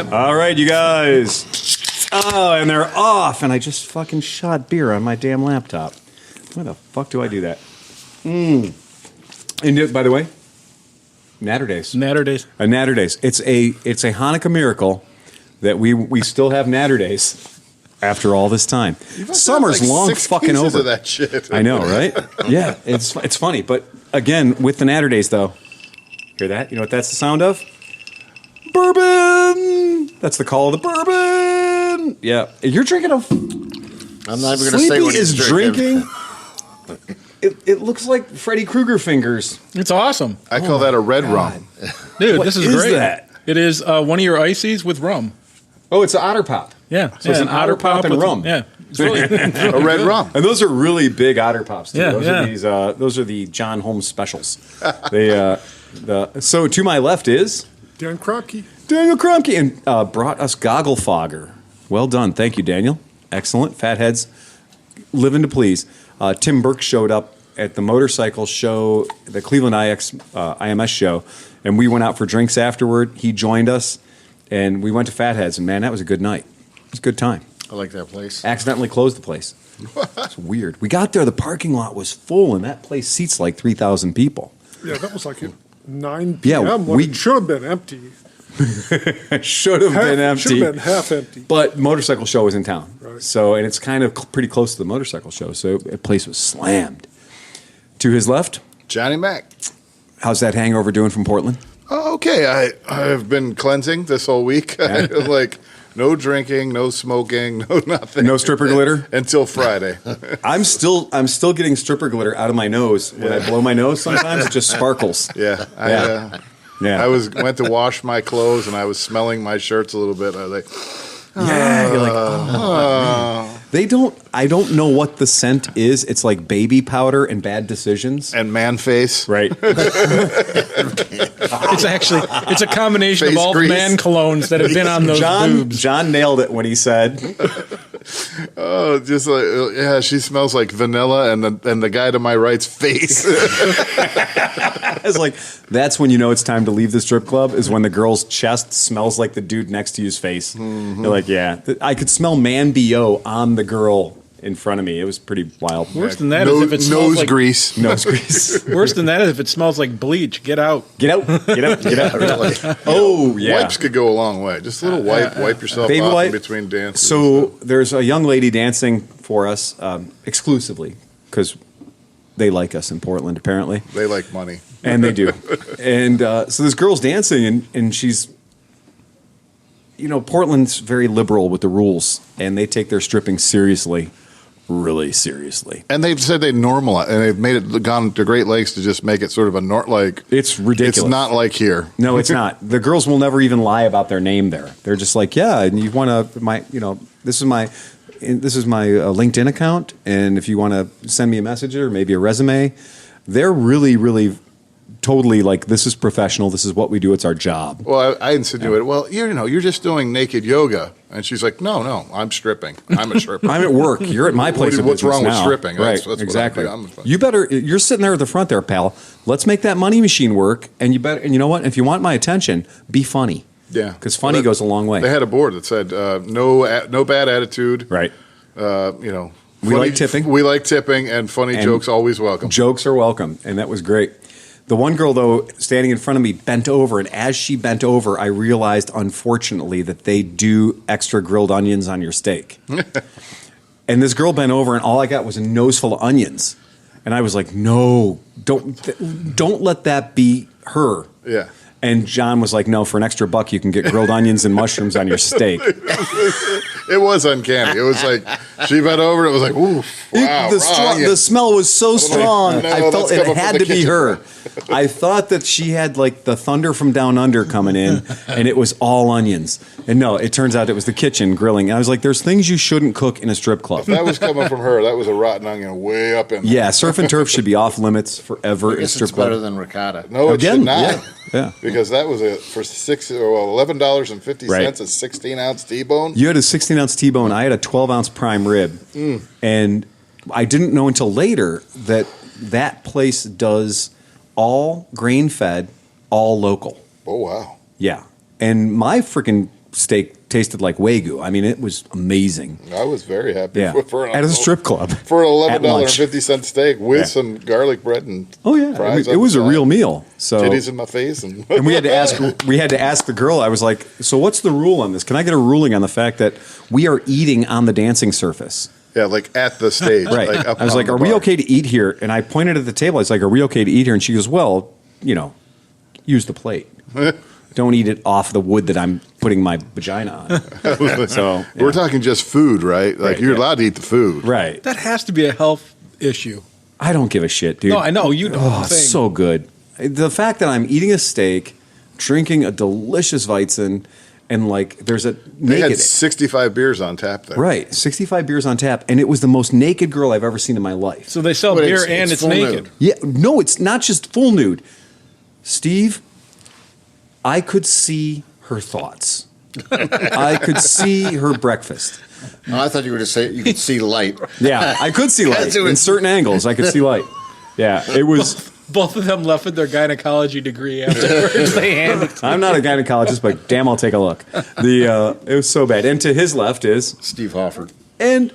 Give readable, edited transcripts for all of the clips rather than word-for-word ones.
Yep. All right, you guys. Oh, and they're off, and I just fucking shot beer on my damn laptop. Why the fuck do I do that? And by the way, Natter Days. Natter Days. Natter Days. It's a Hanukkah miracle that we still have Natter Days after all this time. Summer's like long 6 fucking pieces over. of that shit. I know, right? Yeah, it's funny, but again, with the Natter Days though, hear that? You know what that's the sound of? Bourbon. That's the call of the bourbon. Yeah, you're drinking a. I'm not even going to say Sleepy what he's is drinking. It looks like Freddy Krueger fingers. It's awesome. I call that a red rum. Dude, What this is is great. that? It is one of your ices with rum. Oh, it's an Otter Pop. Yeah. So it's an Otter Pop and with- rum. Yeah. It's really, A red rum. And those are really big Otter Pops too. Yeah, those yeah. are these. Those are the John Holmes specials. So to my left is Dan Krupke. Daniel Krumke and brought us Goggle Fogger. Well done, thank you, Daniel. Excellent. Fatheads, living to please. Tim Burke showed up at the motorcycle show, the Cleveland IMS show, and we went out for drinks afterward. He joined us, and we went to Fatheads, and man, that was a good night. It was a good time. I like that place. Accidentally closed the place. It's weird. We got there, the parking lot was full, and that place seats like 3,000 people. Yeah, that was like at 9 Yeah, p.m. when it should have been empty. It should have been empty. Should have been half empty. But motorcycle show was in town. Right. So, and it's kind of pretty close to the motorcycle show. So the place was slammed. To his left, Johnny Mac. how's that hangover doing from Portland? Oh, okay, I've been cleansing this whole week. Like no drinking, no smoking, no nothing. No stripper glitter? until Friday. I'm still getting stripper glitter out of my nose. When I blow my nose sometimes, it just sparkles. Yeah, Yeah. I went to wash my clothes and I was smelling my shirts a little bit. I was like, Yeah, you're like, oh. I don't know what the scent is. It's like baby powder and bad decisions. and man face. Right. It's a combination of Face all grease. the man colognes that have been on those boobs. John nailed it when he said, Oh, just like yeah, she smells like vanilla, and the guy to my right's face. it's like, that's when you know it's time to leave the strip club, is when the girl's chest smells like the dude next to you's face. You're like, yeah. I could smell man BO on the girl in front of me. It was pretty wild. Worse than that is if it smells nose like grease. Nose grease. worse than that is if it smells like bleach. Get out. Get out. Get out. Get out. Oh, yeah. Wipes could go a long way. Just a little wipe yourself Baby off wipe. in between dances. So there's a young lady dancing for us exclusively because they like us in Portland, apparently. they like money. And they do. And so this girl's dancing, and she's, Portland's very liberal with the rules, and they take their stripping seriously, really seriously. And they've said they normalize, and they've made it gone to great lengths to just make it sort of a It's ridiculous. It's not like here. No, it's not. The girls will never even lie about their name there. They're just like, yeah, and you want to, this is my LinkedIn account, and if you want to send me a message or maybe a resume, they're really, really totally like, this is professional. This is what we do. It's our job. Well, I insinuated, well, you're just doing naked yoga. And she's like, no, I'm stripping. I'm a stripper. I'm at work. You're at my place of What's business wrong with now. stripping? Right, That's what exactly. I'm doing. You're sitting there at the front there, pal. Let's make that money machine work. And you know what? If you want my attention, be funny. Yeah. Because funny goes a long way. They had a board that said, no bad attitude. Right. We like tipping. We like tipping, and funny jokes always welcome. Jokes are welcome, and that was great. The one girl, though, standing in front of me, bent over, and as she bent over, I realized, unfortunately, that they do extra grilled onions on your steak. And this girl bent over, and all I got was a nose full of onions. And I was like, no, don't let that be her. Yeah. And John was like, no, for an extra $1, you can get grilled onions and mushrooms on your steak. It was uncanny. It was like, she bent over, and it was like, ooh, wow. The smell was so strong, no, I felt that's it coming from had the to be kitchen. her. I thought that she had like the thunder from down under coming in, and it was all onions. And no, it turns out it was the kitchen grilling. And I was like, there's things you shouldn't cook in a strip club. If that was coming from her, that was a rotten onion way up in there. Yeah, surf and turf should be off limits forever I in guess strip it's better club. than ricotta. No, it Again, should not. yeah. Because that was for $11.50 Right. a 16-ounce T-bone. You had a 16-ounce T-bone. I had a 12-ounce prime rib. And I didn't know until later that place does all grain-fed, all local. Oh, wow. Yeah. And my freaking steak tasted like Wagyu. I mean, it was amazing. I was very happy Yeah, for at a strip club for an at lunch. $11.50 steak with some garlic bread and Oh yeah, fries. it was a real meal. So Titties in my face and we had to ask the girl. I was like, so what's the rule on this? Can I get a ruling on the fact that we are eating on the dancing surface? yeah, like at the stage. Right. Like up I was on like, the are we bar. okay to eat here? And I pointed at the table. I was like, are we okay to eat here? And she goes, well, use the plate. Don't eat it off the wood that I'm putting my vagina on. So We're talking just food, right? Like Right, you're yeah. allowed to eat the food. right. That has to be a health issue. I don't give a shit, dude. No, I know you don't. Oh, Thing. so good. The fact that I'm eating a steak, drinking a delicious Weizen, and like there's a They naked had 65 beers on tap there. right 65 beers on tap, and it was the most naked girl I've ever seen in my life. So they sell But beer it's- and it's it's full naked. nude. Yeah, no, it's not just full nude. Steve, I could see her thoughts. I could see her breakfast. Oh, I thought you were to say you could see light. Yeah, I could see light. That's what In it's- certain angles, I could see light. Yeah, it was. Both of them left with their gynecology degree afterwards. They handed it to I'm not a gynecologist, but damn, I'll take a look. It was so bad. And to his left is, Steve Hofford. and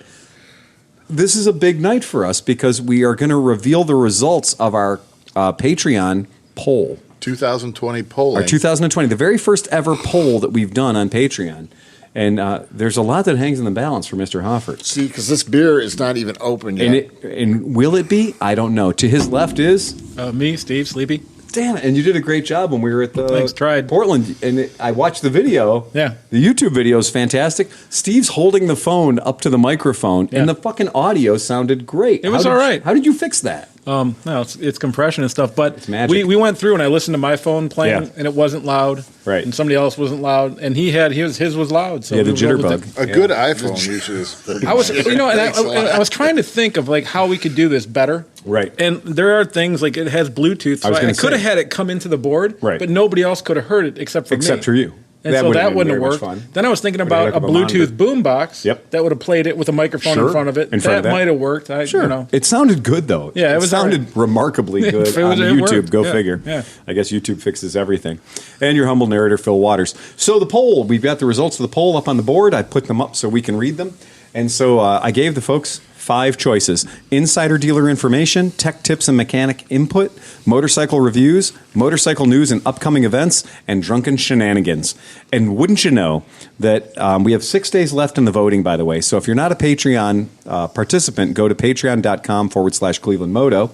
this is a big night for us because we are going to reveal the results of our Patreon poll. 2020 polling. Our 2020, the very first ever poll that we've done on Patreon. And there's a lot that hangs in the balance for Mr. Hoffert. See, because this beer is not even open yet. And will it be? I don't know. To his left is, me, Steve, Sleepy. damn it, and you did a great job when we were at the Thanks, tried. Portland. And I watched the video. Yeah. The YouTube video is fantastic. Steve's holding the phone up to the microphone, Yeah. and the fucking audio sounded great. It was all right. How did you fix that? No, it's compression and stuff. But It's magic. we went through and I listened to my phone playing, Yeah. and it wasn't loud. Right. And somebody else wasn't loud, and his was loud. So Yeah, the we were able to- jitterbug. A good iPhone usually is. I was, and I was trying to think of like how we could do this better. Right. And there are things like it has Bluetooth. So I was I gonna could have say. had it come into the board, Right. but nobody else could have heard it except for me. Except for you. And That so would've that been wouldn't very have much worked. fun. Then I was thinking Would've about hooked a up a monitor. Bluetooth boombox Yep. that would have played it with a microphone Sure. in front of it. In front of that. might have worked. It sounded good though. Yeah, it was all sounded right. remarkably Yeah, good it on was- it YouTube. worked. Go Yeah, figure. yeah. I guess YouTube fixes everything. And your humble narrator, Phil Waters. So the poll, we've got the results of the poll up on the board. I put them up so we can read them. And so I gave the folks 5 choices: insider dealer information, tech tips and mechanic input, motorcycle reviews, motorcycle news and upcoming events, and drunken shenanigans. And wouldn't you know that we have 6 days left in the voting, by the way. So if you're not a Patreon participant, go to patreon.com/ClevelandMoto.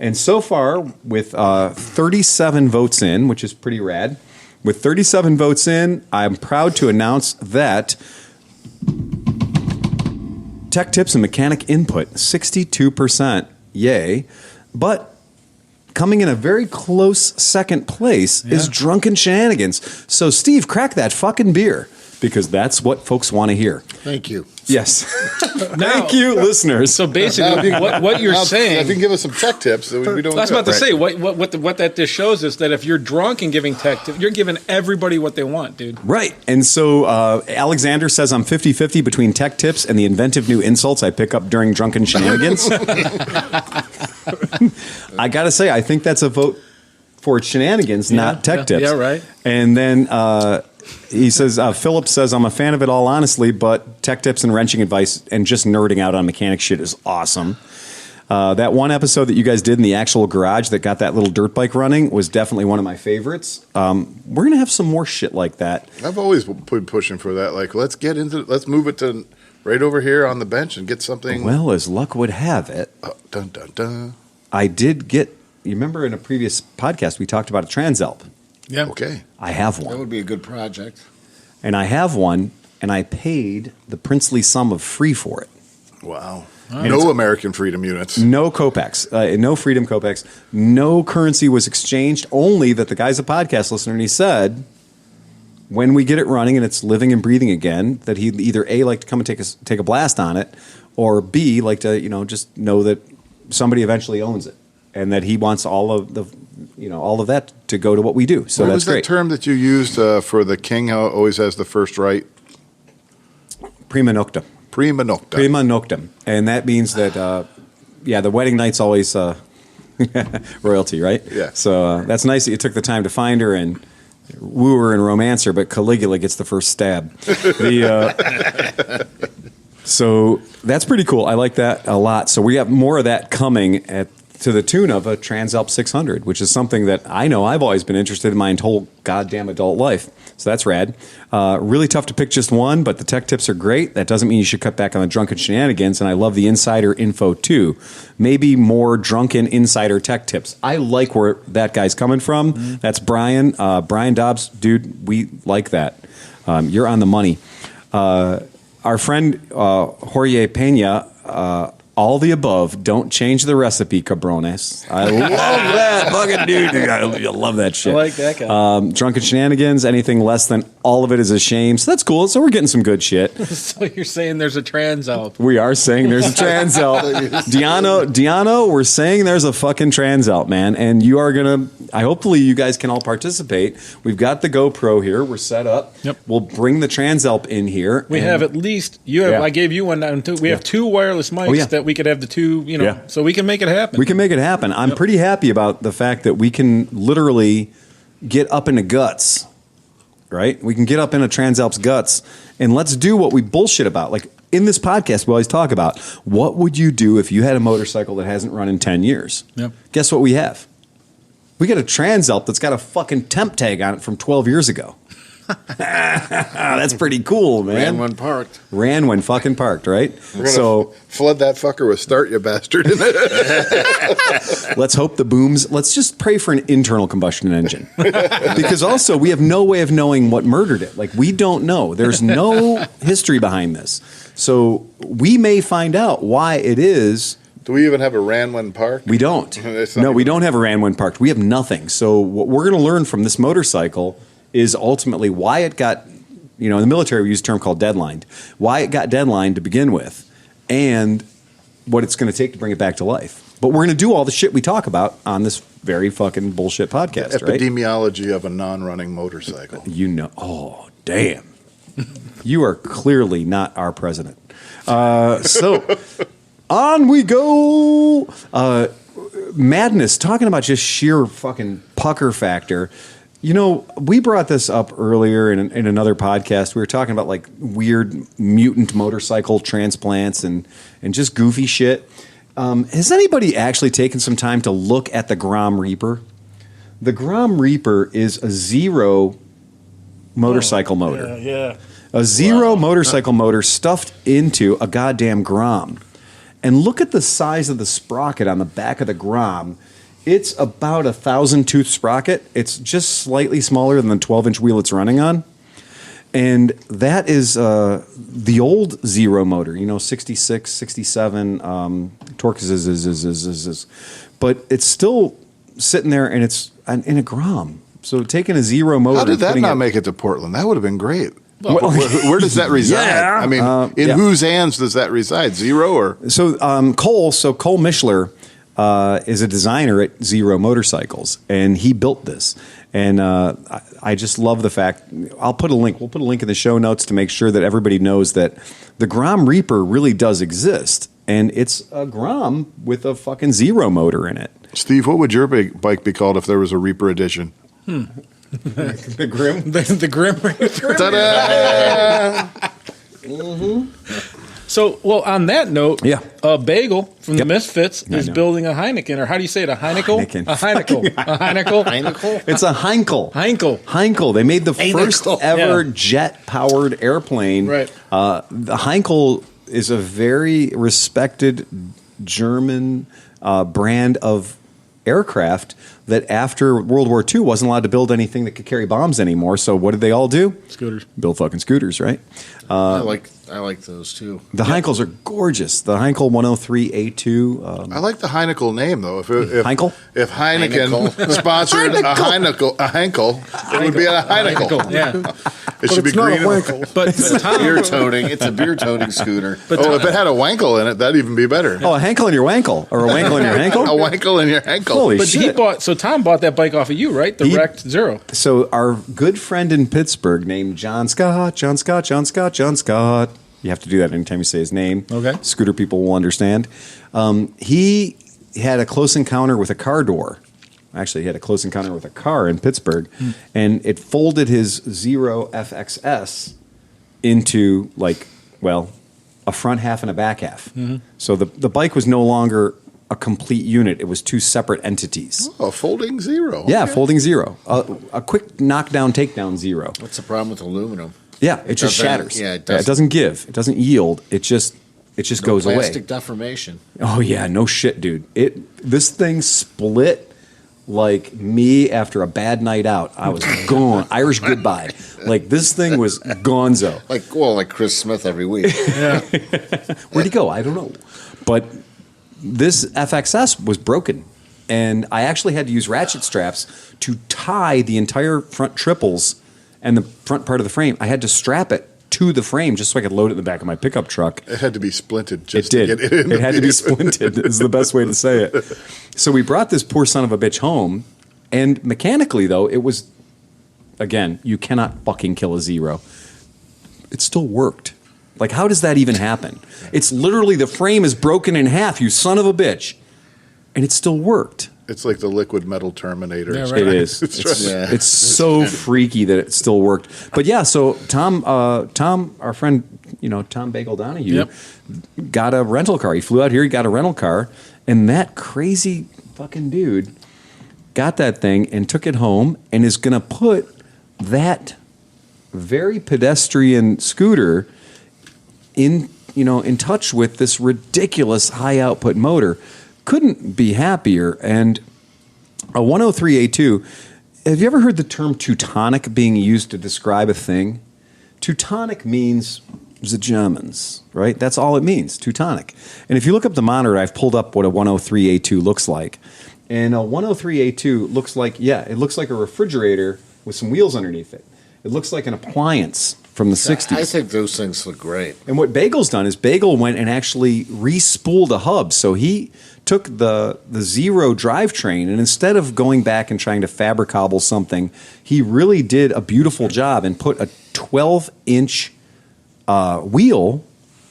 And so far, with 37 votes in, which is pretty rad, with 37 votes in, I'm proud to announce that tech tips and mechanic input, 62%, yay. But coming in a very close second place is drunken shenanigans. So, Steve, crack that fucking beer because that's what folks want to hear. Thank you. Yes. Thank you, listeners. So basically, what you're Now, saying. if you can give us some tech tips, that we'd be doing. I was about to good. say what that just shows us that if you're drunk and giving tech tips, you're giving everybody what they want, dude. Right. And so Alexander says I'm 50-50 between tech tips and the inventive new insults I pick up during drunken shenanigans. I got to say, I think that's a vote for shenanigans, not tech tips. Yeah, right. And then he says, Philip says, I'm a fan of it all honestly, but tech tips and wrenching advice and just nerding out on mechanic shit is awesome. That one episode that you guys did in the actual garage that got that little dirt bike running was definitely one of my favorites. We're going to have some more shit like that. I've always been pushing for that. Like, let's move it to right over here on the bench and get something. Well, as luck would have it, Dun dun dun. I did get, you remember in a previous podcast we talked about a Transalp. Yeah. Okay. I have That one. would be a good project. And I have one, and I paid the princely sum of free for it. Wow. No American Freedom units. No Copex, no Freedom Copex, no currency was exchanged, only that the guy's a podcast listener, and he said, when we get it running and it's living and breathing again, that he'd either A, like to come and take a blast on it, or B, like to, just know that somebody eventually owns it. And that he wants all of that to go to what we do. So What that's was that great. term that you used for the king? How it always has the first right? Prima nocta. Prima nocta. Prima noctem. And that means that, the wedding night's always royalty, right? Yeah. So that's nice that you took the time to find her and wooer and romancer, but Caligula gets the first stab. So that's pretty cool. I like that a lot. So we have more of that coming to the tune of a Transalp 600, which is something that I know I've always been interested in my whole goddamn adult life. So that's rad. Really tough to pick just one, but the tech tips are great. That doesn't mean you should cut back on the drunken shenanigans, and I love the insider info too. Maybe more drunken insider tech tips. I like where that guy's coming from. Mm-hmm. That's Brian. Brian Dobbs, dude, we like that. You're on the money. Our friend Jorge Pena, all the above. Don't change the recipe, cabrones. I love that fucking dude. I love that shit. I like that guy. Drunken shenanigans. Anything less than all of it is a shame. So that's cool. So we're getting some good shit. So you're saying there's a Transalp. We are saying there's a Transalp. Diano, we're saying there's a fucking Transalp, man. And you are going to, hopefully you guys can all participate. We've got the GoPro here. We're set up. Yep. We'll bring the Transalp in here. We have at least, I gave you one down too. We have two wireless mics that we could have the two, so we can make it happen. We can make it happen. I'm pretty happy about the fact that we can literally get up into guts, right? We can get up into Transalp's guts, and let's do what we bullshit about. Like in this podcast, we always talk about, what would you do if you had a motorcycle that hasn't run in 10 years? Yep. Guess what we have? We got a Transalp that's got a fucking temp tag on it from 12 years ago. That's pretty cool, man. Ran when parked. Ran when fucking parked, right? We're gonna flood that fucker with start, you bastard. Let's hope the booms. Let's just pray for an internal combustion engine, because also we have no way of knowing what murdered it. Like, we don't know. There's no history behind this, so we may find out why it is. Do we even have a ran when parked? We don't. No, we don't have a ran when parked. We have nothing. So what we're going to learn from this motorcycle is ultimately why it got, in the military we use a term called deadlined, why it got deadlined to begin with, and what it's going to take to bring it back to life. But we're going to do all the shit we talk about on this very fucking bullshit podcast, right? Epidemiology of a non-running motorcycle. Oh, damn. You are clearly not our president. So on we go. Madness, talking about just sheer fucking pucker factor. We brought this up earlier in another podcast. We were talking about like weird mutant motorcycle transplants and just goofy shit. Has anybody actually taken some time to look at the Grom Reaper? The Grom Reaper is a zero motorcycle motor. Yeah. A zero motorcycle motor stuffed into a goddamn Grom. And look at the size of the sprocket on the back of the Grom. It's about 1,000-tooth sprocket. It's just slightly smaller than the 12-inch wheel it's running on. And that is the old zero motor, 66, 67, torque is. But it's still sitting there, and it's in a Grom. So taking a zero motor. How did that not make it to Portland? That would have been great. Where does that reside? Yeah. I mean, in whose hands does that reside? Zero or? So Cole Mishler is a designer at Zero Motorcycles, and he built this. And I just love the fact. I'll put a link. We'll put a link in the show notes to make sure that everybody knows that the Grom Reaper really does exist, and it's a Grom with a fucking zero motor in it. Steve, what would your bike be called if there was a Reaper edition? The Grim. The Grim Reaper. Ta-da! So, on that note, Bagel from the Misfits is know. building a Heineken, or how do you say it? A Heineken? Heineken. A Heineken. A Heineken? Heineken? It's a Heinkel. Heinkel. They made the first ever jet-powered airplane. Right. The Heinkel is a very respected German brand of aircraft that after World War II wasn't allowed to build anything that could carry bombs anymore. So what did they all do? Scooters. Build fucking scooters, right? I like those too. The Heinkels are gorgeous. The Heinkel 103A2. I like the Heineken name though. If Heinkel? If Heineken sponsored a Heinkel, it would be a Heineken. Yeah. It should be It's not a green. Wankel. But Tom, Beer toting. It's a beer toting scooter. If it had a Wankel in it, that'd even be better. Oh, a Hankel in your Wankel. Or a Wankel in your A Hankel? Wankel in your Hankel. Holy but shit. Tom bought that bike off of you, right? The wrecked Zero. So our good friend in Pittsburgh named John Scott. You have to do that anytime you say his name. Okay. Scooter people will understand. He had a close encounter with a car door Actually, he had a close encounter with a car in Pittsburgh, and it folded his Zero FXS into a front half and a back half. So the bike was no longer a complete unit. It was two separate entities. Oh, folding Zero. Yeah, Okay. folding Zero. A quick knockdown, takedown Zero. What's the problem with aluminum? Yeah, it just doesn't- shatters. yeah, it It doesn't give. It doesn't yield. It just goes away. Plastic deformation. Oh yeah, no shit, dude. This thing split like me after a bad night out. I was gone. Irish goodbye. Like this thing was gonzo. Like Chris Smith every week. Where'd he go? I don't know. But this FXS was broken, and I actually had to use ratchet straps to tie the entire front triples and the front part of the frame. I had to strap it to the frame just so I could load it in the back of my pickup truck. It had to be splinted just It to did. get it in. It had to be splinted is the best way to say it. So we brought this poor son of a bitch home, and mechanically, though, it was, again, you cannot fucking kill a Zero. It still worked. Like, how does that even happen? It's literally the frame is broken in half, you son of a bitch, and it still worked. It's like the liquid metal Terminator. Yeah, right. It is. It's so freaky that it still worked. But yeah, so Tom, our friend, Tom Bagel Donahue, got a rental car. He flew out here. He got a rental car, and that crazy fucking dude got that thing and took it home and is going to put that very pedestrian scooter in touch with this ridiculous high output motor. Couldn't be happier. And a 103A2, have you ever heard the term Teutonic being used to describe a thing? Teutonic means the Germans, right? That's all it means, Teutonic. And if you look up the monitor, I've pulled up what a 103A2 looks like. And a 103A2 looks like a refrigerator with some wheels underneath it. It looks like an appliance from the 60s. I think those things look great. And what Bagel's done is Bagel went and actually re-spooled a hub. So he took the Zero drivetrain, and instead of going back and trying to fabricable something, he really did a beautiful job and put a 12-inch wheel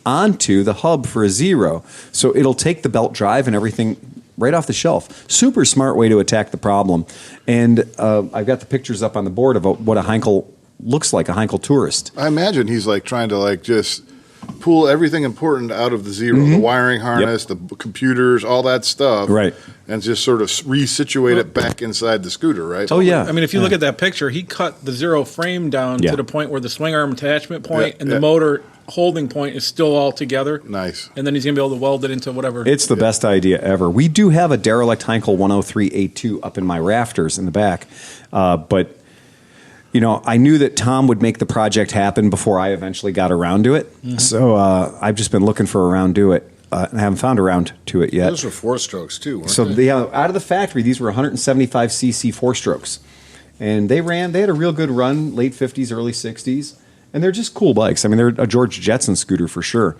onto the hub for a Zero. So it'll take the belt drive and everything right off the shelf. Super smart way to attack the problem. And I've got the pictures up on the board of what a Heinkel looks like, a Heinkel Tourist. I imagine he's trying to just pull everything important out of the Zero, the wiring harness, the computers, all that stuff, Right. and just sort of resituate it back inside the scooter, right? Oh, yeah. I mean, if you look at that picture, he cut the Zero frame down Yeah. to the point where the swing arm attachment point and yeah. the motor holding point is still all together. Nice. And then he's going to be able to weld it into whatever. It's the best idea ever. We do have a derelict Heinkel 103A2 up in my rafters in the back, but I knew that Tom would make the project happen before I eventually got around to it. Mm-hmm. So I've just been looking for a round to it. And I haven't found a round to it yet. Those were 4-strokes too, weren't So they? out of the factory, these were 175cc 4-strokes. And they had a real good run, late 50s, early 60s. And they're just cool bikes. I mean, they're a George Jetson scooter for sure.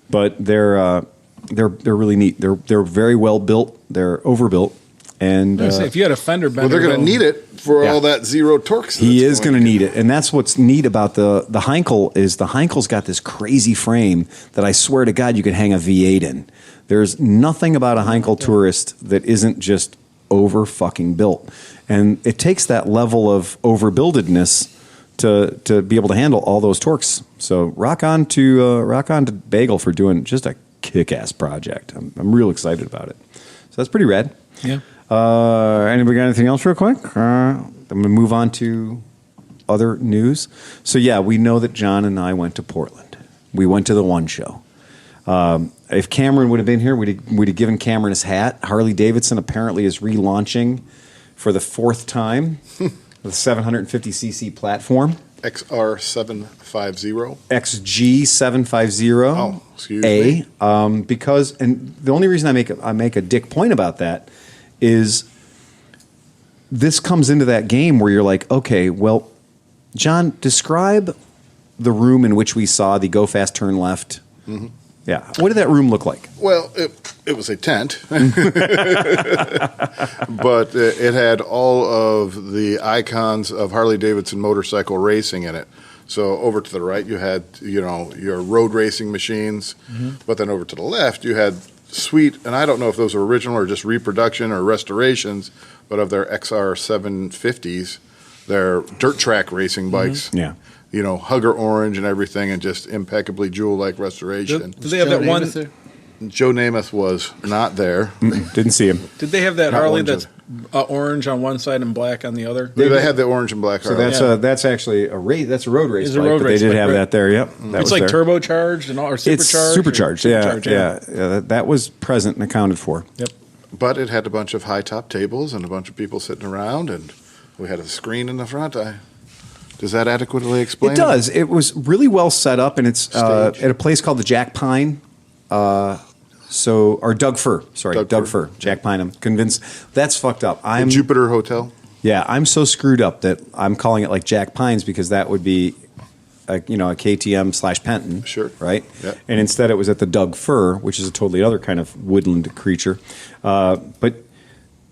But they're really neat. They're very well built. They're overbuilt. And if you had a fender bender, Well, they're going to need it for Yeah. all that Zero torque. he is going to need it. And that's what's neat about the Heinkel is the Heinkel's got this crazy frame that I swear to God you could hang a V8 in. There's nothing about a Heinkel Tourist that isn't just over fucking built. And it takes that level of overbuildedness to be able to handle all those torques. So rock on to Bagel for doing just a kick-ass project. I'm real excited about it. So that's pretty rad. Yeah. Anybody got anything else real quick? I'm going to move on to other news. So yeah, we know that John and I went to Portland. We went to the One Show. If Cameron would have been here, we'd have given Cameron his hat. Harley Davidson apparently is relaunching for the 4th time the 750cc platform. XR750. XG750. Oh, excuse me. Because the only reason I make a dick point about that is this comes into that game where you're like, okay, well, John, describe the room in which we saw the go fast turn left. Mm-hmm. Yeah. What did that room look like? Well, it was a tent, but it had all of the icons of Harley Davidson motorcycle racing in it. So over to the right, you had your road racing machines, but then over to the left, you had suite, and I don't know if those are original or just reproduction or restorations, but of their XR 750s, their dirt track racing bikes. Yeah. You know, hugger orange and everything, and just impeccably jewel-like restoration. Did they have that one? Joe Namath was not there. Didn't see him. Did they have that Not Harley one, that's orange on one side and black on the other? They had the orange and black So Harley. that's actually a race. That's a road race It's a bike, road but race they did bike, have right? that there. Yep, that It's was like there. turbocharged and all, or supercharged. It's supercharged. Supercharged, Yeah. That was present and accounted for. Yep. But it had a bunch of high-top tables and a bunch of people sitting around, and we had a screen in the front. Does that adequately explain It does. It was really well set up, and it's Stage. at a place called the Jack Pine. Or Doug Fir. Sorry, Doug Doug Fir. Fir. Jack Pine. I'm convinced that's fucked up. The Jupiter Hotel? Yeah, I'm so screwed up that I'm calling it like Jack Pines because that would be, a KTM / Penton. Sure. Right? Yeah. And instead it was at the Doug Fir, which is a totally other kind of woodland creature. But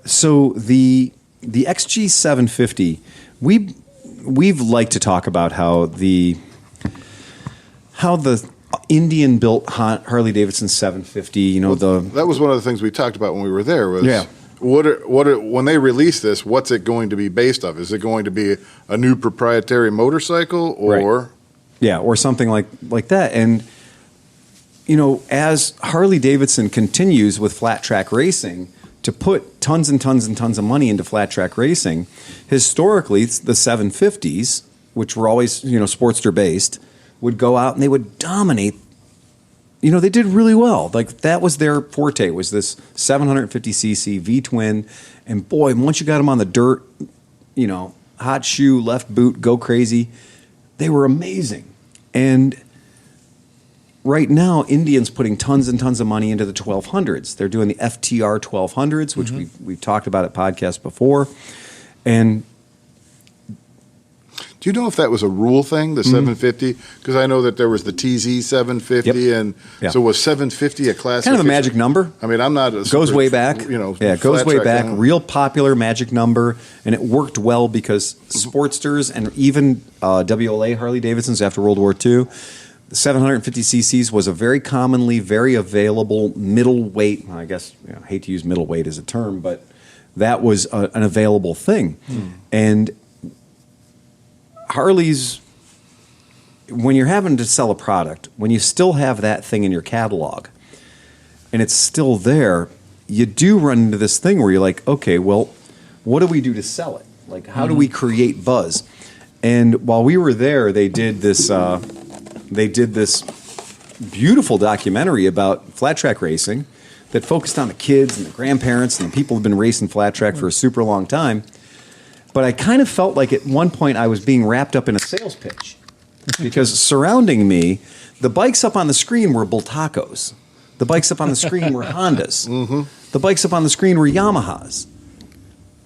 so the XG 750, we've liked to talk about how the Indian built Harley Davidson 750, That was one of the things we talked about when we were there. Was Yeah. when they release this, what's it going to be based off? Is it going to be a new proprietary motorcycle, or Right. Yeah, or something like that. And as Harley Davidson continues with flat track racing to put tons and tons and tons of money into flat track racing, historically the 750s, which were always Sportster based, would go out and they would dominate. They did really well. Like that was their forte, was this 750cc V-twin. And boy, once you got them on the dirt, hot shoe, left boot, go crazy, they were amazing. And right now, Indian's putting tons and tons of money into the 1200s. They're doing the FTR 1200s, which we've talked about at podcasts before. And do you know if that was a rule thing, the 750? Because I know that there was the TZ 750, Yep. and Yeah. so was 750 a classic? kind of a magic number. I mean, I'm not a Goes super, way back. It goes flat way track back. guy. Real popular magic number, and it worked well because Sportsters and even WLA Harley Davidsons after World War II, the 750 cc's was a very commonly, very available middleweight. I guess I hate to use middleweight as a term, but that was an available thing, and Harley's, when you're having to sell a product, when you still have that thing in your catalog and it's still there, you do run into this thing where you're like, okay, well, what do we do to sell it? Like, how do we create buzz? And while we were there, they did this beautiful documentary about flat track racing that focused on the kids and the grandparents and the people who've been racing flat track for a super long time. But I kind of felt like at one point I was being wrapped up in a sales pitch because surrounding me, the bikes up on the screen were Bultacos. The bikes up on the screen were Hondas. The bikes up on the screen were Yamahas.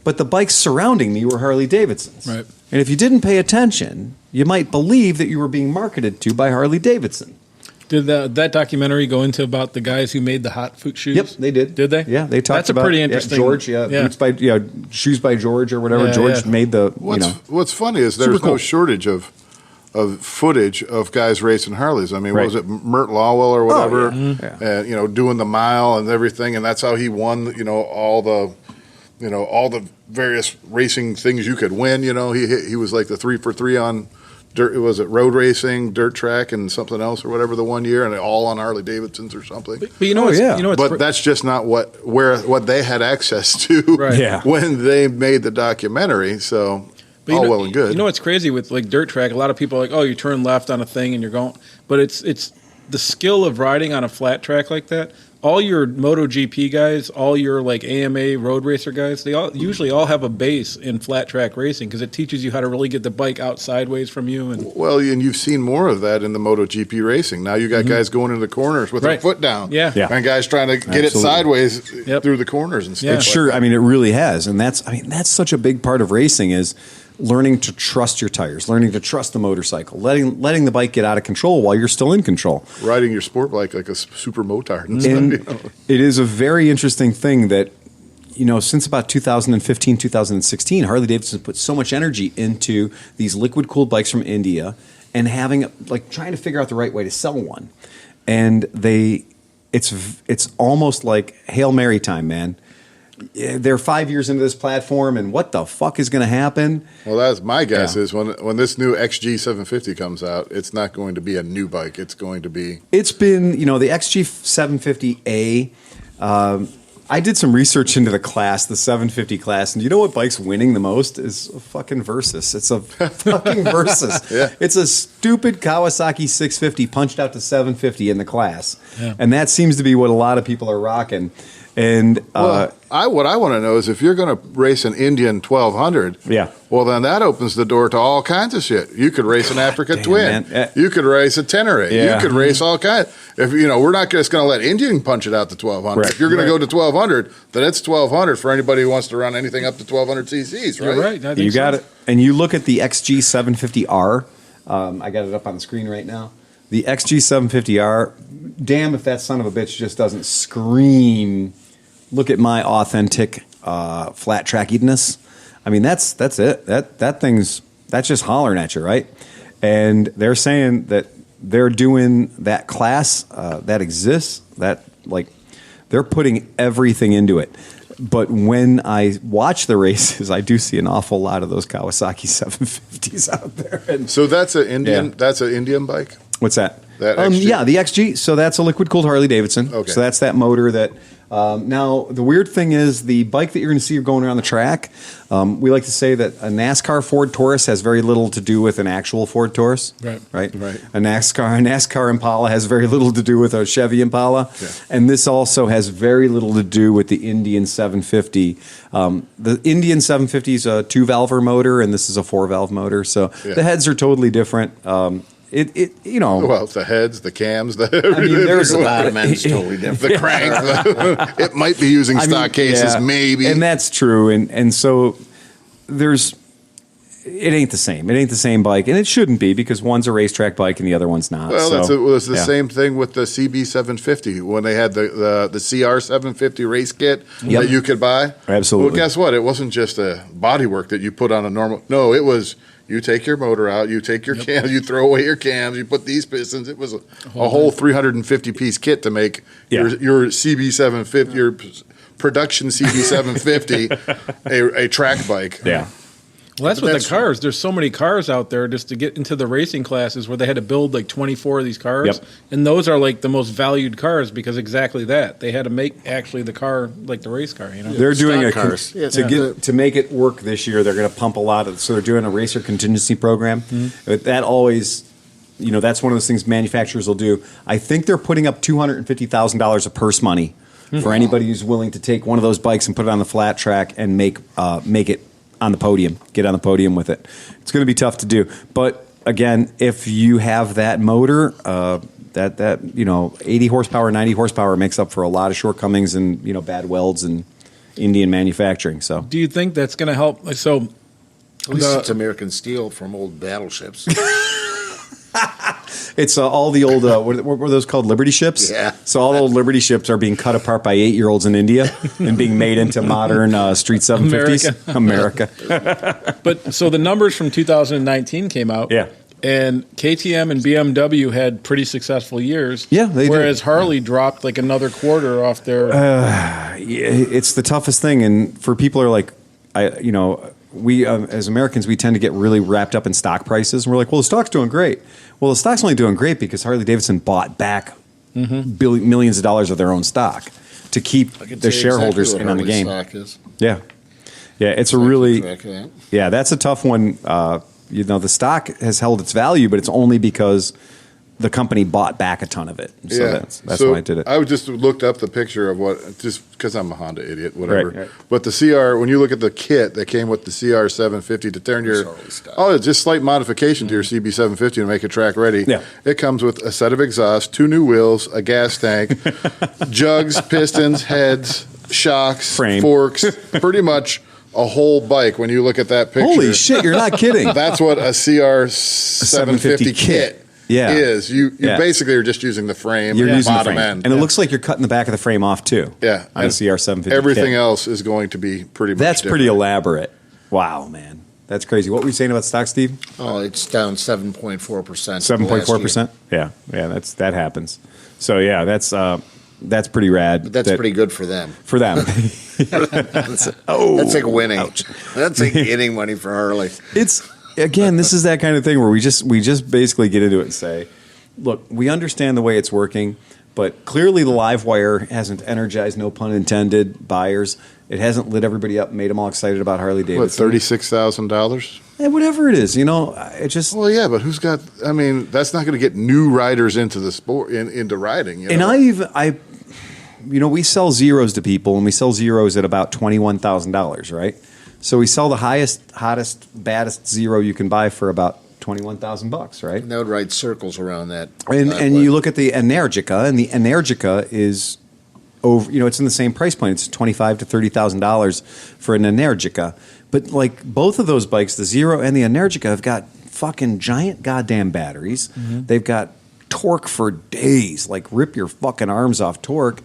But the bikes surrounding me were Harley Davidsons. Right. And if you didn't pay attention, you might believe that you were being marketed to by Harley Davidson. Did that documentary go into about the guys who made the hot foot shoes? Yep, they did. Did they? Yeah, they talked That's about a pretty interesting. George. Boots by shoes by George or whatever. Yeah, George yeah. made the What's funny is there's Super cool. no shortage of footage of guys racing Harleys. I mean, Right. what was it, Mert Lawwell or whatever? yeah. Doing the mile and everything, and that's how he won. All the various racing things you could win. He was like the 3 for 3 on dirt. Was it road racing, dirt track, and something else or whatever the one year, and all on Harley Davidsons or something. But you know, But that's just not what they had access to Right. Yeah. when they made the documentary. So But well and good. You know what's crazy with like dirt track? A lot of people are like, oh, you turn left on a thing and you're going. But it's the skill of riding on a flat track like that. All your MotoGP guys, all your like AMA road racer guys, they usually all have a base in flat track racing because it teaches you how to really get the bike out sideways from you. And Well, and you've seen more of that in the MotoGP racing. Now you got guys going into the corners with their Right. foot down, Yeah. Yeah. and guys trying to get Absolutely. it sideways Yep. through the corners and stuff. Yeah. like Sure, that. I mean it really has, and that's such a big part of racing is learning to trust your tires, learning to trust the motorcycle, letting the bike get out of control while you're still in control. Riding your sport bike like a super motard. And And stuff. it is a very interesting thing that since about 2015, 2016, Harley Davidson put so much energy into these liquid cooled bikes from India and trying to figure out the right way to sell one. And it's almost like Hail Mary time, man. They're 5 years into this platform, and what the fuck is going to happen? Well, that's my guess Yeah. is when this new XG 750 comes out, it's not going to be a new bike. It's going to be It's been, the XG 750A. I did some research into the class, the 750 class, and you know what bike's winning the most is a fucking Versus. It's a fucking Versus. Yeah. It's a stupid Kawasaki 650 punched out to 750 in the class, Yeah. and that seems to be what a lot of people are rocking. And what I want to know is if you're going to race an Indian 1200, Yeah. well then that opens the door to all kinds of shit. You could race an Africa damn, Twin, man. you could race a Tenere, Yeah. you could race all kinds. If we're not just going to let Indian punch it out to 1200. Right. If you're going to go to 1200, then it's 1200 for anybody who wants to run anything up to 1200 cc's, right? You're right. I think you got so. it. And you look at the XG 750R. I got it up on the screen right now. The XG 750R. Damn if that son of a bitch just doesn't scream. Look at my authentic flat trackiness. I mean, that's it. That's just hollering at you, right? And they're saying that they're doing that class that exists. That they're putting everything into it. But when I watch the races, I do see an awful lot of those Kawasaki 750s out there. And So that's an Indian. Yeah. That's an Indian bike. what's that? That XG? Yeah, the XG. So that's a liquid cooled Harley Davidson. Okay. So that's that motor that. Now the weird thing is the bike that you're going to see going around the track. We like to say that a NASCAR Ford Taurus has very little to do with an actual Ford Taurus. Right. Right. Right. A NASCAR Impala has very little to do with a Chevy Impala, Yeah. and this also has very little to do with the Indian 750. The Indian 750 is a 2-valve motor, and this is a 4-valve motor. So Yeah. the heads are totally different. Well, it's the heads, the cams, the there's The bottom end's totally different. the crank. It might be using stock cases, yeah, maybe. and that's true. And so it ain't the same. It ain't the same bike, and it shouldn't be because one's a racetrack bike and the other one's not. Well, so, it was the yeah. same thing with the CB 750 when they had the CR 750 race kit Yep. that you could buy. Absolutely. Well, guess what? It wasn't just a bodywork that you put on a normal. No, it was you take your motor out, you take your cams, you throw away your cams, you put these pistons. It was a whole 350 piece kit to make Yeah. your CB 750, your production CB 750, a track bike. Yeah. Well, that's But with that's- the cars. There's so many cars out there just to get into the racing classes where they had to build like 24 of these cars. Yep. And those are like the most valued cars because exactly that. They had to make actually the car like the race car, They're doing Stock a cars. Yeah, to make it work this year. They're going to pump a lot of. So they're doing a racer contingency program. But that always, that's one of those things manufacturers will do. I think they're putting up $250,000 of purse money for anybody who's willing to take one of those bikes and put it on the flat track and make it on the podium. Get on the podium with it. It's going to be tough to do, but again, if you have that motor. That 80 horsepower, 90 horsepower makes up for a lot of shortcomings and bad welds and Indian manufacturing. So Do you think that's going to help? So, At least it's American steel from old battleships. it's all the old what were those called, Liberty ships? Yeah. So all the old Liberty ships are being cut apart by 8-year-olds in India and being made into modern street 750s. America. but so the numbers from 2019 came out. Yeah. And KTM and BMW had pretty succwe years. Yeah, they did. Whereas Harley dropped like another quarter off their. It's the toughest thing, and for people who are like, we as Americans, we tend to get really wrapped up in stock prices, and we're like, well, the stock's doing great. Well, the stock's only doing great because Harley Davidson bought back millions of dollars of their own stock to keep the shareholders in on the game. Stock is. Yeah, it's a really Track of that. yeah, that's a tough one. The stock has held its value, but it's only because the company bought back a ton of it. So that's why I did it. I just looked up the picture of what, just because I'm a Honda idiot, whatever. Right. But the CR, when you look at the kit that came with the CR 750 to turn your, Harley Stock. it's just slight modification to your CB 750 to make it track ready. Yeah. It comes with a set of exhausts, 2 new wheels, a gas tank, jugs, pistons, heads, shocks, Frame. forks, pretty much a whole bike when you look at that picture. Holy shit, you're not kidding. That's what a CR 750 kit. Yeah. Is you Yeah. basically are just using the frame, You're and using the bottom frame. end, And it looks like you're cutting the back of the frame off too. yeah, On a and CR 750. everything kit. else is going to be pretty much That's pretty different. elaborate. Wow, man. That's crazy. What were you saying about stock, Steve? Oh, it's down 7.4%. 7.4%? Yeah, that happens. So yeah, that's that's pretty rad. But that's pretty good for them. for them. That's like winning. That's like getting money for Harley. It's again, this is that kind of thing where we just basically get into it and say, look, we understand the way it's working, but clearly the live wire hasn't energized, no pun intended, buyers. It hasn't lit everybody up, made them all excited about Harley Davidson. What, $36,000? Whatever it is, it just. Well, yeah, but who's got? I mean, that's not going to get new riders into the sport, into riding. You know? And we sell zeros to people, and we sell zeros at about $21,000, right? So we sell the highest, hottest, baddest zero you can buy for about $21,000, right? And they would ride circles around that. And you look at the Energica, and the Energica is over. It's in the same price point. It's $25,000 to $30,000 for an Energica. But like both of those bikes, the Zero and the Energica, have got fucking giant goddamn batteries. Mm-hmm. They've got torque for days, like rip your fucking arms off torque.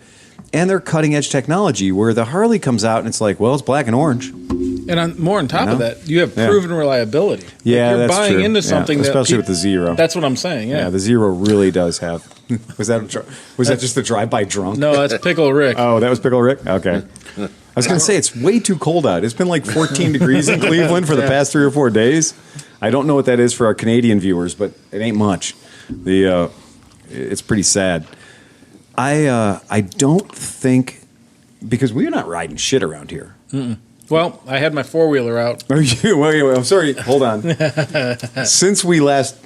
And they're cutting edge technology where the Harley comes out and it's like, well, it's black and orange. And more on top of that, you have proven reliability. Yeah, you're that's buying true. into something that especially with the Zero. That's what I'm saying. Yeah, the Zero really does have. Was that just the drive-by drunk? No, that's Pickle Rick. Oh, that was Pickle Rick. Okay. I was going to say it's way too cold out. It's been like 14 degrees in Cleveland for the past 3 or 4 days. I don't know what that is for our Canadian viewers, but it ain't much. It's pretty sad. I don't think, because we're not riding shit around here. Mm-mm. Well, I had my four-wheeler out. Wait, I'm sorry. Hold on. Since we last...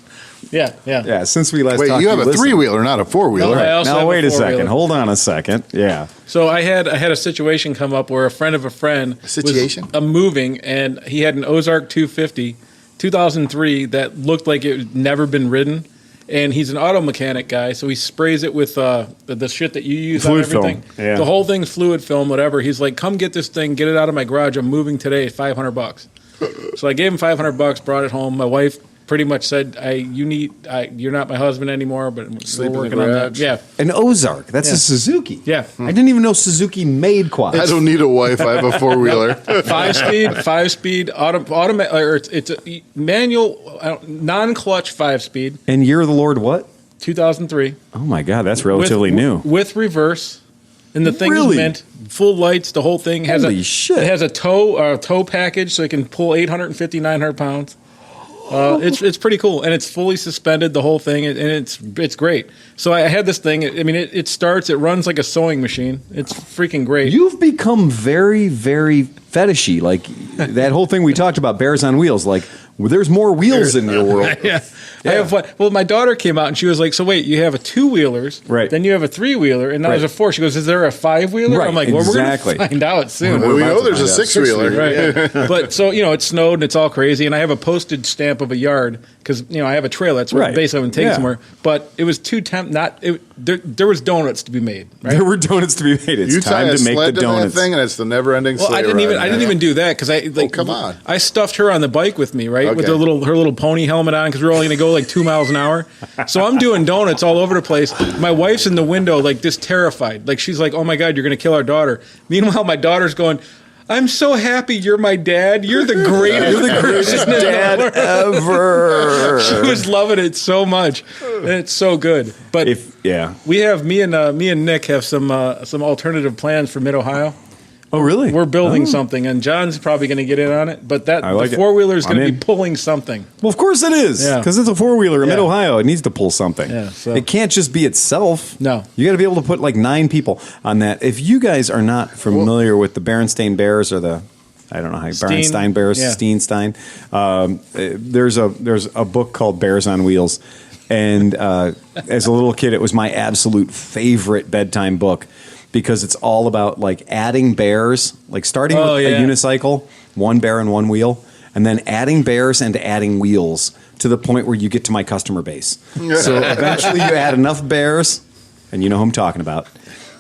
Yeah, since we last Wait, talked, you have a three-wheeler, not a four-wheeler. No, I also have now, wait a second. four-wheeler. Hold on a second. Yeah. So I had a situation come up where a friend of a friend situation? was moving, and he had an Ozark 250, 2003, that looked like it had never been ridden. And he's an auto mechanic guy, so he sprays it with the shit that you use Fluid on everything. film, yeah. The whole thing's fluid film, whatever. He's like, "Come get this thing, get it out of my garage. I'm moving today, $500." So I gave him $500, brought it home. My wife pretty much said, "You're not my husband anymore, but Sleep we're in the working on that." garage. Yeah, An Ozark. That's a Suzuki. yeah. I didn't even know Suzuki made quads. I don't need a wife. I have a four-wheeler. Five speed, automatic, or it's a manual, non-clutch 5-speed, And year of the Lord what? 2003. Oh my God, that's relatively new. With reverse, and the thing Really? is mint, full lights. The whole thing has Holy shit. It has a tow package, so it can pull 850, 900 pounds. It's pretty cool, and it's fully suspended, the whole thing, and it's great. So I had this thing. I mean, it starts. It runs like a sewing machine. It's freaking great. You've become very, very fetishy. Like that whole thing we talked about, Bears on Wheels. Like, well, there's more wheels in your world. Yeah. I have one. Well, my daughter came out and she was like, "So wait, you have a 2-wheelers, Right. Then you have a 3-wheeler, and now Right. there's a 4." She goes, "Is there a 5-wheeler?" Right, I'm like, "Well, exactly. we're going to find out soon." Well, we know there's a find out. six-wheeler. Right. But so, it snowed and it's all crazy, and I have a postage stamp of a yard because I have a trailer. That's where Right. basically I'm taking Yeah. somewhere. But it was too there was donuts to be made. Right. There were donuts to be made. It's You tie time a to make the sled to that donuts. thing, and it's the never-ending Well, sleigh I didn't ride, even do that because come on. I stuffed her on the bike with me, right, with Okay. her little pony helmet on because we were only going to go like 2 miles an hour. So I'm doing donuts all over the place. My wife's in the window, like just terrified. Like she's like, "Oh my God, you're going to kill our daughter." Meanwhile, my daughter's going, "I'm so happy you're my dad. You're the greatest, You're the greatest dad ever. She was loving it so much, and it's so good. But we have me and Nick have some alternative plans for Mid Ohio. Oh, really? We're building something, and John's probably going to get in on it. But I like the it. 4-wheeler is going to I'm be in. pulling something. Well, of course it is. Yeah. Because it's a 4-wheeler in Yeah. Mid-Ohio. It needs to pull something. Yeah, so- It can't just be itself. No. You got to be able to put like 9 people on that. If you guys are not familiar with the Berenstein Bears or the, I don't know how, Berenstein Bears, Yeah. Steenstein, there's a book called Bears on Wheels. And as a little kid, it was my absolute favorite bedtime book. Because it's all about like adding bears, like starting with a unicycle, 1 bear and 1 wheel, and then adding bears and adding wheels to the point where you get to my customer base. So eventually you add enough bears, and you know who I'm talking about.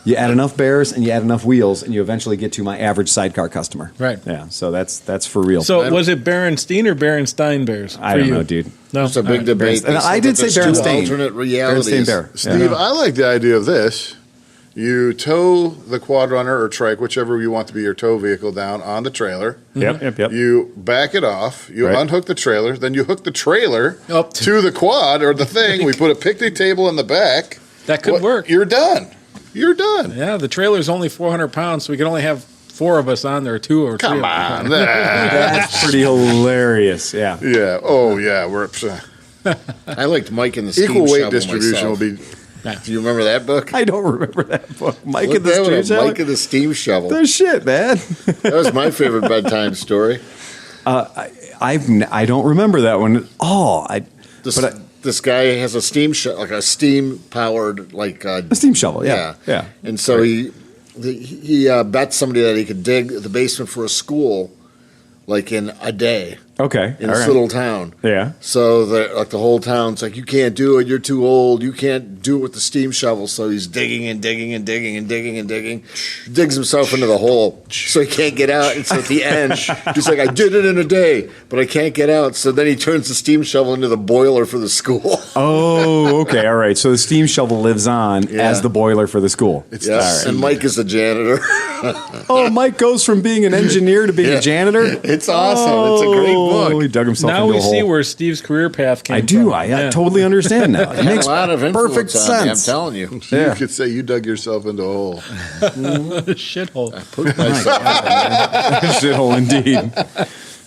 You add enough bears and you add enough wheels, and you eventually get to my average sidecar customer. Right. Yeah. So that's for real. So was it Berenstein or Berenstein Bears? I don't know, dude. No, It's a big debate. And I did say There's two Berenstein. alternate realities. Berenstein Bear. Steve, I like the idea of this. You tow the quad runner or trike, whichever you want to be your tow vehicle, down on the trailer. Yep. You back it off. You Right. unhook the trailer. Then you hook the trailer Up to the quad or the thing. We put a picnic table in the back. That could work. You're done. You're done. Yeah, the trailer's only 400 pounds, so we can only have 4 of us on there, 2 or 3. Come on. That's pretty hilarious. Yeah. Yeah. Oh, yeah. We're I liked Mike and the Steam equal weight Shovel distribution myself. will be. Do you remember that book? I don't remember that book. Mike What and the the hell Steam was Shovel. Mike and the Steam Shovel. The shit, man. That was my favorite bedtime story. I don't remember that one at all. This guy has a steam like a steam powered like A steam shovel, yeah. And so he bet somebody that he could dig the basement for a school like in a day Okay. in all this right. little town. Yeah. So the whole town's like, you can't do it. You're too old. You can't do it with the steam shovel. So he's digging and digging and digging and digging and digging. Digs himself into the hole, so he can't get out. And so at the end, he's like, I did it in a day, but I can't get out. So then he turns the steam shovel into the boiler for the school. Oh, okay. All right. So the steam shovel lives on Yeah. as the boiler for the school. It's Yes. the And Mike is the janitor. Oh, Mike goes from being an engineer to being a janitor? It's awesome. It's a great Oh, book. he dug himself Now into we a hole. see where Steve's career path came I from. do. I Yeah. totally understand now. It Had makes a lot of perfect influence on me, I'm sense. telling you. Yeah. You could say you dug yourself into a hole. Shithole. Put myself Shithole indeed.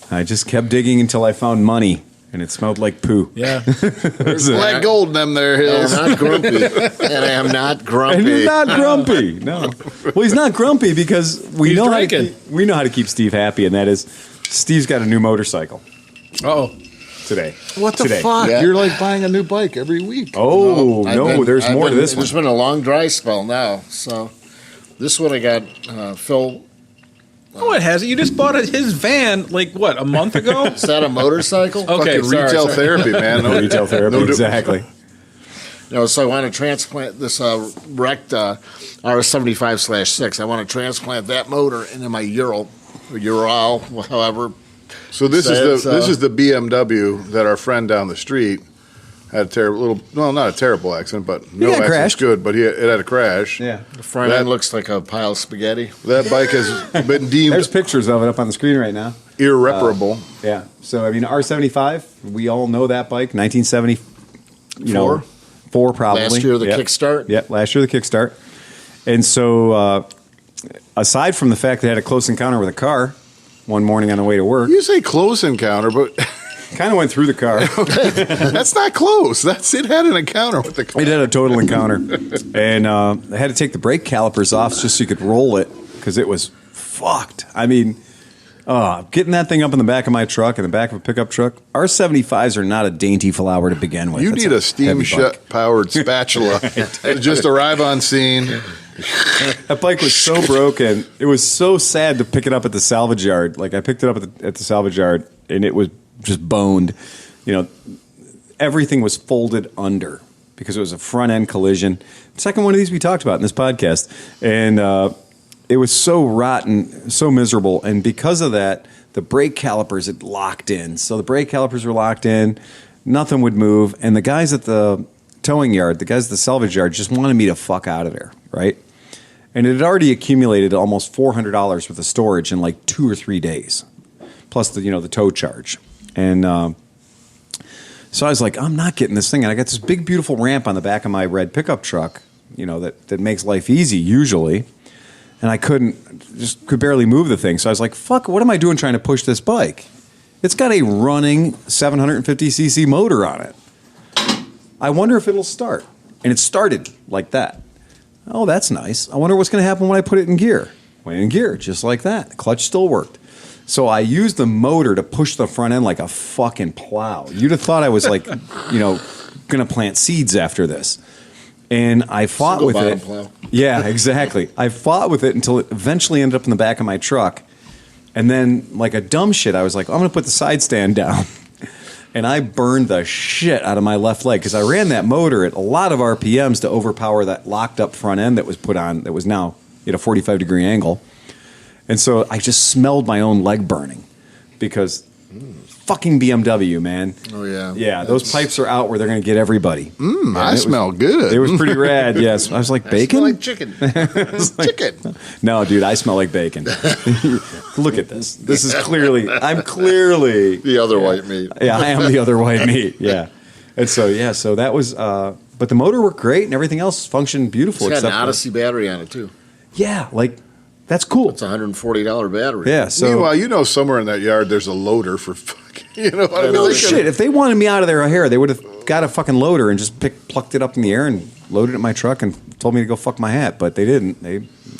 I just kept digging until I found money, and it smelled like poo. Yeah. There's black gold in them there I am hills. not grumpy. And I am not grumpy. And he's not grumpy. No. Well, he's not grumpy because we He's know drinking. we know how to keep Steve happy, and that is Steve's got a new motorcycle Oh, today. What the Today. fuck? Yeah. You're like buying a new bike every week. Oh no, there's more to this one. There's been a long dry spell now. So this one I got Phil. oh, it hasn't. You just bought his van like what, a month ago? Is that a motorcycle? Okay, Fucking sorry, retail sorry. therapy, man. No, Retail therapy, no, exactly. So I want to transplant this wrecked RS75/6. I want to transplant that motor into my Ural, however. So this So is it's, this is the BMW that our friend down the street had a terrible not a terrible accident, but no got accident's crashed. good. But it had a crash. Yeah. The front That- end looks like a pile of spaghetti. That bike has been deemed There's pictures of it up on the screen right now. irreparable. Yeah. So I mean, R75. We all know that bike. 1970. You know, 4 probably. Last year, the Yep. Kickstart. Yep. Last year, the Kickstart. And so, aside from the fact that I had a close encounter with a car one morning on the way to work, You say close encounter, but kind of went through the car. that's not close. It had an encounter with the car. It had a total encounter, and I had to take the brake calipers off just so you could roll it because it was fucked. I mean, getting that thing up in the back of my truck, in the back of a pickup truck, R75s are not a dainty flower to begin with. You That's need a steam heavy buck. shut powered spatula to just arrive on scene. That bike was so broken. It was so sad to pick it up at the salvage yard. Like I picked it up at the salvage yard, and it was just boned. You know, everything was folded under because it was a front end collision. Second one of these we talked about in this podcast, and it was so rotten, so miserable. And because of that, the brake calipers had locked in. So the brake calipers were locked in. Nothing would move, and the guys at the towing yard, the guys at the salvage yard, just wanted me to fuck out of there, right? And it had already accumulated almost $400 worth of storage in like 2 or 3 days, plus the tow charge. And so I was like, I'm not getting this thing. And I got this big, beautiful ramp on the back of my red pickup truck, that makes life easy usually. And I could barely move the thing. So I was like, fuck, what am I doing trying to push this bike? It's got a running 750cc motor on it. I wonder if it'll start. And it started like that. Oh, that's nice. I wonder what's going to happen when I put it in gear. Went in gear, just like that. The clutch still worked. So I used the motor to push the front end like a fucking plow. You'd have thought I was like, going to plant seeds after this. And I fought with Single it. bottom plow. Yeah, exactly. I fought with it until it eventually ended up in the back of my truck. And then, like a dumb shit, I was like, I'm going to put the side stand down. And I burned the shit out of my left leg because I ran that motor at a lot of RPMs to overpower that locked up front end that was put on that was now at a 45-degree angle. And so I just smelled my own leg burning because fucking BMW, man. Oh, yeah. Yeah, those pipes are out where they're going to get everybody. I smell good. It was pretty rad, yes. I was like, bacon? Smell like chicken. Chicken. No, dude, I smell like bacon. Look at this. This is I'm clearly. The other white meat. Yeah, I am the other white meat. Yeah. And so that was But the motor worked great, and everything else functioned beautiful. It's got an except for- Odyssey battery on it too. Yeah, like that's cool. It's a $140 battery. Yeah. So Meanwhile, somewhere in that yard there's a loader for fucking, what I mean? know. They shit. could've- If they wanted me out of their hair, they would have got a fucking loader and just plucked it up in the air and loaded it in my truck and told me to go fuck my hat. But they didn't.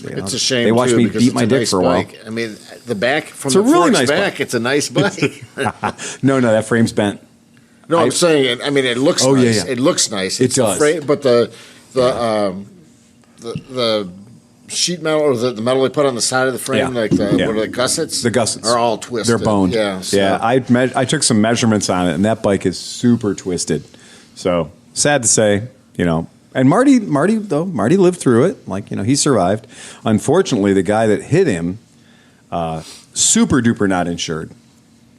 It's a shame. They watched too, me because beat it's my a dick nice for a while. bike. I mean, the back from It's the a really forks nice back, bike. it's a nice bike. No, that frame's bent. No, I'm saying. I mean, it looks Oh, yeah, nice. yeah. It looks nice. It It's the does. but the sheet metal or the metal they put on the side of the frame, Yeah. like the Yeah. what are the gussets? The gussets are all twisted. They're boned. Yeah, so- yeah. I took some measurements on it, and that bike is super twisted. So sad to say, And Marty lived through it. Like he survived. Unfortunately, the guy that hit him, super duper not insured.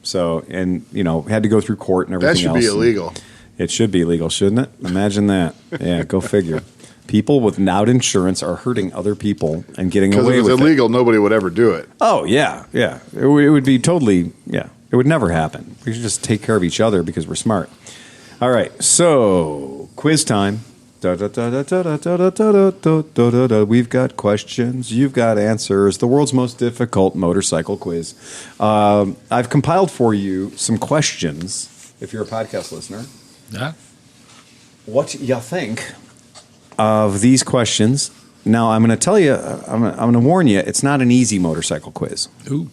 So had to go through court and everything. That should else. be illegal. It should be illegal, shouldn't it? Imagine that. Yeah, go figure. People without insurance are hurting other people and getting Because away if it with was illegal, nobody would ever do it. Oh, yeah. It would be totally, it would never happen. We should just take care of each other because we're smart. All right, so quiz time. We've got questions. You've got answers. The world's most difficult motorcycle quiz. I've compiled for you some questions, if you're a podcast listener. Yeah. What you think of these questions? Now, I'm going to tell you, I'm going to warn you, it's not an easy motorcycle quiz. Ooh.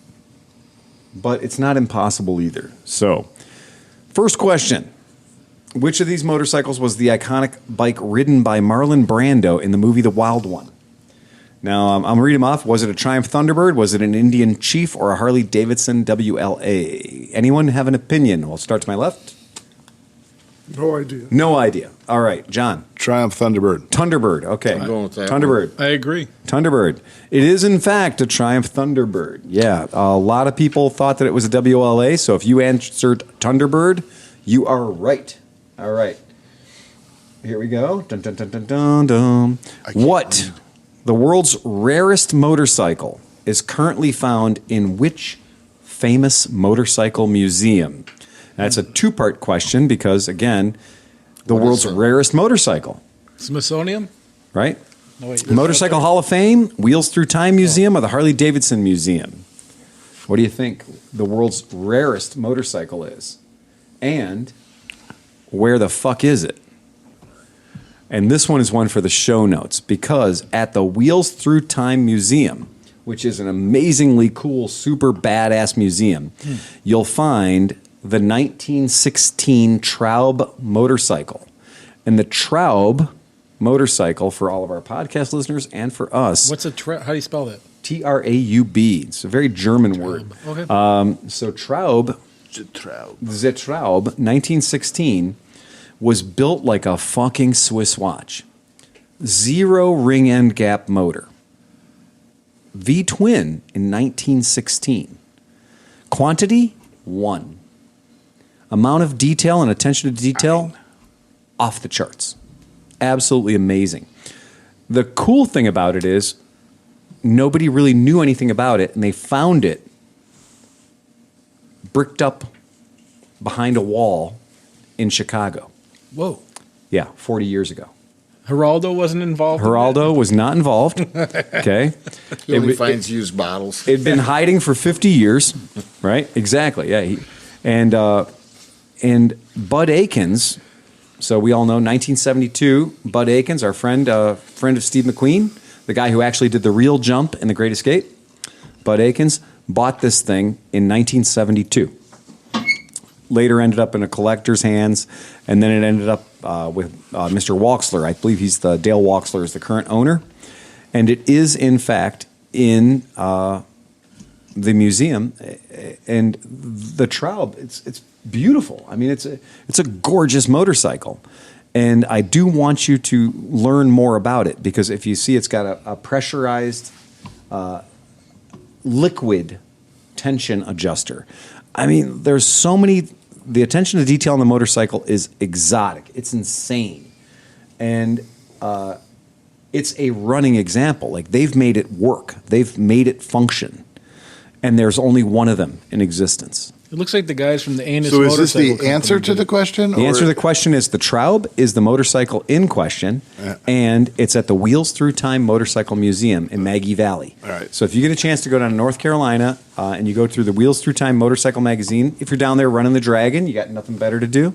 But it's not impossible either. So, first question. Which of these motorcycles was the iconic bike ridden by Marlon Brando in the movie The Wild One? Now, I'm going to read them off. Was it a Triumph Thunderbird? Was it an Indian Chief or a Harley Davidson WLA? Anyone have an opinion? We'll start to my left. No idea. No idea. All right, John. Triumph Thunderbird. Thunderbird. Okay. I'm going with that Thunderbird. I agree. Thunderbird. It is, in fact, a Triumph Thunderbird. Yeah, a lot of people thought that it was a WLA, so if you answered Thunderbird, you are right. All right. Here we go. Dun, dun, dun, dun, dun, dun. What? The world's rarest motorcycle is currently found in which famous motorcycle museum? That's a two-part question because, again, the world's rarest motorcycle, Smithsonian? right? No, wait. Motorcycle Hall of Fame, Wheels Through Time Museum, or the Harley Davidson Museum? What do you think the world's rarest motorcycle is? And where the fuck is it? And this one is one for the show notes because at the Wheels Through Time Museum, which is an amazingly cool, super badass museum, you'll find the 1916 Traub motorcycle. And the Traub motorcycle, for all of our podcast listeners and for us, What's how do you spell that? Traub. It's a very German word. Okay. So Traub, the Traub 1916 was built like a fucking Swiss watch. 0 ring end gap motor. V-twin in 1916. Quantity 1. Amount of detail and attention to detail off the charts. Absolutely amazing. The cool thing about it is nobody really knew anything about it, and they found it bricked up behind a wall in Chicago. Whoa. Yeah, 40 years ago. Geraldo wasn't involved? in Geraldo was not involved. Okay. He only It- finds used bottles. It'd been hiding for 50 years, right? Exactly. Yeah. And Bud Akins. So we all know 1972. Bud Akins, our friend of Steve McQueen, the guy who actually did the real jump in The Great Escape. Bud Akins bought this thing in 1972. Later ended up in a collector's hands, and then it ended up with Mr. Walksler. I believe Dale Walksler is the current owner. And it is, in fact, in the museum. And the Traub, it's beautiful. I mean, it's a gorgeous motorcycle. And I do want you to learn more about it, because if you see it's got a pressurized liquid tension adjuster. I mean, there's so many. The attention to detail on the motorcycle is exotic. It's insane. And it's a running example. Like, they've made it work. They've made it function. And there's only one of them in existence. It It looks like the guys from the Anus So is this Motorcycle the answer Company to did the it. question? The answer to the question is the Traub is the motorcycle in question, and it's at the Wheels Through Time Motorcycle Museum in Maggie Valley. All right. So if you get a chance to go down to North Carolina and you go through the Wheels Through Time Motorcycle Magazine, if you're down there running the Dragon, you got nothing better to do,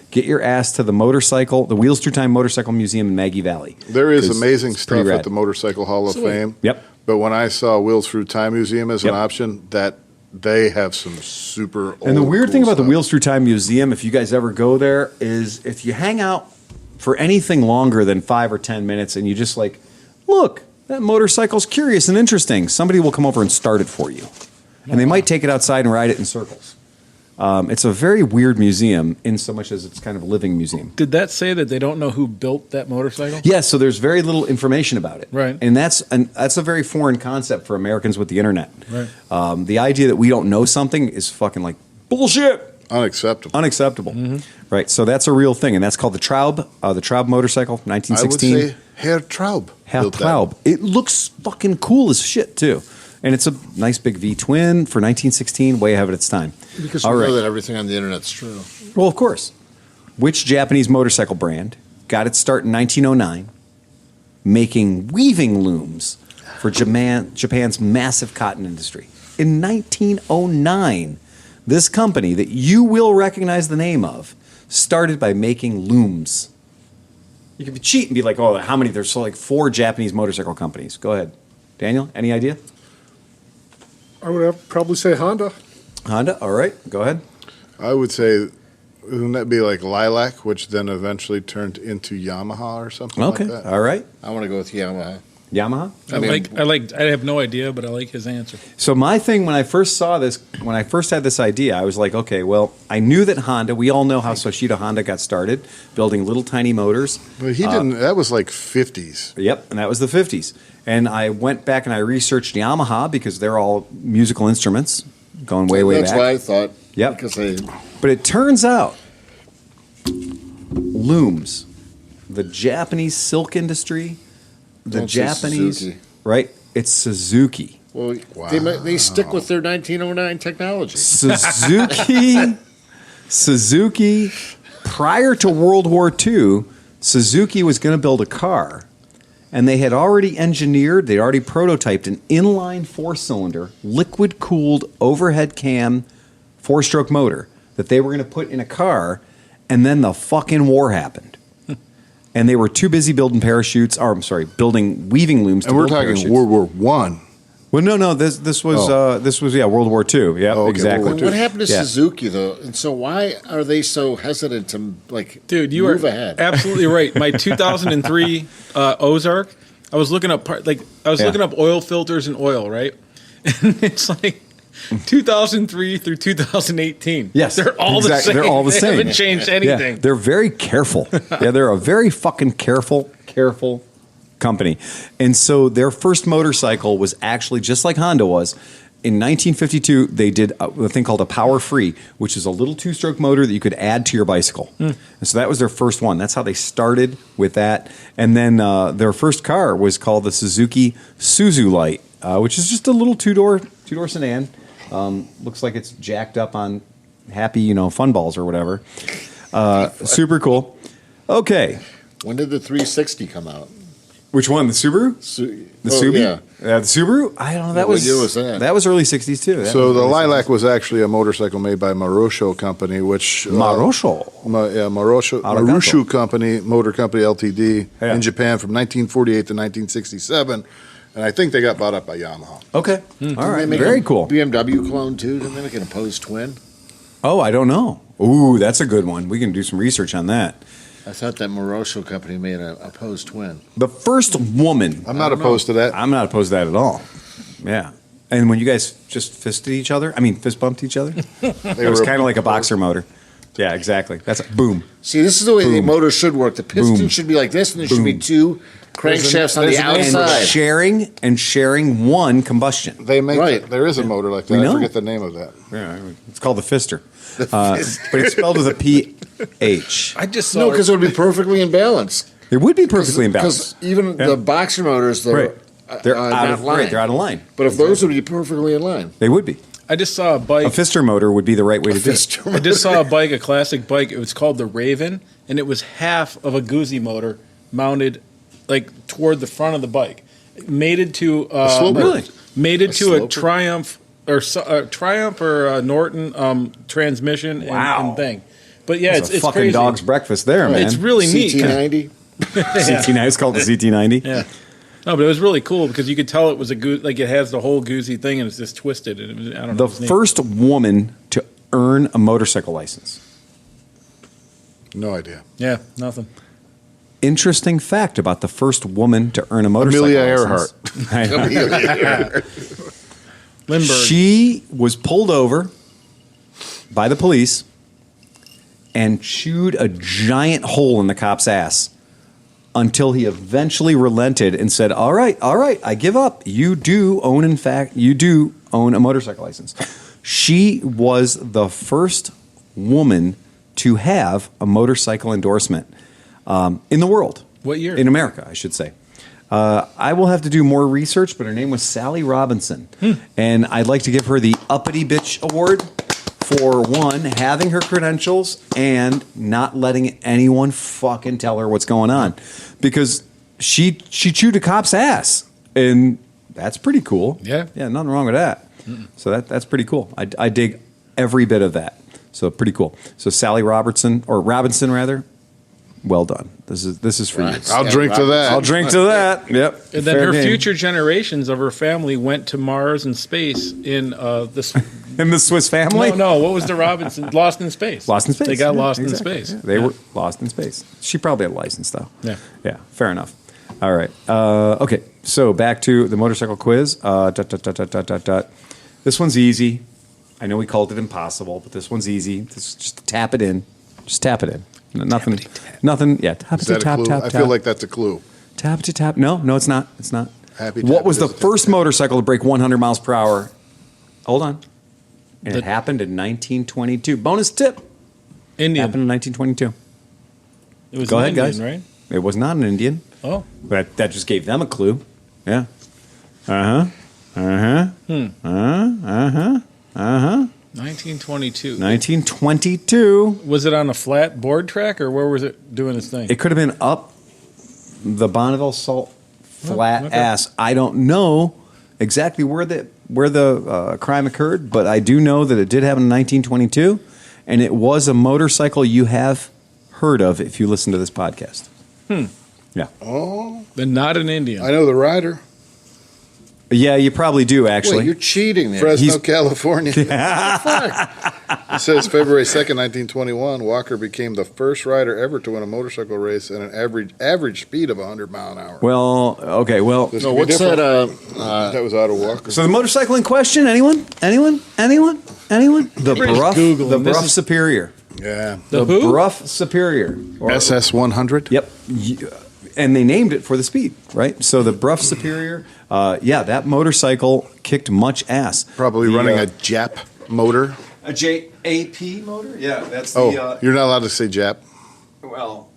get your ass to the Wheels Through Time Motorcycle Museum in Maggie Valley. There is 'Cause amazing it's pretty stuff rad. at the Motorcycle Hall of Fame. Yep. But when I saw Wheels Through Time Museum as Yep. an option, that they have some super And the weird cool thing about the stuff. Wheels Through Time Museum, if you guys ever go there, is if you hang out for anything longer than 5 or 10 minutes and you just like, look, that motorcycle's curious and interesting, somebody will come over and start it for you. And they might take it outside and ride it in circles. It's a very weird museum in so much as it's kind of a living museum. Did that say that they don't know who built that motorcycle? Yes, so there's very little information about it. Right. And that's a very foreign concept for Americans with the internet. Right. The idea that we don't know something is fucking like bullshit. Unacceptable. Unacceptable. Right. So that's a real thing, and that's called the Traub motorcycle, I would 1916. say Herr Traub. Herr built that. Traub. It looks fucking cool as shit too, and it's a nice big V twin for 1916, way ahead of its time. Because All you right. know that everything on the internet's true. Well, of course. Which Japanese motorcycle brand got its start in 1909, making weaving looms for Japan's massive cotton industry? In 1909, this company that you will recognize the name of started by making looms. You could cheat and be like, oh, how many? There's like 4 Japanese motorcycle companies. Go ahead. Daniel, any idea? I would probably say Honda. Honda? All right. Go ahead. I would say, wouldn't that be like Lilac, which then eventually turned into Yamaha or something Okay. like that? All right. I want to go with Yamaha. Yamaha? I have no idea, but I like his answer. So my thing when I first saw this, when I first had this idea, I was like, okay, well, I knew that Honda, we all know how Soshida Honda got started, building little tiny motors. But he didn't, that was like 50s. Yep, and that was the 50s. And I went back and I researched Yamaha because they're all musical instruments, going way, way That's back. why I thought. Yep. Because they. But it turns out, looms, the Japanese silk industry, the Don't say Japanese, Suzuki. right? It's Suzuki. Well, Wow. they stick with their 1909 technology. Suzuki, prior to World War II, Suzuki was going to build a car, and they had already they'd already prototyped an inline 4-cylinder, liquid-cooled overhead cam 4-stroke motor that they were going to put in a car, and then the fucking war happened. And they were too busy building weaving looms to And we're build talking parachutes. World War One. Well, no. This was World War II. Yeah, Oh, okay, exactly. World War What happened to Yeah. Suzuki though? And so why are they so hesitant to Dude, you move are ahead? absolutely right. My 2003 Ozark, I was looking up looking up oil filters and oil, right? And it's like 2003 through 2018. Yes, they're all the exactly. same. They're all the They same. haven't changed anything. Yeah, they're very careful. They're a very fucking careful company. And so their first motorcycle was actually just like Honda was. In 1952, they did a thing called a Power Free, which is a little 2-stroke motor that you could add to your bicycle. And so that was their first one. That's how they started with that. And then their first car was called the Suzuki Suzu Light, which is just a little two-door sedan. Looks like it's jacked up on happy, fun balls or whatever. Super cool. Okay. When did the 360 come out? Which one? The Subaru? The Subi? Yeah. The Subaru? I don't know. That What was, year was that? That was early 60s too. So the Lilac was actually a motorcycle made by Marusho Company, which Marusho. Marusho Company, Motor Company Ltd. Yeah. in Japan from 1948 to 1967, and I think they got bought up by Yamaha. Okay. All Didn't right. they make Very a cool. BMW clone too? Didn't they make an opposed twin? Oh, I don't know. Ooh, that's a good one. We can do some research on that. I thought that Marosho company made an opposed twin. The first woman. I'm not opposed to that. I'm not opposed to that at all. Yeah. And when you guys just fist bumped each other, it was kind of like a boxer motor. Yeah, exactly. That's a boom. See, this is the way the Boom. motor should work. The piston Boom. should be like this, and there should Boom. be 2 crankshafts on the there's an- outside. And sharing one combustion. They make Right. there is a motor like that. We know. I forget the name of that. Yeah, it's called the Fister. But it's spelled with a PH. I just saw No, because it would be perfectly in balance. It would be perfectly in balance. Because even Yeah. the boxer motors, they're, Right. They're out not of line. right. They're out of line. But if those would be perfectly in line. They would be. I just saw a bike. A Fister motor would be the right way to do it. I just saw a bike, a classic bike. It was called the Raven, and it was half of a Goozy motor mounted like toward the front of the bike. Mated to Really? mated to a sloper? Triumph or a Norton transmission Wow. and thing. But yeah, It's a it's fucking crazy. dog's breakfast there, man. It's really neat. 'cause- CT90. CT90. It's called the CT90. Yeah. No, but it was really cool because you could tell it was like it has the whole Goozy thing and it's just twisted. And it was, I don't know. The it was neat. first woman to earn a motorcycle license. No idea. Yeah, nothing. Interesting fact about the first woman to earn a motorcycle Amelia license. I know. Lindbergh. She was pulled over by the police and chewed a giant hole in the cop's ass until he eventually relented and said, all right, I give up. You do own a motorcycle license. She was the first woman to have a motorcycle endorsement in the world. What year? In America, I should say. I will have to do more research, but her name was Sally Robinson. And I'd like to give her the Uppity Bitch Award for, one, having her credentials and not letting anyone fucking tell her what's going on. Because she chewed a cop's ass. And that's pretty cool. Yeah. Yeah, nothing wrong with that. So that's pretty cool. I dig every bit of that. So pretty cool. So Sally Robinson, rather, well done. This is for you. I'll drink to that. I'll drink to that. Yep. And then Fair her game. future generations of her family went to Mars and space in this. In the Swiss family? No, what was the Robinson? Lost in Space. Lost in space. They got Yeah, lost exactly. in space. Yeah, they were lost in space. She probably had a license, though. Yeah. Yeah, fair enough. All right. Okay, so back to the motorcycle quiz. This one's easy. I know we called it impossible, but this one's easy. Just tap it in. Just tap it in. Nothing. Yeah, tap Is it, that a tap, clue? tap, I tap. feel like that's a clue. Tap to tap. No, it's not. It's not. Happy What tap was the is a tap first tap. motorcycle to break 100 miles per hour? Hold on. And it The- happened in 1922. Bonus tip. Indian. Happened in 1922. It was Go an ahead, Indian, guys. right? It was not an Indian. Oh, But that just gave them a clue. Yeah. Uh-huh. 1922. 1922. Was it on a flat board track or where was it doing its thing? It could have been up the Bonneville Salt flat okay. ass. I don't know exactly where the crime occurred, but I do know that it did happen in 1922, and it was a motorcycle you have heard of if you listen to this podcast. Yeah. Oh, Then not an Indian. I know the rider. Yeah, you probably do, actually. Wait, you're cheating there. Fresno, He's- California. It says February 2nd, 1921, Walker became the first rider ever to win a motorcycle race at an average speed of 100 mile an hour. Well, okay, well. This No, could be what's different. that? That was out of Walker. So the motorcycle in question, anyone? The Bruff, Googling. the This Bruff is- Superior. Yeah. The who? Bruff Superior. Or- SS 100? Yep. And they named it for the speed, right? So the Bruff Superior, that motorcycle kicked much ass. Probably The, running a Jap motor. a JAP motor. Yeah, that's Oh, the you're not allowed to say Jap. well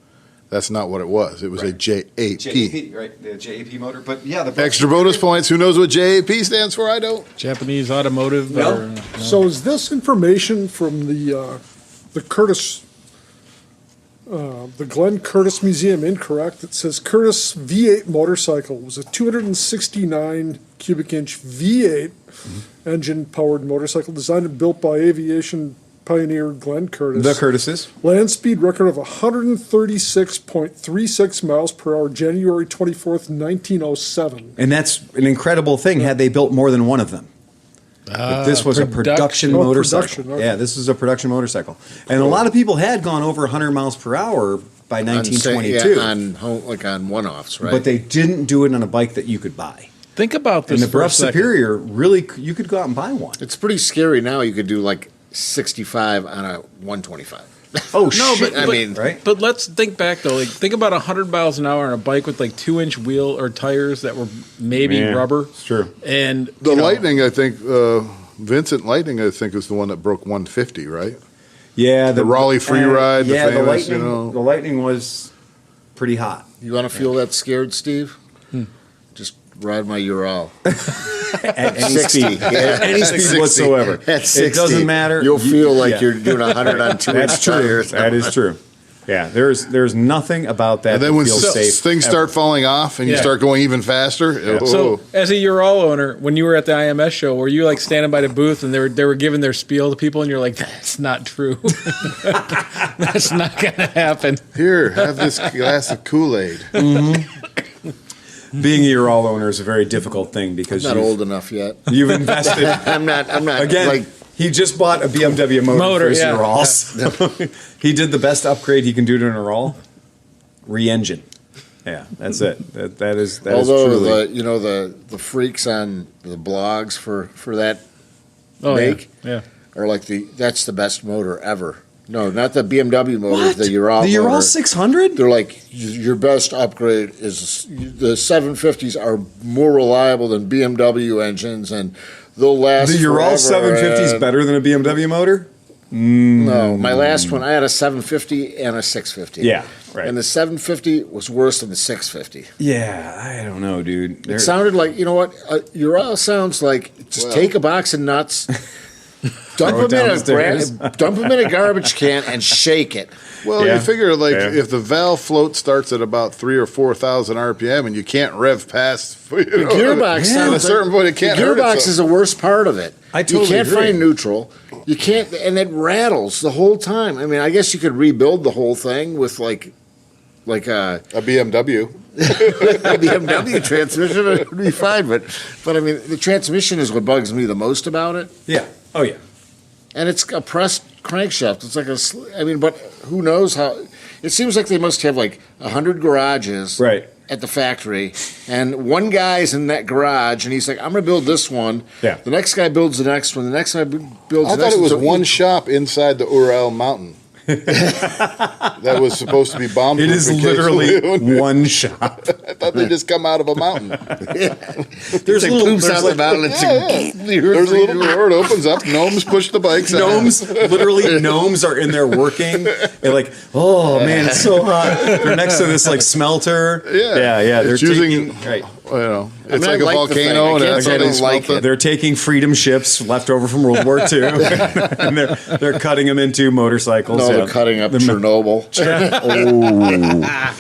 That's not what it was. It was a Right. JAP. JAP, right? The JAP motor. But yeah, the Bruff Extra bonus points. Who knows what JAP stands for? I don't. Japanese automotive. No. Or, no. So is this information from the Curtis, the Glenn Curtis Museum incorrect? It says Curtis V8 motorcycle was a 269 cubic inch V8 engine powered motorcycle designed and built by aviation pioneer Glenn Curtis. The Curtises. Land speed record of 136.36 miles per hour, January 24th, 1907. And that's an incredible thing had they built more than one of them. But this was a production Oh, motorcycle. production, okay. Yeah, this was a production motorcycle. And a lot of people had gone over 100 miles per hour by 1922. On one-offs, right? But they didn't do it on a bike that you could buy. Think about this And the for a Bruff second. Superior, really, you could go out and buy one. it's pretty scary now. You could do like 65 on a 125. Oh, No, shit. but, I but, mean- right? but let's think back though. Like, think about 100 miles an hour on a bike with like 2-inch wheel or tires that were maybe Yeah, rubber. it's true. And The you know, Lightning, I think, Vincent Lightning, I think, is the one that broke 150, right? Yeah, The Raleigh free ride, the yeah, famous, the Lightning, the Lightning was pretty hot. You want to feel that scared, Steve? Just ride my Ural. at any 60, speed, yeah. at any speed 60. whatsoever. At 60, It doesn't matter. You'll feel like yeah. you're doing 100 on 2-inch That's true. tires. That is true. Yeah, there's nothing about that And then that when feels safe. things start falling off and you Yeah. start going even faster, So, as a Ural owner, when you were at the IMS show, were you like standing by the booth and they were giving their spiel to people, and you're like, "That's not true. That's not gonna happen." here, have this glass of Kool-Aid. Being a Ural owner is a very difficult thing because Not old enough yet. you've invested. I'm not. Again, Like, he just bought a BMW motor for his yeah. Ural. So he did the best upgrade he can do to an Ural. Re-engine. Yeah, that's it. That is although truly. the freaks on the blogs for that Oh make yeah. are like that's the best motor ever. No, not the BMW motor, the Ural the Ural motor. 600? They're like, your best upgrade is the 750s are more reliable than BMW engines, and they'll last The Ural forever, 750 is and- better than a BMW motor? No, my last one, I had a 750 and a 650. Yeah, right. And the 750 was worse than the 650. Yeah, I don't know, dude. It sounded like, you know what? Ural sounds like just take a box of nuts, dump Throw it them down the stairs. dump them in a garbage can, and shake it. Well, Yeah. you figure like Yeah. if the valve float starts at about 3,000 or 4,000 RPM and you can't rev past The gearbox at sounds a certain point, it can't the hurt gearbox itself. is the worst part of it. I totally You can't agree. find neutral. You can't, and it rattles the whole time. I mean, I guess you could rebuild the whole thing with like a a BMW. BMW transmission. It would be fine, but I mean, the transmission is what bugs me the most about it. Yeah. Oh, yeah. And it's a pressed crankshaft. It's like but who knows how? It seems like they must have like 100 garages Right. at the factory, and one guy's in that garage, and he's like, "I'm going to build this one." Yeah. The next guy builds the next one. The next guy builds. I the thought next it was So one shop inside the Ural Mountain. That was supposed to be bombed. It is literally one shot. I thought they just come out of a mountain. There's Like little, poops there's out like the mountain. It's There's a little door. It opens up. Gnomes push the bikes. out. gnomes, literally gnomes are in there working. They're like, oh man, it's so hot. They're next to this like smelter. Yeah. They're It's using- taking, right. It's mean, like I a like the thing. volcano, I and can't that's say how I they don't like smelt it. They're taking freedom ships left over from World War II, and they're cutting them into motorcycles. No, Yeah. they're cutting up Chernobyl.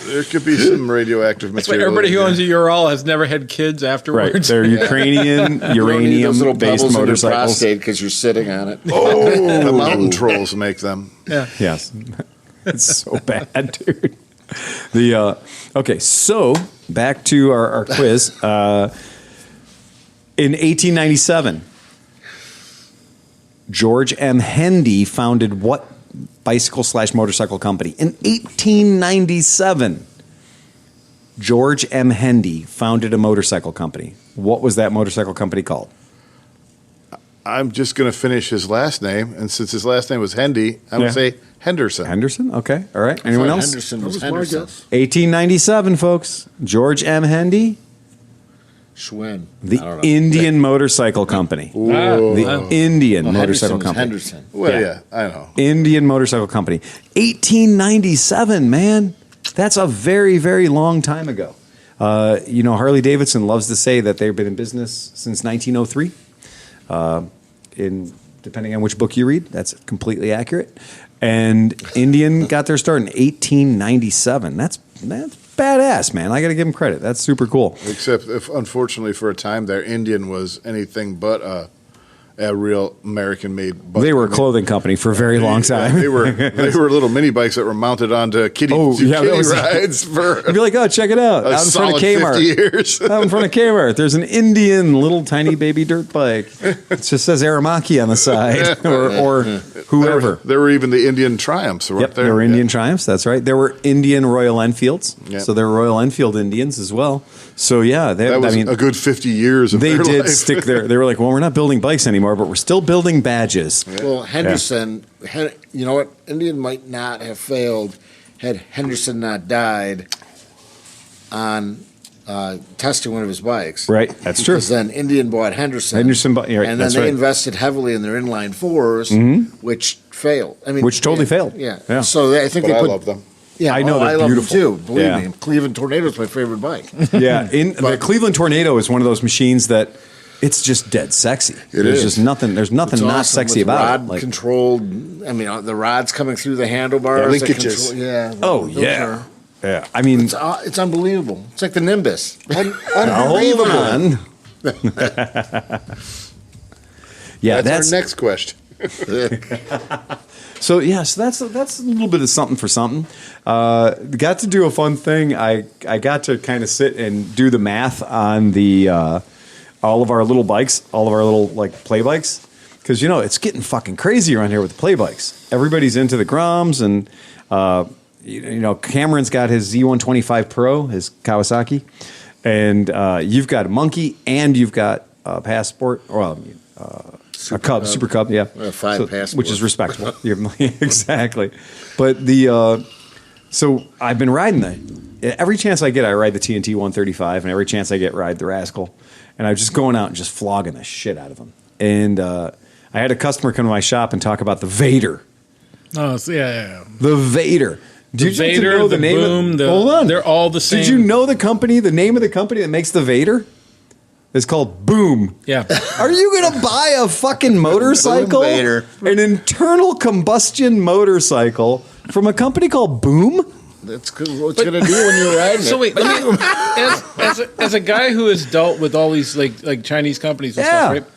There could be some radioactive That's why material. everybody who in owns a Ural has never had kids Right, afterwards. they're Ukrainian You don't need those little uranium-based bubbles in your motorcycles. prostate because you're sitting on it. there. Oh, the mountain trolls make them. Yeah. Yes, it's so bad, dude. Okay, so back to our quiz. In 1897, George M. Hendy founded what bicycle/motorcycle company? In 1897, George M. Hendy founded a motorcycle company. What was that motorcycle company called? I'm just going to finish his last name, and since his last name was Hendy, I'm going Yeah. to say Henderson. Henderson? Okay, all right. Anyone else? Henderson That was was my Henderson. guess. 1897, folks. George M. Hendy, Schwinn. the I don't know. Indian Motorcycle Company. The Indian No, Motorcycle Henderson was Company. Henderson. Well, Yeah. yeah, I know. Indian Motorcycle Company. 1897, man. That's a very, very long time ago. Harley Davidson loves to say that they've been in business since 1903. Depending on which book you read, that's completely accurate. And Indian got their start in 1897. That's badass, man. I got to give them credit. That's super cool. Except, if unfortunately, for a time there, Indian was anything but a real American-made bike. They were a clothing company for a very long time. They were little mini bikes that were mounted onto kiddie rides for You'd be like, oh, check it out. a Out in front of solid 50 Kmart. years. Out in front of Kmart. There's an Indian little tiny baby dirt bike. It just says Aramaki on the side or whoever. There were even the Indian Triumphs, weren't Yep, there? there were Indian Triumphs. That's right. There were Indian Royal Enfields. Yep. So there were Royal Enfield Indians as well. So yeah, That was a good 50 years of they their did life. stick there. They were like, well, we're not building bikes anymore, but we're still building badges. Well, Henderson, you know what? Indian might not have failed had Henderson not died on testing one of his bikes. Right, that's true. Because then Indian bought Henderson. You're right, and then that's they right. invested heavily in their inline fours, which failed. I mean, Which totally failed. Yeah. Yeah. So I think But they I put. love them. Yeah, I know they're I love beautiful. them too. Believe Yeah. me, Cleveland Tornado is my favorite bike. Yeah, the Cleveland Tornado is one of those machines that It's just dead sexy. There's is. just nothing. There's nothing It's not awesome sexy with about rod it. Like, controlled. I mean, the rods coming through the handlebars. that linkages. control- yeah. oh those yeah, are- yeah. I mean, It's unbelievable. It's like the Nimbus. hold on. Yeah, That's our next question. So yes, that's a little bit of something for something. Got to do a fun thing. I got to kind of sit and do the math on the all of our little bikes, all of our little like play bikes, because it's getting fucking crazy around here with the play bikes. Everybody's into the Groms, and Cameron's got his Z125 Pro, his Kawasaki, and you've got a Monkey, and you've got a Passport, or a Cub, Super Cub, yeah. Five Passport. Which is respectable. Exactly. But so I've been riding every chance I get, I ride the TNT 135, and every chance I get, ride the Rascal. And I'm just going out and just flogging the shit out of them. And I had a customer come to my shop and talk about the Vader. Oh, so yeah. The Vader. The Did you Vader, know the name Boom, hold on. they're all the same. Did you know the name of the company that makes the Vader? It's called Boom. Yeah. Are you going to buy a fucking motorcycle? Boom Vader. An internal combustion motorcycle from a company called Boom? That's good. What's going to do when you're riding So it? wait, let me, as a guy who has dealt with all these like Chinese companies and Yeah. stuff, right?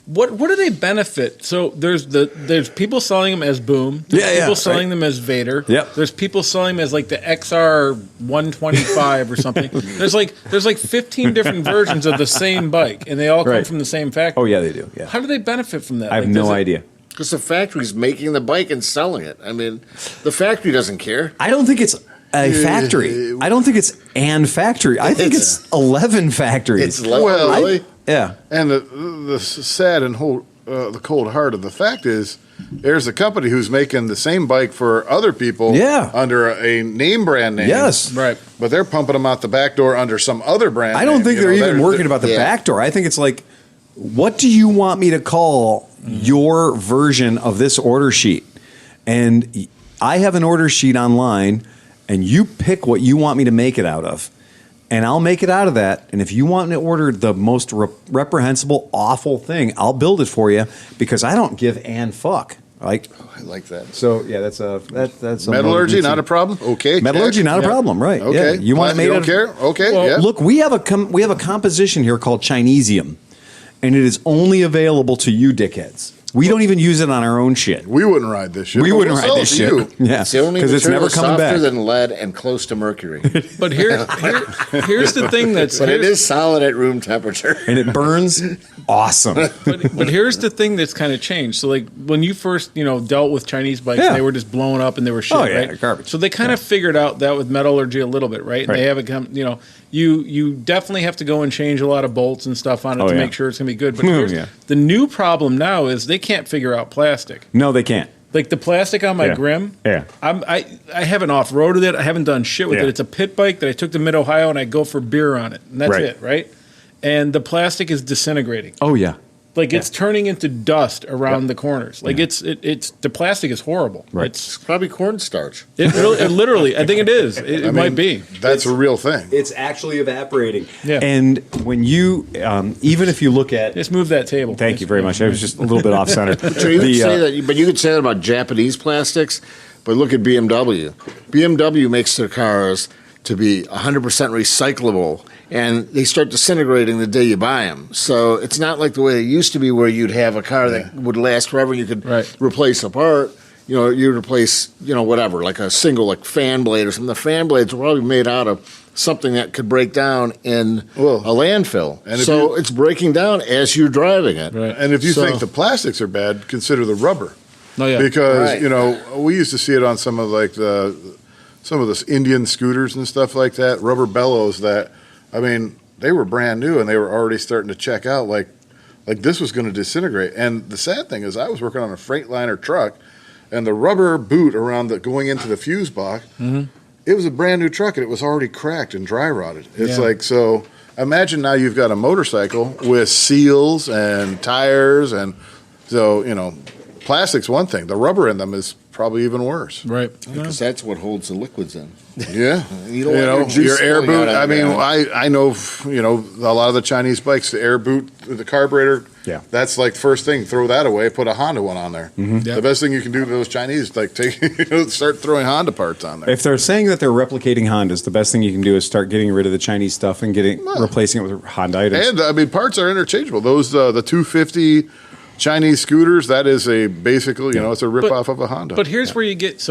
What do they benefit? So there's people selling them as Boom. There's people selling them as Vader. Yep. There's people selling them as like the XR 125 or something. There's like 15 different versions of the same bike, and they all come Right. from the same factory. Oh, yeah, they do. Yeah. How do they benefit from that? I have Like, no does it- idea. Because the factory's making the bike and selling it. I mean, the factory doesn't care. I don't think it's a factory. I don't think it's an factory. I think it's 11 factories. It's low, Well, really. Yeah. And the sad and the cold heart of the fact is, there's a company who's making the same bike for other people under a name brand name. Yes. Right. But they're pumping them out the back door under some other brand I don't name, think you they're know, even working about the yeah. back door. I think it's like, what do you want me to call your version of this order sheet? And I have an order sheet online, and you pick what you want me to make it out of. And I'll make it out of that. And if you want me to order the most reprehensible, awful thing, I'll build it for you because I don't give an fuck. Like, I like that. so yeah, that's a Metallurgy, not a problem. Okay. metallurgy, check. not a problem, right? Okay. Yeah. You want it made don't out of- care? Okay. Well, yeah. Look, we have a composition here called Chinesium, and it is only available to you dickheads. We don't even use it on our own shit. We wouldn't ride this shit. We but wouldn't we'll ride sell this it shit. to you. Yeah, It's the only because it's never material coming softer back. than lead and close to mercury. But here's the thing that's But it here's- is solid at room temperature. And it burns awesome. But here's the thing that's kind of changed. So like when you first dealt with Chinese bikes, Yeah. they were just blowing up and they were shit, Oh, yeah, right? garbage. So they kind of figured out that with metallurgy a little bit, right? And Right. they have you definitely have to go and change a lot of bolts and stuff on it Oh, to yeah. make sure it's gonna be good. But Oh, here's yeah. the new problem now is they can't figure out plastic. No, they can't. Like the plastic on my Yeah. Grim, Yeah. I haven't off-roaded it. I haven't done shit with Yeah. it. It's a pit bike that I took to Mid-Ohio and I go for beer on it. And that's Right. it, right? And the plastic is disintegrating. Oh yeah. Like it's turning into dust around the corners. Like it's the plastic is horrible. Right. It's Probably cornstarch. it literally. I think it is. It might be. That's a real thing. It's actually evaporating. Yeah. And when you, even if you look at, Just move that table. thank you very much. I was just a little bit off center. So you could say that, but you could say that about Japanese plastics. But look at BMW. BMW makes their cars to be 100% recyclable, and they start disintegrating the day you buy them. So it's not like the way it used to be, where you'd have a car that would last forever. You could Right. replace a part. You replace, whatever, like a single, like fan blade or something. The fan blades were probably made out of something that could break down in Well, a landfill. and if So you- it's breaking down as you're driving it. Right. And if you So- think the plastics are bad, consider the rubber. Oh yeah. Because Right. we used to see it on some of the Indian scooters and stuff like that, rubber bellows that, I mean, they were brand new and they were already starting to check out like this was going to disintegrate. And the sad thing is, I was working on a Freightliner truck, and the rubber boot around going into the fuse box, it was a brand new truck and it was already cracked and dry rotted. It's Yeah. like, so imagine now you've got a motorcycle with seals and tires, and so plastic's one thing. The rubber in them is probably even worse. Right. Because that's what holds the liquids in. Yeah, You don't want your juice your air spilling out boot. on I mean, the ground. I know a lot of the Chinese bikes, the air boot, the carburetor. Yeah. That's like first thing. Throw that away. Put a Honda one on there. Yeah. The best thing you can do to those Chinese is like start throwing Honda parts on there. If they're saying that they're replicating Hondas, the best thing you can do is start getting rid of the Chinese stuff and replacing it with Honda items. And I mean, parts are interchangeable. Those the 250 Chinese scooters. That is basically it's a ripoff of a Honda. But here's where you get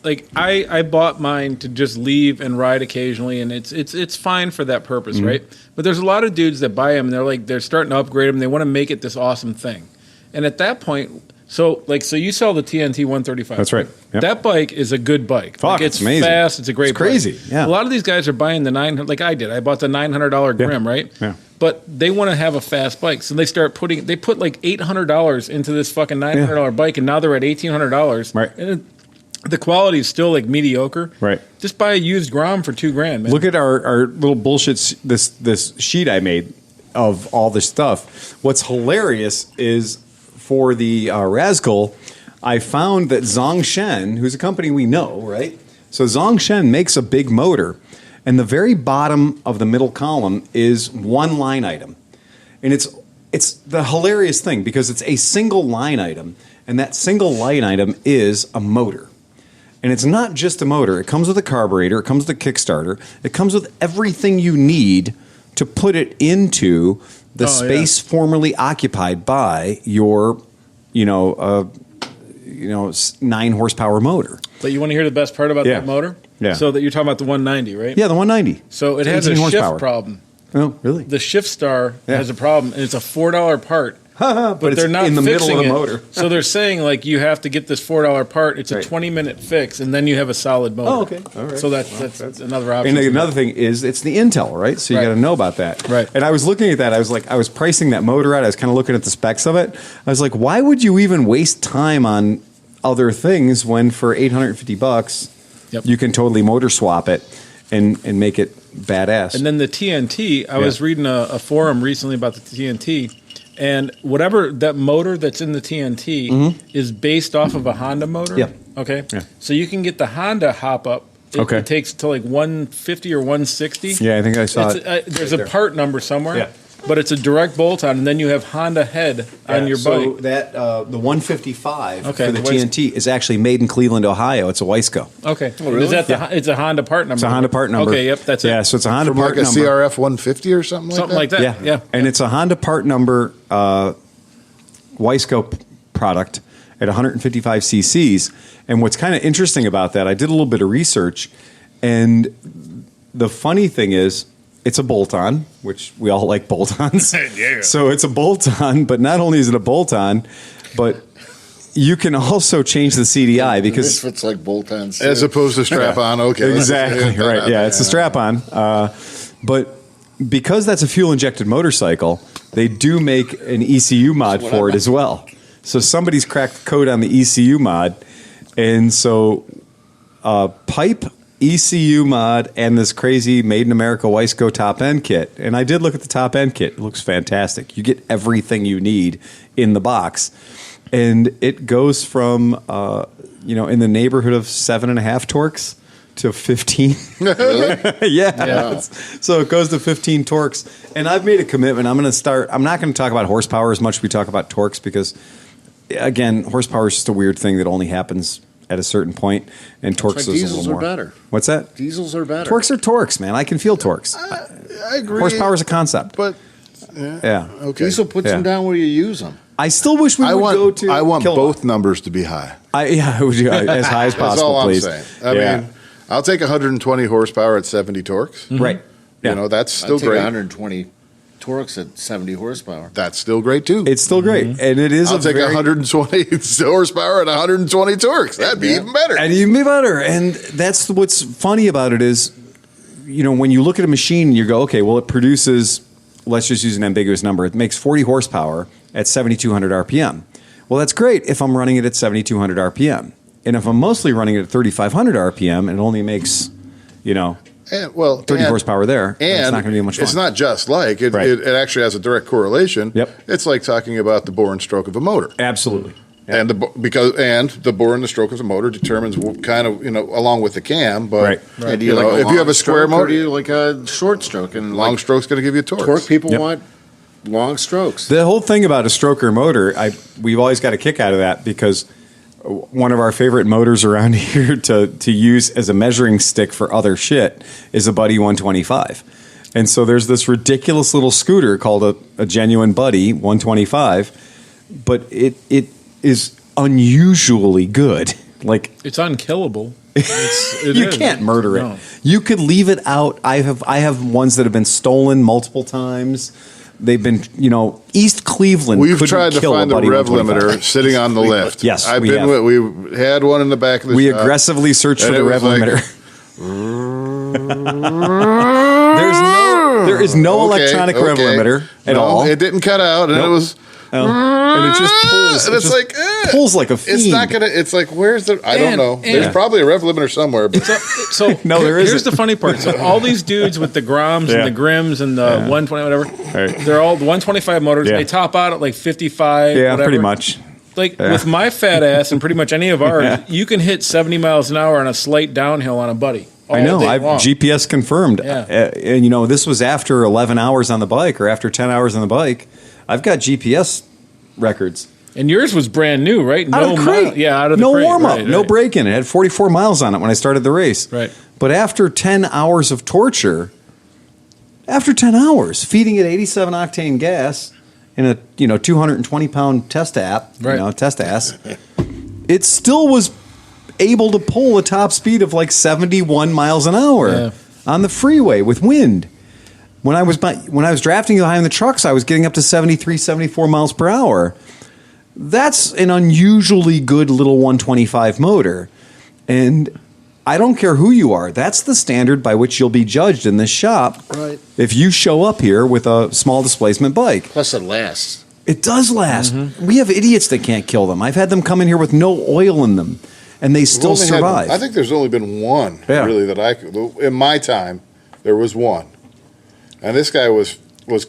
like I bought mine to just leave and ride occasionally, and it's fine for that purpose, right? But there's a lot of dudes that buy them, and they're starting to upgrade them. They want to make it this awesome thing, and at that point, so you sell the TNT 135. That's right. Yep. That bike is a good bike. Fuck, Like, it's amazing. fast. It's a great. It's crazy, bike. yeah. A lot of these guys are buying the 900, like I did. I bought the $900 Grim, right? Yeah. But they want to have a fast bike, so they put like $800 into this fucking $900 bike, and now they're at $1,800. Right. And the quality is still like mediocre. Right. Just buy a used Grom for $2,000, man. Look at our little bullshit, this sheet I made of all this stuff. What's hilarious is for the Razgul, I found that Zongshen, who's a company we know, right? So Zongshen makes a big motor, and the very bottom of the middle column is one line item. And it's the hilarious thing because it's a single line item, and that single line item is a motor. And it's not just a motor. It comes with a carburetor. It comes with a Kickstarter. It comes with everything you need to put it into the space formerly occupied by your, 9 horsepower motor. But you want to hear the best part about Yeah. that motor? Yeah. So that you're talking about the 190, right? Yeah, the 190. So it It's has a 18 shift horsepower. problem. Oh, really? The shift star Yeah. has a problem, and it's a $4 part. but it's they're not in the middle fixing of the it. motor. So they're saying like you have to get this $4 part. It's a Right. 20-minute fix, and then you have a solid motor. Oh, okay. All right. So that's another option. And another thing is it's the Intel, right? So you Right. got to know about that. Right. And I was looking at that. I was pricing that motor out. I was kind of looking at the specs of it. I was like, why would you even waste time on other things when for $850 Yep. you can totally motor swap it and make it badass? And then the TNT, I was reading a forum recently about the TNT, and whatever that motor that's in the TNT is based off of a Honda motor. Yeah. Okay. Yeah. So you can get the Honda hop up. Okay. It takes to like 150 or 160. Yeah, I think I saw It's, it. there's a part number somewhere. Yeah. But it's a direct bolt on, and then you have Honda head on your so bike. that the 155 Okay, for the the Weis- TNT is actually made in Cleveland, Ohio. It's a Weisco. Okay. really? Is that it's a Honda part number? It's a Honda part number. Okay. Yep. That's Yeah, it. so it's a Honda From part like a number. CRF 150 or something like Something that. like that. Yeah. And it's a Honda part number Weisco product at 155 cc's. And what's kind of interesting about that, I did a little bit of research, and the funny thing is, it's a bolt-on, which we all like bolt-ons. Yeah. So it's a bolt-on, but not only is it a bolt-on, but you can also change the CDI because Misfits like bolt-ons. As opposed to strap-on. Okay. exactly right. Yeah, it's a strap-on. But because that's a fuel-injected motorcycle, they do make an ECU mod for it as well. So somebody's cracked the code on the ECU mod, and so pipe, ECU mod, and this crazy Made in America Weisco top end kit. And I did look at the top end kit. It looks fantastic. You get everything you need in the box. And it goes from, in the neighborhood of 7.5 torques to 15. Yeah. So it goes to 15 torques. And I've made a commitment. I'm not going to talk about horsepower as much as we talk about torques because, again, horsepower is just a weird thing that only happens at a certain point, and torques why is a diesels little more. are better. What's that? Diesels are better. Torques are torques, man. I can feel torques. I agree. Horsepower is a concept. But Yeah. okay. Diesel puts Yeah. them down where you use them. I still wish we I would go want to. I want kilowatt. both numbers to be high. I would as high as That's possible, all I'm please. saying. I mean, I'll take 120 horsepower at 70 torques. Right. Yeah. You know, that's I'd still take great. 120 torques at 70 horsepower. That's still great too. It's still great, and it is. I'll a take very, 120 horsepower at 120 torques. That'd be even better. and even be better. And that's what's funny about it is, when you look at a machine, you go, okay, well, it produces. Let's just use an ambiguous number. It makes 40 horsepower at 7,200 RPM. Well, that's great if I'm running it at 7,200 RPM, and if I'm mostly running it at 3,500 RPM, and it only makes, 30 horsepower there, And it's not going to be much fun. It's not just like it, Right. it actually has a direct correlation. Yep. It's like talking about the bore and stroke of a motor. Absolutely. And the bore and the stroke of the motor determines what kind of, along with the cam. But And do you like if you have a square motor, motor, do you like a short stroke? And long stroke's going to give you torque. torque people want long strokes. The whole thing about a stroker motor, we've always got a kick out of that because one of our favorite motors around here to use as a measuring stick for other shit is a Buddy 125. And so there's this ridiculous little scooter called a genuine Buddy 125, but it is unusually good. Like, It's unkillable. you can't murder it. No. You could leave it out. I have ones that have been stolen multiple times. They've been, East Cleveland. We've couldn't tried to kill find a the Buddy rev 125. limiter sitting on the lift. Yes, I've we been have. We had one in the back of the We shop. aggressively searched for and the it rev was like, limiter. There is no electronic rev limiter at all. It didn't cut out, and Nope. it was. And it just pulls. And it it's just like pulls like a fiend. It's not gonna. It's like where's the? I don't And- know. and- There's probably a rev limiter somewhere. But So No, there Here's isn't. the funny part. So all these dudes with the Groms Yeah. and the Grims and the 120 whatever, Right. they're all the 125 motors. Yeah. They top out at like 55. Yeah, whatever. pretty much. Like with my fat ass and pretty much any of ours, Yeah. you can hit 70 miles an hour on a slight downhill on a Buddy. I know. all day I've long. GPS confirmed. Yeah. And this was after 11 hours on the bike or after 10 hours on the bike. I've got GPS records. And yours was brand new, right? Out of the crate. out of the no crate. warm up, right, no right. break in. It had 44 miles on it when I started the race. Right. But after 10 hours of torture, after 10 hours, feeding it 87 octane gas in a 220 pound test Right. test ass, it still was able to pull a top speed of like 71 miles an hour Yeah. on the freeway with wind. When I was drafting behind the trucks, I was getting up to 73, 74 miles per hour. That's an unusually good little 125 motor. And I don't care who you are. That's the standard by which you'll be judged in this shop. Right. If you show up here with a small displacement bike. Plus, it lasts. It does last. Mm-hmm. We have idiots that can't kill them. I've had them come in here with no oil in them, and they still We've only had- survive. I think there's only been one Yeah. really that in my time. There was one, and this guy was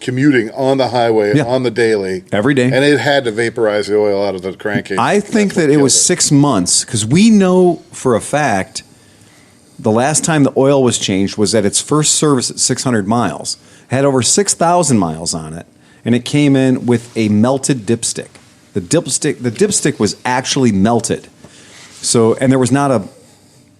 commuting on the highway Yeah. on the daily Every day. and it had to vaporize the oil out of the crankcase. I think that it was 6 months because we know for a fact the last time the oil was changed was at its first service at 600 miles. It had over 6,000 miles on it, and it came in with a melted dipstick. The dipstick was actually melted. So, and there was not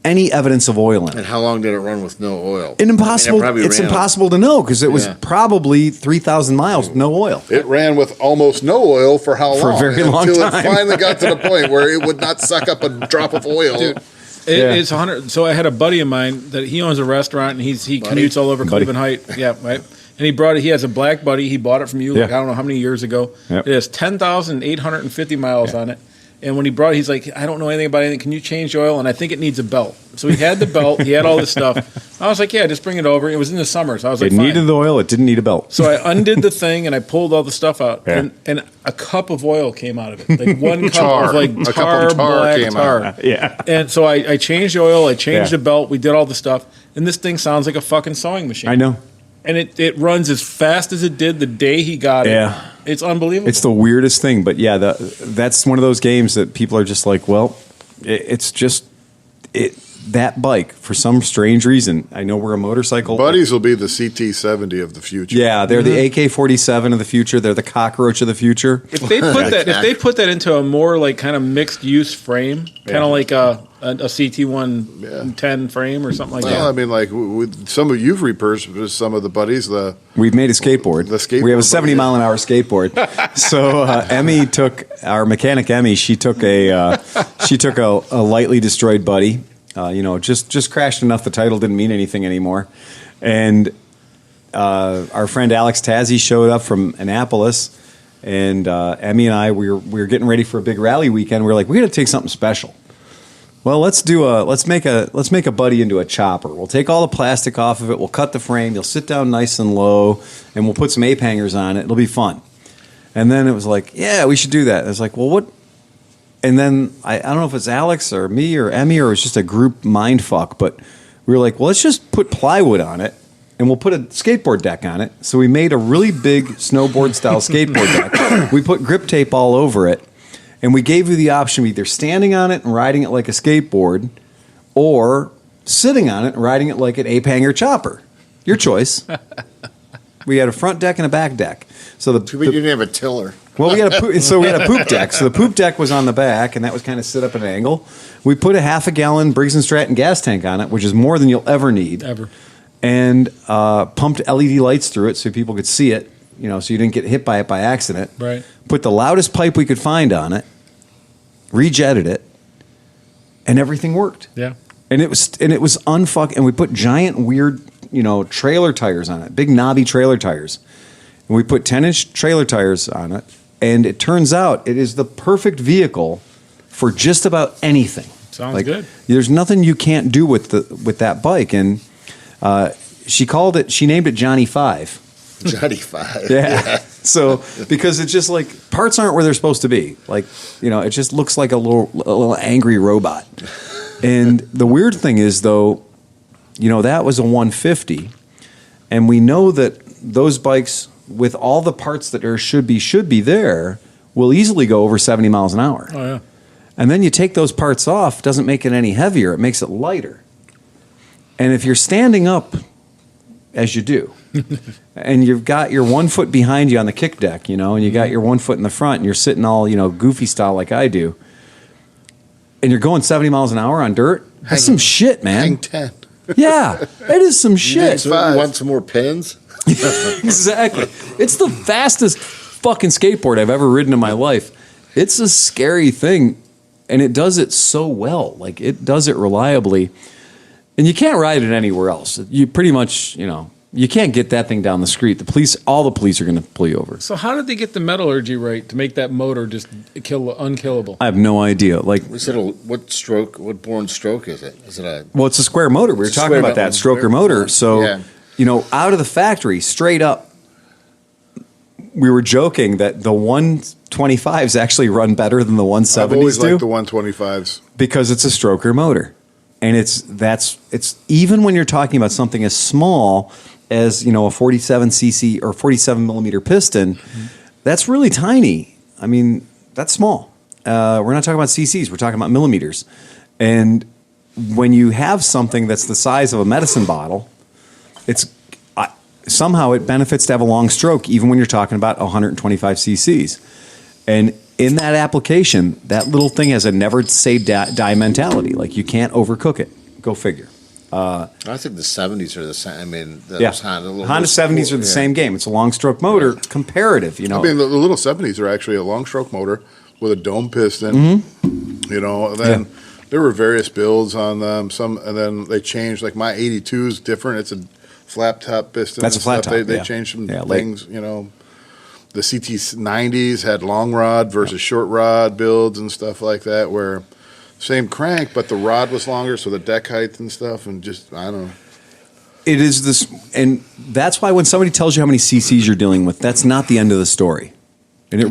any evidence of oil in it. And how long did it run with no oil? It's impossible to know because it was Yeah. probably 3,000 miles, no oil. It ran with almost no oil for how long? For a very long Until time. it finally got to the point where it would not suck up a drop of oil. Dude, Yeah. It's 100. So I had a buddy of mine that he owns a restaurant and he commutes all over Buddy. Cleveland Heights. Yeah, right. And he brought it. He has a black Buddy. He bought it from you. Like, Yeah. I don't know how many years ago. Yep. It has 10,850 miles on it. And when he brought it, he's like, I don't know anything about anything. Can you change the oil? And I think it needs a belt. So he had the belt. He had all this stuff. I was like, yeah, just bring it over. It was in the summer, so I was like, It fine. needed the oil. It didn't need a belt. So I undid the thing and I pulled all the stuff out, Yeah. and a cup of oil came out of it, like one cup Tar. of like A cup tar, of tar black came tar. out. Yeah. And so I changed the oil, I changed Yeah. the belt, we did all the stuff, and this thing sounds like a fucking sewing machine. I know. And it runs as fast as it did the day he got it. Yeah. It's unbelievable. It's the weirdest thing, but yeah, that's one of those games that people are just like, well, it's just that bike for some strange reason. I know we're a motorcycle. Buddies will be the CT70 of the future. Yeah, they're Mm-hmm. the AK-47 of the future. They're the cockroach of the future. if they put that into a more like kind of mixed use frame, kind of like a CT110 frame or something like Well, I that. mean, like with some of you've repurposed some of the buddies. We've made a skateboard. The skateboard We have a buddy. 70 mile an hour skateboard. So Emmy took our mechanic. Emmy, she took a lightly destroyed Buddy. Just crashed enough. The title didn't mean anything anymore. And our friend Alex Tazzy showed up from Annapolis, and Emmy and I we were getting ready for a big rally weekend. We were like, we got to take something special. Well, let's make a Buddy into a chopper. We'll take all the plastic off of it. We'll cut the frame. You'll sit down nice and low, and we'll put some ape hangers on it. It'll be fun. And then it was like, yeah, we should do that. I was like, well, what? And then I don't know if it's Alex or me or Emmy or it was just a group mind fuck, but we were like, well, let's just put plywood on it and we'll put a skateboard deck on it. So we made a really big snowboard style skateboard deck. We put grip tape all over it. And we gave you the option of either standing on it and riding it like a skateboard, or sitting on it and riding it like an ape-hanger chopper. Your choice. We had a front deck and a back deck. So Too bad you didn't have a tiller. well, we had a poop deck. So the poop deck was on the back, and that was kind of sit up at an angle. We put a half a gallon Briggs & Stratton gas tank on it, which is more than you'll ever need. Ever. And pumped LED lights through it so people could see it, so you didn't get hit by it by accident. Right. Put the loudest pipe we could find on it, rejetted it, and everything worked. Yeah. And it was unfuck. And we put giant weird, trailer tires on it, big knobby trailer tires. And we put 10-inch trailer tires on it. And it turns out it is the perfect vehicle for just about anything. Sounds good. There's nothing you can't do with that bike. And she named it Johnny 5. Johnny 5. Yeah. So because it's just like parts aren't where they're supposed to be. Like, it just looks like a little angry robot. And the weird thing is though, that was a 150, and we know that those bikes with all the parts that there should be there will easily go over 70 miles an hour. Oh, yeah. And then you take those parts off, doesn't make it any heavier, it makes it lighter. And if you're standing up, as you do, and you've got your 1 foot behind you on the kick deck, and you got your 1 foot in the front, and you're sitting all, goofy style like I do, and you're going 70 miles an hour on dirt, that's some shit, man. Hang 10. Yeah, it is some shit. So you want some more pins? Exactly. It's the fastest fucking skateboard I've ever ridden in my life. It's a scary thing, and it does it so well. Like, it does it reliably. And you can't ride it anywhere else. You pretty much, you can't get that thing down the street. All the police are going to pull you over. So how did they get the metallurgy right to make that motor just unkillable? I have no idea. Like, What born stroke is it? Is it a? well, it's a square motor. We were It's a talking square about that stroker motor. So, Yeah. out of the factory, straight up, we were joking that the 125s actually run better than the 170s I've always do liked the 125s. because it's a stroker motor. And it's even when you're talking about something as small as, a 47 cc or 47 millimeter piston, that's really tiny. I mean, that's small. We're not talking about cc's, we're talking about millimeters. And when you have something that's the size of a medicine bottle, somehow it benefits to have a long stroke, even when you're talking about 125 cc's. And in that application, that little thing has a never say die mentality. Like, you can't overcook it. Go figure. I think the 70s are the same. I mean, Honda 70s are the same game. It's a long stroke motor, comparative. I mean, the little 70s are actually a long stroke motor with a dome piston. And then there were various builds on them. And then they changed. Like my 82 is different. It's a flap top piston. That's a flat top. They changed some things. The CT90s had long rod versus short rod builds and stuff like that, where same crank, but the rod was longer, so the deck height and stuff, and just, I don't know. It is this, and that's why when somebody tells you how many cc's you're dealing with, that's not the end of the story. And it's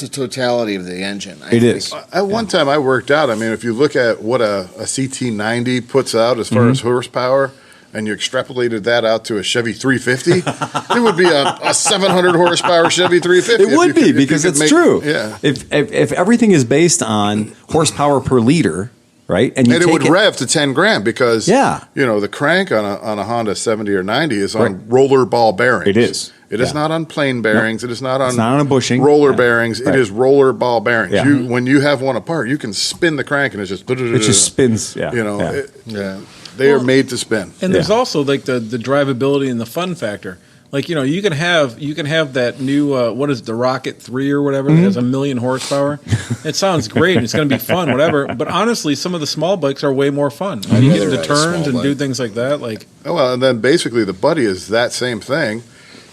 a totality of the engine. It is. At one time I worked out, I mean, if you look at what a CT90 puts out as far as horsepower, and you extrapolated that out to a Chevy 350, it would be a 700 horsepower Chevy 350. It would be, because it's true. Yeah. If everything is based on horsepower per liter, right? And it would rev to 10 grand because, Yeah. the crank on a Honda 70 or 90 is on roller ball bearings. It is. It is not on plane bearings. It is not on, It's not on a bushing. roller Yeah. bearings. Right. It is roller ball bearings. Yeah. When you have one apart, you can spin the crank and it just spins. Yeah. They are made to spin. And there's also like the drivability and the fun factor. Like, you can have that new what is it, the Rocket 3 or whatever that has 1 million horsepower. It sounds great and it's going to be fun, whatever. But honestly, some of the small bikes are way more fun. You get into turns and do things like that. Like, And then basically the Buddy is that same thing,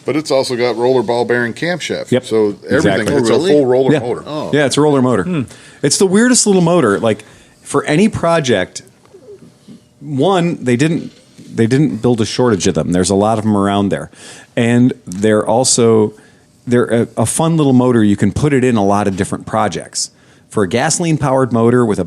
but it's also got roller ball bearing camshaft. Yep. So everything, Exactly. it's a full roller motor. Oh. Yeah, it's a roller motor. It's the weirdest little motor. Like, for any project, one, they didn't build a shortage of them. There's a lot of them around there. And they're a fun little motor. You can put it in a lot of different projects. For a gasoline powered motor with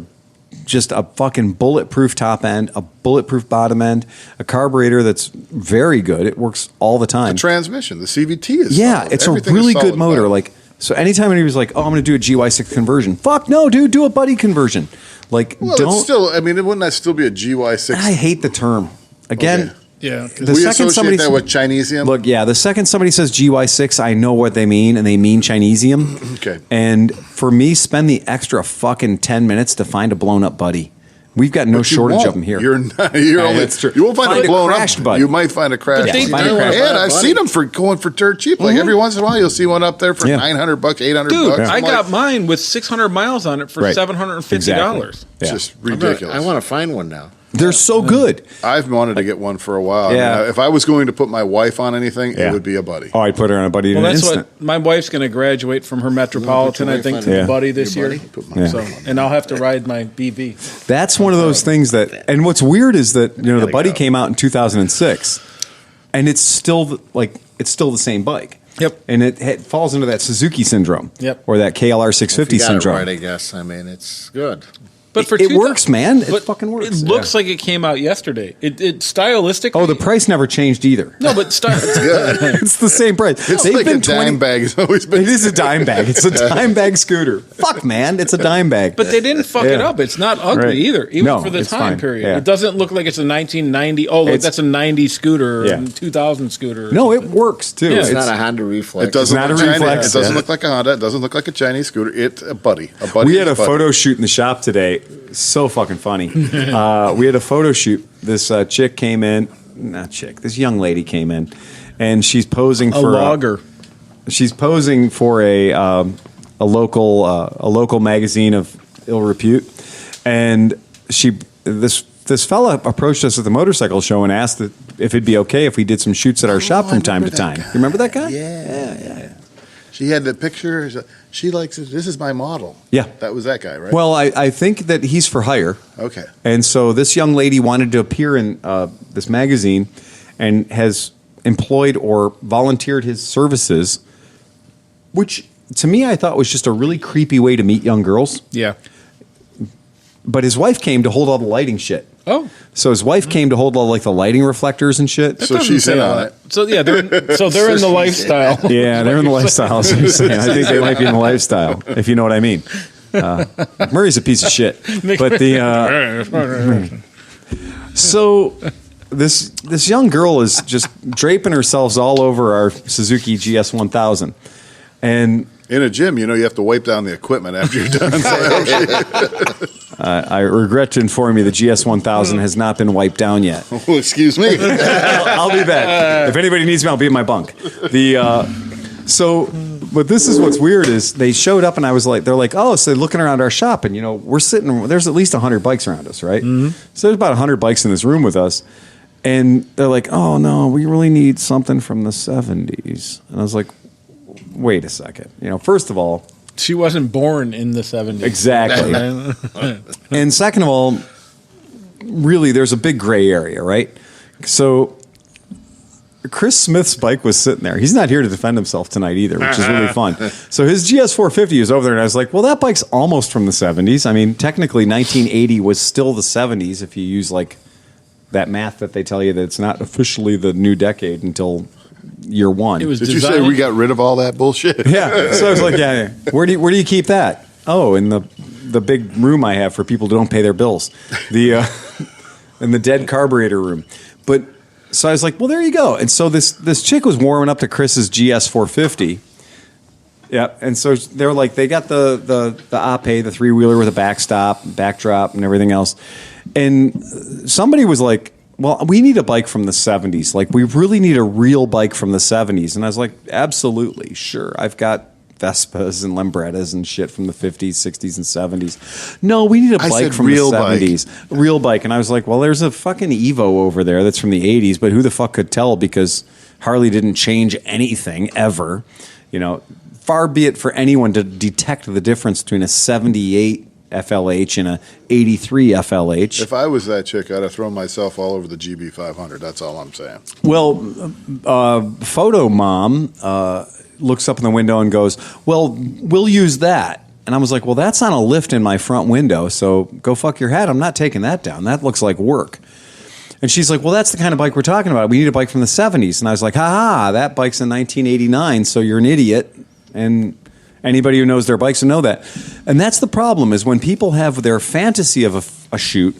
just a fucking bulletproof top end, a bulletproof bottom end, a carburetor that's very good. It works all the time. The transmission, the CVT is Yeah, solid. it's Everything a is really solid good motor. about it. Like, So anytime he was like, "Oh, I'm going to do a GY6 conversion," fuck no, dude, do a buddy conversion. Like, Well, don't. it's still, I mean, wouldn't that still be a GY6? I hate the term. Again, Okay. Yeah. the we second associate somebody that with Chinesium? look, yeah, the second somebody says GY6, I know what they mean, and they mean Chinesium. Okay. And for me, spend the extra fucking 10 minutes to find a blown up buddy. We've got no But you shortage won't. of them here. You're not. You're Yeah, only. that's true. You won't find, Find a a blown crashed up. buddy. You might find a crash. Yeah, they find a do. crashed And I've seen them for going for dirt cheap. Like every once in a while, you'll see one up there for Yeah. $900, $800. Dude, I'm I like, got mine with 600 miles on it for Right. $750. Exactly. Yeah. just ridiculous. I want to find one now. They're so good. I've wanted to get one for a while. Yeah. I mean, if I was going to put my wife on anything, Yeah. it would be a buddy. Oh, I'd put her on a buddy in Well, an that's instant. what my wife's going to graduate from her Metropolitan, I think, to Yeah. the Buddy this Your year. buddy? Put my- Yeah. So, and I'll have to ride my BV. That's one of those things that, and what's weird is that, the gotta buddy go. came out in 2006, and it's still it's still the same bike. Yep. And it falls into that Suzuki syndrome. Yep. Or that KLR 650 You got it syndrome. right, I guess. I mean, it's good. But for It 2000 works, man. It but fucking works. It looks like it came out yesterday. It stylistically. Oh, the price never changed either. No, but It's the same price. It's like a dime bag. It's always been. It is a dime bag. It's a dime bag scooter. Fuck, man. It's a dime bag. But they didn't fuck it Yeah. up. It's not ugly Right. either, even No, for the it's time fine. period. Yeah. It doesn't look like it's a 1990. Oh, look, It's- that's a 90 scooter, Yeah. or 2000 scooter. or No, it something. works too. Yeah. It's It's- not a Honda Reflex. It doesn't not look a Chinese. reflex, It doesn't yeah. look like a Honda. It doesn't look like a Chinese scooter. It's a buddy. A buddy. We had is a buddy. photo shoot in the shop today. So fucking funny. We had a photo shoot. This chick came in. Not chick. This young lady came in, and she's posing A for logger. she's posing for a local magazine of ill repute, and this fella approached us at the motorcycle show and asked if it'd be okay if we did some shoots at our shop from time to time. You remember that guy? Yeah. She had the picture. She likes it. This is my model. Yeah. That was that guy, right? Well, I think that he's for hire. Okay. And so this young lady wanted to appear in this magazine and has employed or volunteered his services, which to me I thought was just a really creepy way to meet young girls. Yeah. But his wife came to hold all the lighting shit. Oh. So his wife came to hold all like the lighting reflectors and shit. So Doesn't she's say in all on that. it. So yeah, they're in the lifestyle. Yeah, they're in the lifestyle. So I'm saying. I think they might be in the lifestyle, if you know what I mean. Murray's a piece of shit, but so this young girl is just draping herself all over our Suzuki GS 1000, and In a gym, you have to wipe down the equipment after you're done. So I hope I regret to inform you the GS 1000 has not been wiped down yet. oh, excuse me. I'll be back. If anybody needs me, I'll be in my bunk. But this is what's weird is they showed up and I was like, they're like, oh, so they're looking around our shop and we're sitting, there's at least 100 bikes around us, right? Mm-hmm. So there's about 100 bikes in this room with us. And they're like, oh no, we really need something from the 70s. And I was like, wait a second. First of all, She wasn't born in the 70s. exactly. And second of all, really, there's a big gray area, right? So Chris Smith's bike was sitting there. He's not here to defend himself tonight either, which is really fun. So his GS 450 is over there, and I was like, well, that bike's almost from the 70s. I mean, technically, 1980 was still the 70s if you use like that math that they tell you that it's not officially the new decade until year one. It was Did you say designed- we got rid of all that bullshit? Yeah. So I was like, yeah. Where do you keep that? Oh, in the big room I have for people who don't pay their bills. In the dead carburetor room. But so I was like, well, there you go. And so this chick was warming up to Chris's GS 450. Yeah. And so they're like, they got the Ape, the three-wheeler with a backdrop and everything else. And somebody was like, well, we need a bike from the 70s. Like, we really need a real bike from the 70s. And I was like, absolutely, sure. I've got Vespas and Lambrettas and shit from the 50s, 60s, and 70s. No, we need a I bike said from real the bike. 70s. Real bike. And I was like, well, there's a fucking Evo over there that's from the 80s, but who the fuck could tell because Harley didn't change anything ever. Far be it for anyone to detect the difference between a 78 FLH and a 83 FLH. If I was that chick, I'd have thrown myself all over the GB500. That's all I'm saying. Well, Photo Mom looks up in the window and goes, well, we'll use that. And I was like, well, that's on a lift in my front window, so go fuck your head. I'm not taking that down. That looks like work. And she's like, well, that's the kind of bike we're talking about. We need a bike from the 70s. And I was like, ha, that bike's in 1989, so you're an idiot. And Anybody who knows their bikes will know that. And that's the problem is when people have their fantasy of a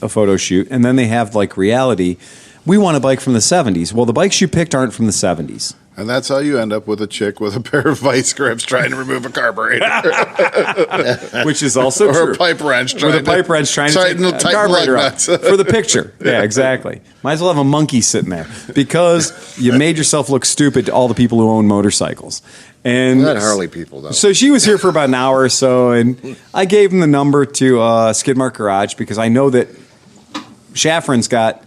photo shoot, and then they have like reality. We want a bike from the 70s. Well, the bikes you picked aren't from the 70s. And that's how you end up with a chick with a pair of vice grips trying to remove a carburetor. Which is also or true. A pipe wrench. With a pipe wrench trying to tighten take the carburetor lug out nuts. for the picture. Yeah, exactly. Might as well have a monkey sitting there because you made yourself look stupid to all the people who own motorcycles. And Not Harley people, though. so she was here for about an hour or so, and I gave him the number to Skidmark Garage because I know that Schafran's got.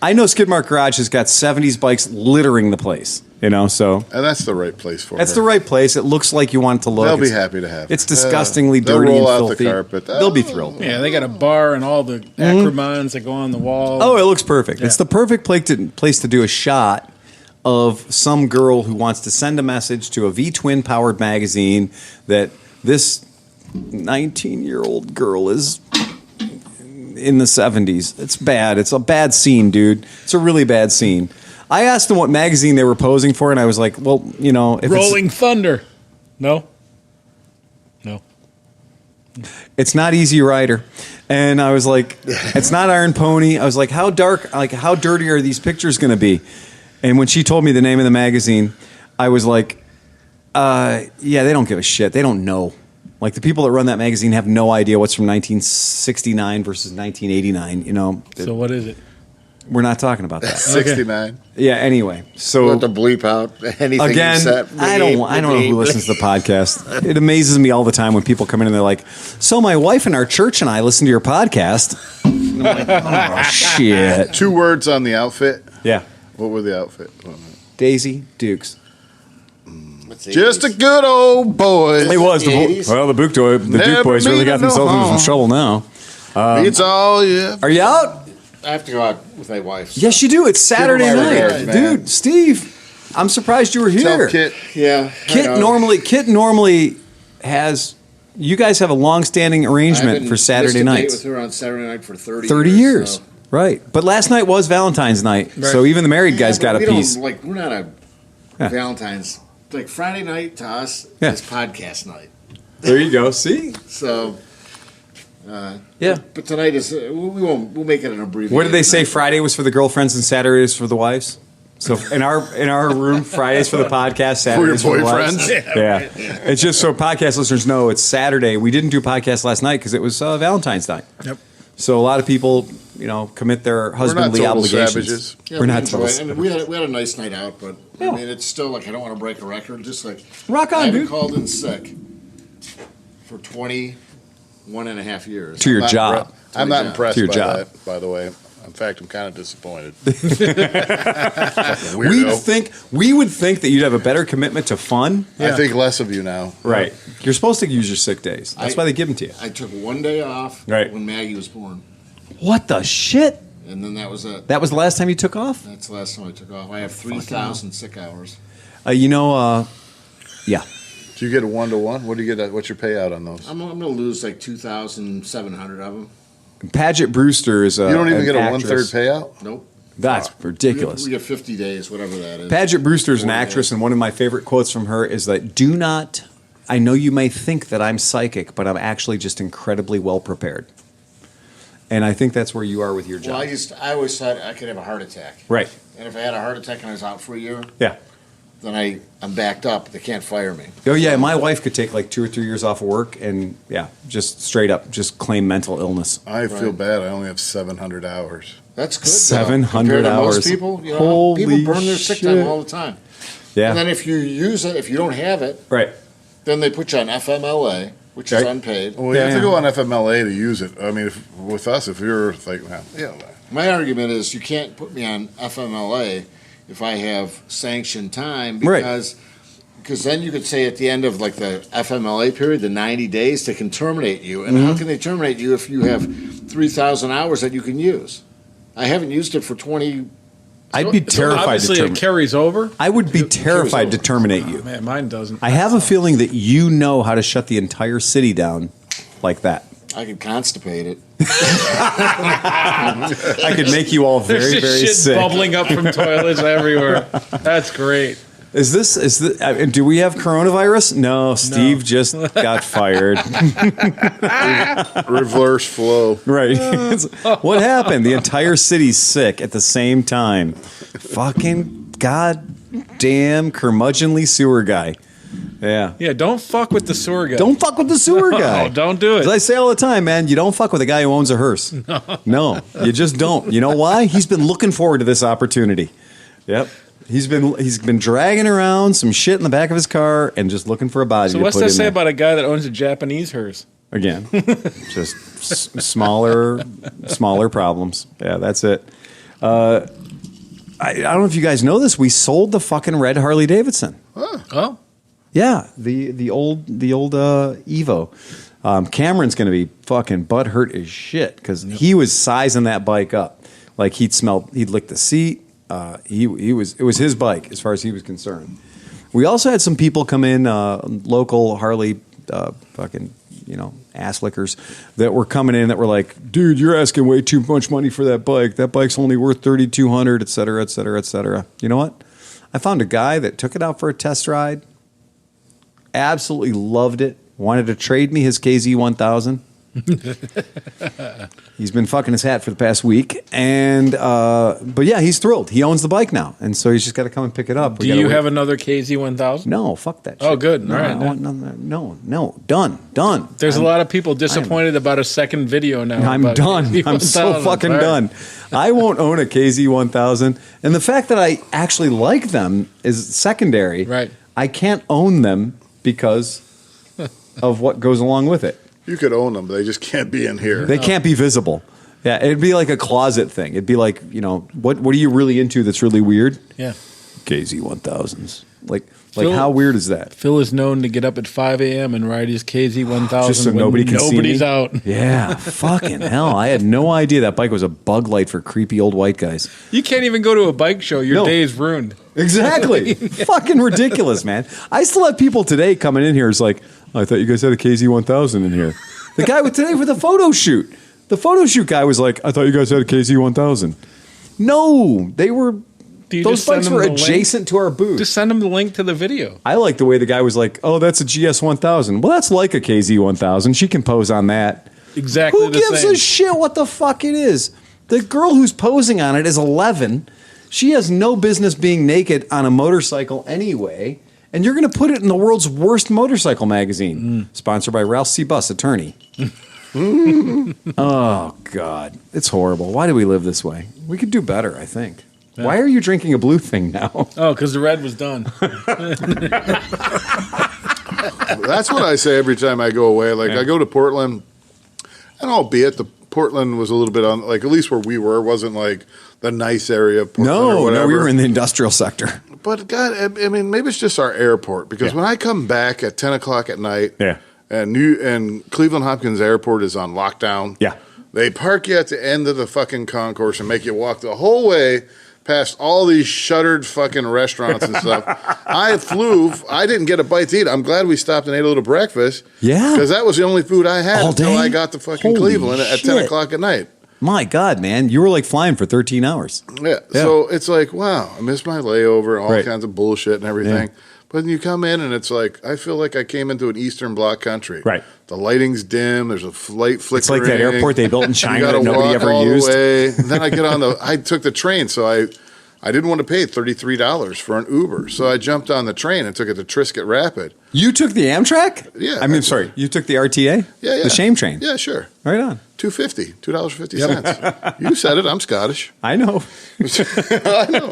I know Skidmark Garage has got 70s bikes littering the place, so. And that's the right place for That's her. the right place. It looks like you want it to look. They'll be It's- happy to have It's it. disgustingly They'll dirty roll and out the filthy. carpet. They'll be thrilled. Yeah, they got a bar and all the acromans that go on the wall. Oh, it looks perfect. It's Yeah. the perfect place to do a shot of some girl who wants to send a message to a V-twin powered magazine that this 19-year-old girl is in the 70s. It's bad. It's a bad scene, dude. It's a really bad scene. I asked them what magazine they were posing for, and I was like, well, if Rolling Thunder. No. it's not Easy Rider. And I was like, it's not Iron Pony. I was like, how dark, how dirty are these pictures going to be? And when she told me the name of the magazine, I was like, yeah, they don't give a shit. They don't know. Like the people that run that magazine have no idea what's from 1969 versus 1989. So what is it? We're not talking about that. 69. Yeah. Anyway, so We'll have to bleep out anything again, you said. I don't know who listens to the podcast. It amazes me all the time when people come in and they're like, "So my wife and our church and I listen to your podcast." And I'm like, "Oh shit!" 2 words on the outfit. Yeah, What were the outfit? Daisy Dukes. Just a good old boy. It was The 80s? the Duke Never boys really got needed no themselves into some home. trouble now. It's all yeah. Are you out? I have to go out with my wife. Yes, you do. It's Saturday my night, regards, man. dude. Steve, I'm surprised you were Tell here. Kit. Yeah. Kit normally has. You guys have a long-standing arrangement for Saturday nights. with her on Saturday night for 30 30 years. so- Right. But last night was Valentine's night. So even the married guys Yeah, got but a we don't, piece. We're not a Yeah. Valentine's. Like Friday night to us Yeah. is podcast night. There you go. See? So, Yeah. but tonight is we'll make it an abbreviated. What did they say? night. Friday was for the girlfriends and Saturdays for the wives? So in our room, Fridays for the podcast, Saturdays for the wives. boyfriends? Yeah. It's just so podcast listeners know it's Saturday. We didn't do podcast last night because it was Valentine's night. Yep. So a lot of people, commit their We're not husbandly total obligations. savages. Yeah, We're we not enjoyed total it. And we had a nice night out, but Yeah. I mean, it's still like I don't want to break a record. Just like Rock on, I haven't dude. called in sick for 21 and a half years. To your Not job. impre- I'm not To impressed your by job. that, by the way. In fact, I'm kind of disappointed. We would think that you'd have a better commitment to fun. I think less of you now. Right. You're supposed to use your sick days. That's why they give them to you. I took one day off Right. when Maggie was born, What the shit? and then that was it. That was the last time you took off? That's the last time I took off. I have 3,000 sick hours. Yeah. Do you get a 1-to-1? What do you get? What's your payout on those? I'm going to lose like 2,700 of them. Paget Brewster is a. You don't even an get a actress. 1/3 payout. Nope. That's ridiculous. We get 50 days, whatever that is. Paget Brewster is an 40 actress, days. and one of my favorite quotes from her is that do not. I know you may think that I'm psychic, but I'm actually just incredibly well prepared. And I think that's where you are with your job. Well, I always thought I could have a heart attack. Right. And if I had a heart attack and I was out for a year, Yeah. then I'm backed up. They can't fire me. Oh yeah, my wife could take like 2 or 3 years off of work, and yeah, just straight up, just claim mental illness. I feel bad. I only have 700 hours. That's good. 700 compared to hours. Most people, Holy people burn their sick time shit. all the time. Yeah. And then if you use it, if you don't have it, Right. then they put you on FMLA, which is Right. unpaid. Well, you have Yeah. to go on FMLA to use it. I mean, with us, if you're like, well, yeah, My argument is you can't put me on FMLA if I have sanctioned time Right. because then you could say at the end of like the FMLA period, the 90 days, they can terminate you. And how can they terminate you if you have 3,000 hours that you can use? I haven't used it for 20. I'd be terrified to Obviously, it terminate. carries over. I would be terrified to terminate you. Man, mine doesn't. I have a feeling that you know how to shut the entire city down like that. I could constipate it. I could make you all There's very, just very shit sick. bubbling up from toilets everywhere. That's great. Is this, do we have coronavirus? No, Steve just got fired. Reverse flow. Right. What happened? The entire city's sick at the same time. Fucking goddamn curmudgeonly sewer guy. Yeah. Yeah, don't fuck with the sewer guy. Don't fuck with the sewer guy. No, don't do it. As I say all the time, man, you don't fuck with a guy who owns a hearse. No, you just don't. You know why? He's been looking forward to this opportunity. Yep. He's been dragging around some shit in the back of his car and just looking for a body So to what's put that in say there. about a guy that owns a Japanese hearse? Again, just smaller problems. Yeah, that's it. I don't know if you guys know this. We sold the fucking red Harley Davidson. Oh. Yeah, the old Evo. Cameron's going to be fucking butthurt as shit because he was sizing that bike up. Like he'd lick the seat. It was his bike as far as he was concerned. We also had some people come in, local Harley, fucking, ass lickers that were coming in that were like, dude, you're asking way too much money for that bike. That bike's only worth $3,200, et cetera, et cetera, et cetera. You know what? I found a guy that took it out for a test ride. Absolutely loved it. Wanted to trade me his KZ1000. He's been fucking his hat for the past week, but yeah, he's thrilled. He owns the bike now, and so he's just got to come and pick it up. Do you have another KZ1000? No, fuck that shit. Oh, good. No, All right. I want no, done. There's a lot of people disappointed about a second video now. I'm about done. KZ1000. I'm so fucking All right. done. I won't own a KZ1000, and the fact that I actually like them is secondary. Right. I can't own them because of what goes along with it. You could own them, but they just can't be in here. They can't be visible. Yeah, it'd be like a closet thing. It'd be like, what are you really into that's really weird? Yeah. KZ1000s. Like Phil- how weird is that? Phil is known to get up at 5 a.m. and ride his KZ1000 Just so when nobody can see me? nobody's out. Yeah, fucking hell. I had no idea that bike was a bug light for creepy old white guys. You can't even go to a bike show. Your No. day is ruined. Exactly. Fucking ridiculous, man. I still have people today coming in here. It's like, I thought you guys had a KZ1000 in here. The guy with today for the photo shoot. The photo shoot guy was like, I thought you guys had a KZ1000. No, they were. Do you Those just send bikes them were the link? adjacent to our booth. Just send them the link to the video. I like the way the guy was like, oh, that's a GS1000. Well, that's like a KZ1000. She can pose on that. Exactly Who the gives same. a shit what the fuck it is? The girl who's posing on it is 11. She has no business being naked on a motorcycle anyway. And you're going to put it in the world's worst motorcycle magazine. Sponsored by Ralph C. Buss, attorney. Oh, God. It's horrible. Why do we live this way? We could do better, I think. Yeah. Why are you drinking a blue thing now? Oh, because the red was done. That's what I say every time I go away. Like, I go to Portland, and albeit the Portland was a little bit on, like, at least where we were, wasn't like the nice area of Portland or No, whatever. we were in the industrial sector. But God, I mean, maybe it's just our airport because when I come back at 10 o'clock at night, and Cleveland Hopkins Airport is on lockdown. Yeah. They park you at the end of the fucking concourse and make you walk the whole way past all these shuttered fucking restaurants and stuff. I didn't get a bite to eat. I'm glad we stopped and ate a little breakfast. Yeah. Because that was the only food I had All until day? I got to fucking Holy Cleveland at 10 shit. o'clock at night. My God, man. You were like flying for 13 hours. Yeah. So it's like, wow, I missed my layover, all Right. kinds of bullshit and everything. Yeah. But then you come in and it's like, I feel like I came into an Eastern Bloc country. Right. The lighting's dim. There's a light flickering. It's like that airport they built in China You gotta that nobody walk ever all used. The way. And then I get on I took the train, so I didn't want to pay $33 for an Uber. So I jumped on the train and took it to Triscuit Rapid. You took the Amtrak? Yeah. I mean, sorry, you took the RTA? Yeah, yeah. The shame train? Yeah, sure. Right on. $2.50. You said it. I'm Scottish. I know. I know.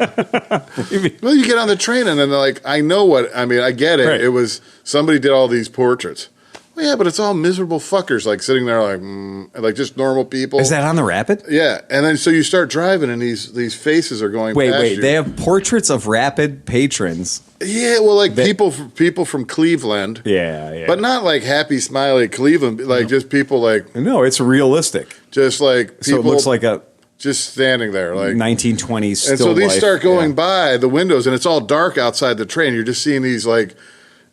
Well, you get on the train and then they're like, I know what, I mean, I get it. Right. It was, somebody did all these portraits. Well, yeah, but it's all miserable fuckers, like sitting there like just normal people. Is that on the Rapid? Yeah. And then so you start driving and these faces are going past Wait, you. they have portraits of Rapid patrons. Yeah, well, like people from Cleveland. Yeah. But not like happy, smiley Cleveland, like just people like, No, it's realistic. just like people So it looks like a just standing there. Like 1920s still And so these life. start going Yeah. by the windows, and it's all dark outside the train. You're just seeing these like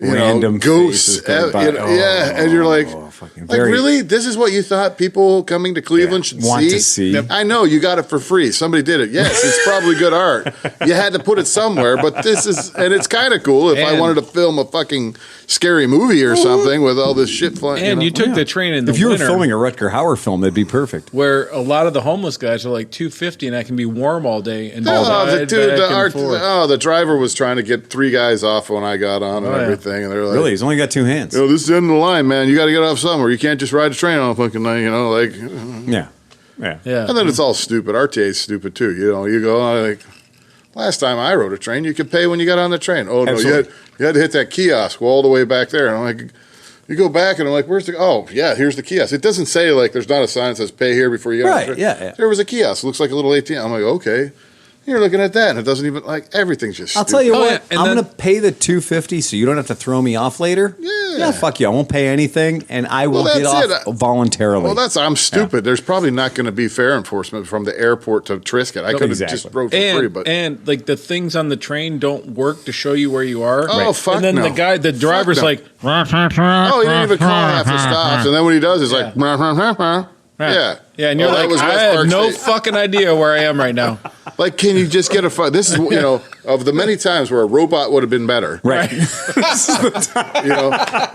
Random ghosts, faces going by. yeah, and you're like, fucking Like, really? This is what you thought people coming to Cleveland should want to see? I know you got it for free. Somebody did it. Yes, it's probably good art. You had to put it somewhere, but this is, and it's kind of cool. If I And- wanted to film a fucking scary movie or something with all this shit flying. And you took the train in the If you were winter, filming a Rutger Hauer film, that'd be perfect. where a lot of the homeless guys are like 250, and I can be warm all day and Oh, ride dude, back and forth. the driver was trying to get 3 guys off when I got on and Oh, yeah. everything, and they're like, Really, he's only got 2 hands. you know, this is the end of the line, man. You got to get off somewhere. You can't just ride a train all fucking night, you know, like. Yeah. Yeah. And then it's all stupid. RTA is stupid too. You know, you go like, last time I rode a train, you could pay when you got on the train. Oh no, Absolutely. you had to hit that kiosk all the way back there. And I'm like, you go back and I'm like, where's the? Oh yeah, here's the kiosk. It doesn't say like there's not a sign that says pay here before you get on Right, the train. yeah. There was a kiosk. It looks like a little ATM. I'm like, okay. You're looking at that, and it doesn't even like everything's just. I'll stupid. tell you Oh, what, yeah, and I'm then- going to pay the $250 so you don't have to throw me off later. Yeah. Fuck you. I won't pay anything, and I will Well, get that's off it. voluntarily. Well, I'm stupid. There's probably not going to be fare enforcement from the airport to Trisket. I could have exactly. just rode for free, but and like the things on the train don't work to show you where you are. Oh, fuck And then no. the driver's no. like, oh, he didn't even call half the stops, and then when he does, it's like, yeah, yeah, and you're Oh, that like, was I West have Park no State. fucking idea where I am right now. Like, can you just get a? This is of the many times where a robot would have been better. right. You know,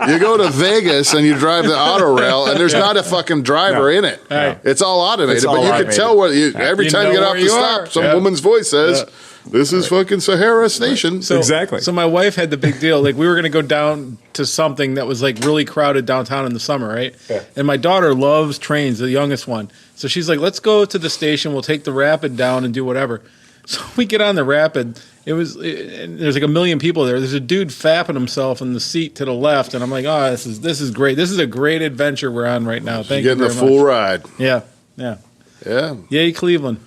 you go to Vegas and you drive the auto rail, and there's not a fucking driver in it. Right. It's all automated, It's all but you automated. can tell what every You time you know get off where the you stop, are. some Yeah. woman's voice says, "This is fucking Sahara Station." So, Exactly. So my wife had the big deal. Like we were going to go down to something that was like really crowded downtown in the summer, right? Yeah. And my daughter loves trains, the youngest one. So she's like, "Let's go to the station. We'll take the rapid down and do whatever." So we get on the rapid. And there's like a million people there. There's a dude fapping himself in the seat to the left, and I'm like, "Oh, this is great. This is a great adventure we're on right now. Thank you Getting very a full much." ride. Yeah. Yeah. Yay, Cleveland.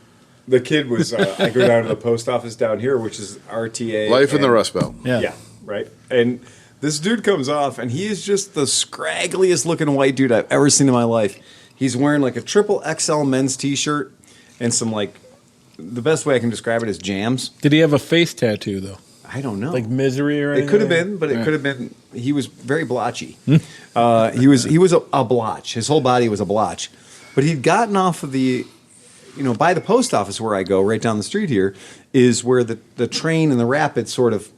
The kid was, I go down to the post office down here, which is RTA. Life in the and- Rust Belt. Yeah. Yeah, right. And this dude comes off, and he is just the scraggliest looking white dude I've ever seen in my life. He's wearing like a triple XL men's T-shirt and some like, the best way I can describe it is jams. Did he have a face tattoo though, I don't know. like misery or anything? It could have been, but it could have been. He was very blotchy. He was a blotch. His whole body was a blotch. But he'd gotten off of the, by the post office where I go, right down the street here, is where the train and the rapid sort of